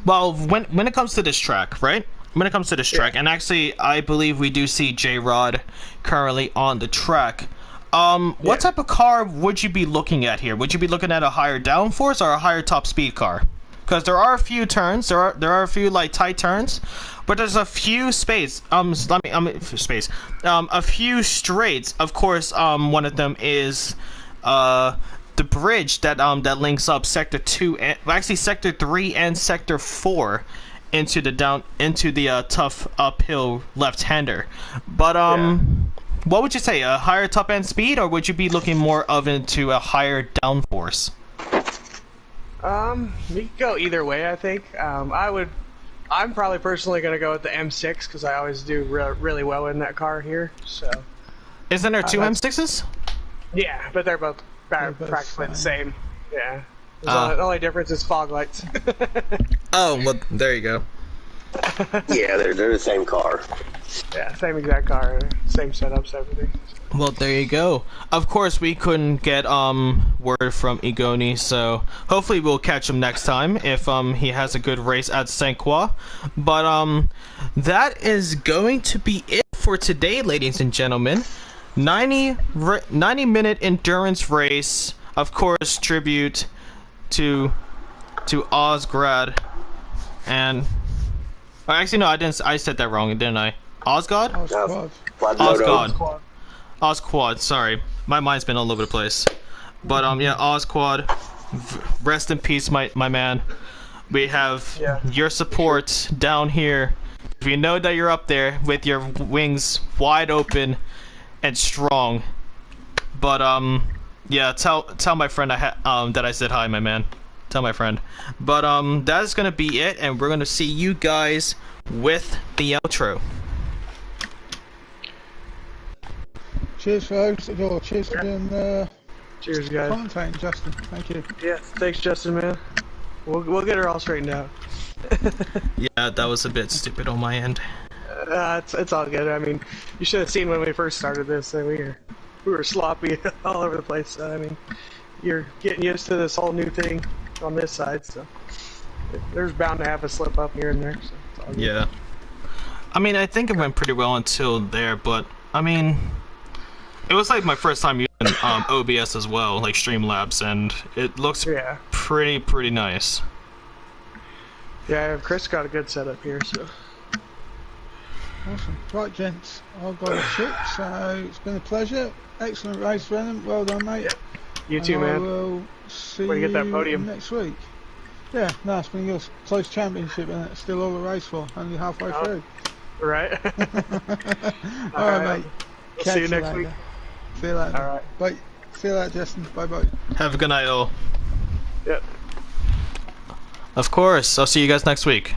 Well, when it comes to this track, right? When it comes to this track, and actually, I believe we do see J-Rod currently on the track. What type of car would you be looking at here? Would you be looking at a higher downforce or a higher top speed car? Because there are a few turns, there are a few like tight turns, but there's a few a few straights. Of course, one of them is the bridge that links up sector 2 and actually sector 3 and sector 4 into the tough uphill left-hander. But what would you say, a higher top end speed, or would you be looking more into a higher downforce? You could go either way, I think. I'm probably personally going to go with the M6 because I always do really well in that car here. So, isn't there two M6s? Yeah, but they're both practically the same. Yeah. The only difference is fog lights. Oh, well, there you go. Yeah, they're the same car. Yeah, same exact car, same setups, everything. Well, there you go. Of course, we couldn't get word from Igoni, so hopefully we'll catch him next time if he has a good race at St. Croix. But that is going to be it for today, ladies and gentlemen. 90-minute endurance race. Of course, tribute to Osgrad and. Oh, actually, no, I didn't. I said that wrong, didn't I? Osgod? Osgod. Osquad, sorry. My mind's been all over the place. But, yeah, Osquad. Rest in peace, my man. We have your support down here. We know that you're up there with your wings wide open and strong. But, yeah, tell my friend that I said hi, my man. Tell my friend. But that is gonna be it, and we're gonna see you guys with the outro. Cheers, folks. Cheers for doing Cheers, guys. commentating, Justin. Thank you. Yeah, thanks, Justin, man. We'll get her all straightened out. Yeah, that was a bit stupid on my end. It's all good. I mean, you should have seen when we first started this. We were sloppy all over the place. I mean, you're getting used to this whole new thing on this side, so there's bound to have a slip up here and there. So it's all good. Yeah. I mean, I think it went pretty well until there, but I mean, it was like my first time using OBS as well, like Streamlabs, and it looks pretty nice. Yeah, Chris got a good setup here, so. Awesome. Right, gents, I've got a ship, so it's been a pleasure. Excellent race, Brennan. Well done, mate. Yeah. You too, man. We'll see When you get that podium next week. Yeah, no, it's been a close championship, and it's still all the race for. Only halfway through. Right. Alright, mate. We'll see you next week. See you later. Alright. Bye. See you later, Justin. Bye-bye. Have a good night, all. Yep. Of course. I'll see you guys next week.